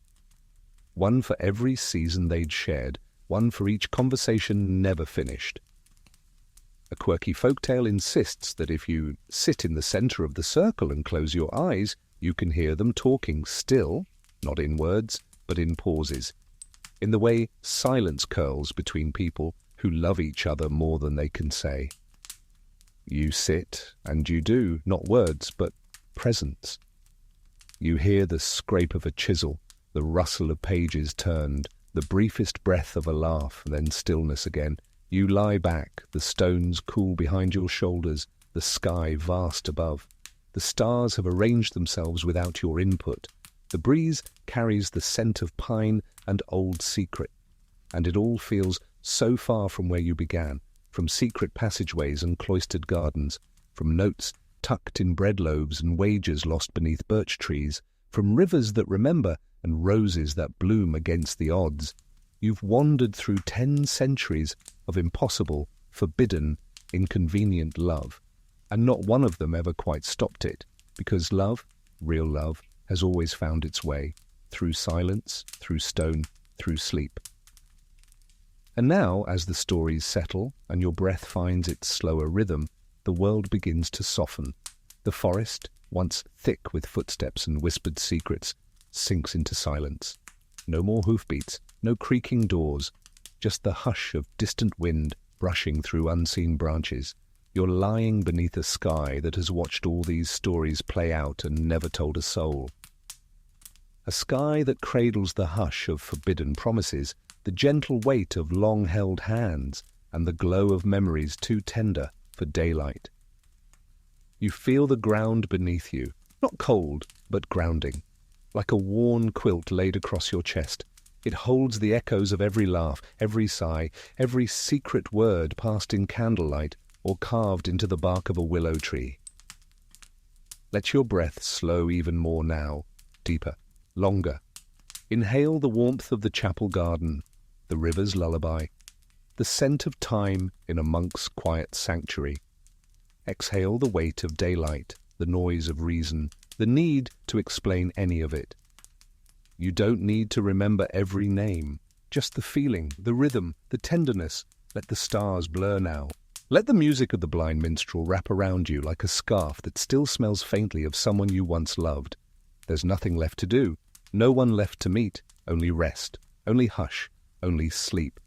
One for every season they'd shared, one for each conversation never finished. A quirky folktale insists that if you sit in the center of the circle and close your eyes, you can hear them talking still, not in words, but in pauses, in the way silence curls between people who love each other more than they can say. You sit, and you do, not words, but presence. You hear the scrape of a chisel, the rustle of pages turned, the briefest breath of a laugh, then stillness again. You lie back, the stones cool behind your shoulders, the sky vast above. The stars have arranged themselves without your input. The breeze carries the scent of pine and old secret, and it all feels so far from where you began, from secret passageways and cloistered gardens, from notes tucked in bread loaves and wagers lost beneath birch trees, from rivers that remember and roses that bloom against the odds. You've wandered through 10 centuries of impossible, forbidden, inconvenient love, and not one of them ever quite stopped it, because love, real love, has always found its way, through silence, through stone, through sleep. And now, as the stories settle and your breath finds its slower rhythm, the world begins to soften. The forest, once thick with footsteps and whispered secrets, sinks into silence. No more hoofbeats, no creaking doors, just the hush of distant wind brushing through unseen branches. You're lying beneath a sky that has watched all these stories play out and never told a soul. A sky that cradles the hush of forbidden promises, the gentle weight of long-held hands, and the glow of memories too tender for daylight. You feel the ground beneath you, not cold, but grounding, like a worn quilt laid across your chest. It holds the echoes of every laugh, every sigh, every secret word passed in candlelight or carved into the bark of a willow tree. Let your breath slow even more now, deeper, longer. Inhale the warmth of the chapel garden, the river's lullaby, the scent of time in a monk's quiet sanctuary. Exhale the weight of daylight, the noise of reason, the need to explain any of it. You don't need to remember every name, just the feeling, the rhythm, the tenderness. Let the stars blur now. Let the music of the blind minstrel wrap around you like a scarf that still smells faintly of someone you once loved. There's nothing left to do, no one left to meet, only rest, only hush, only sleep.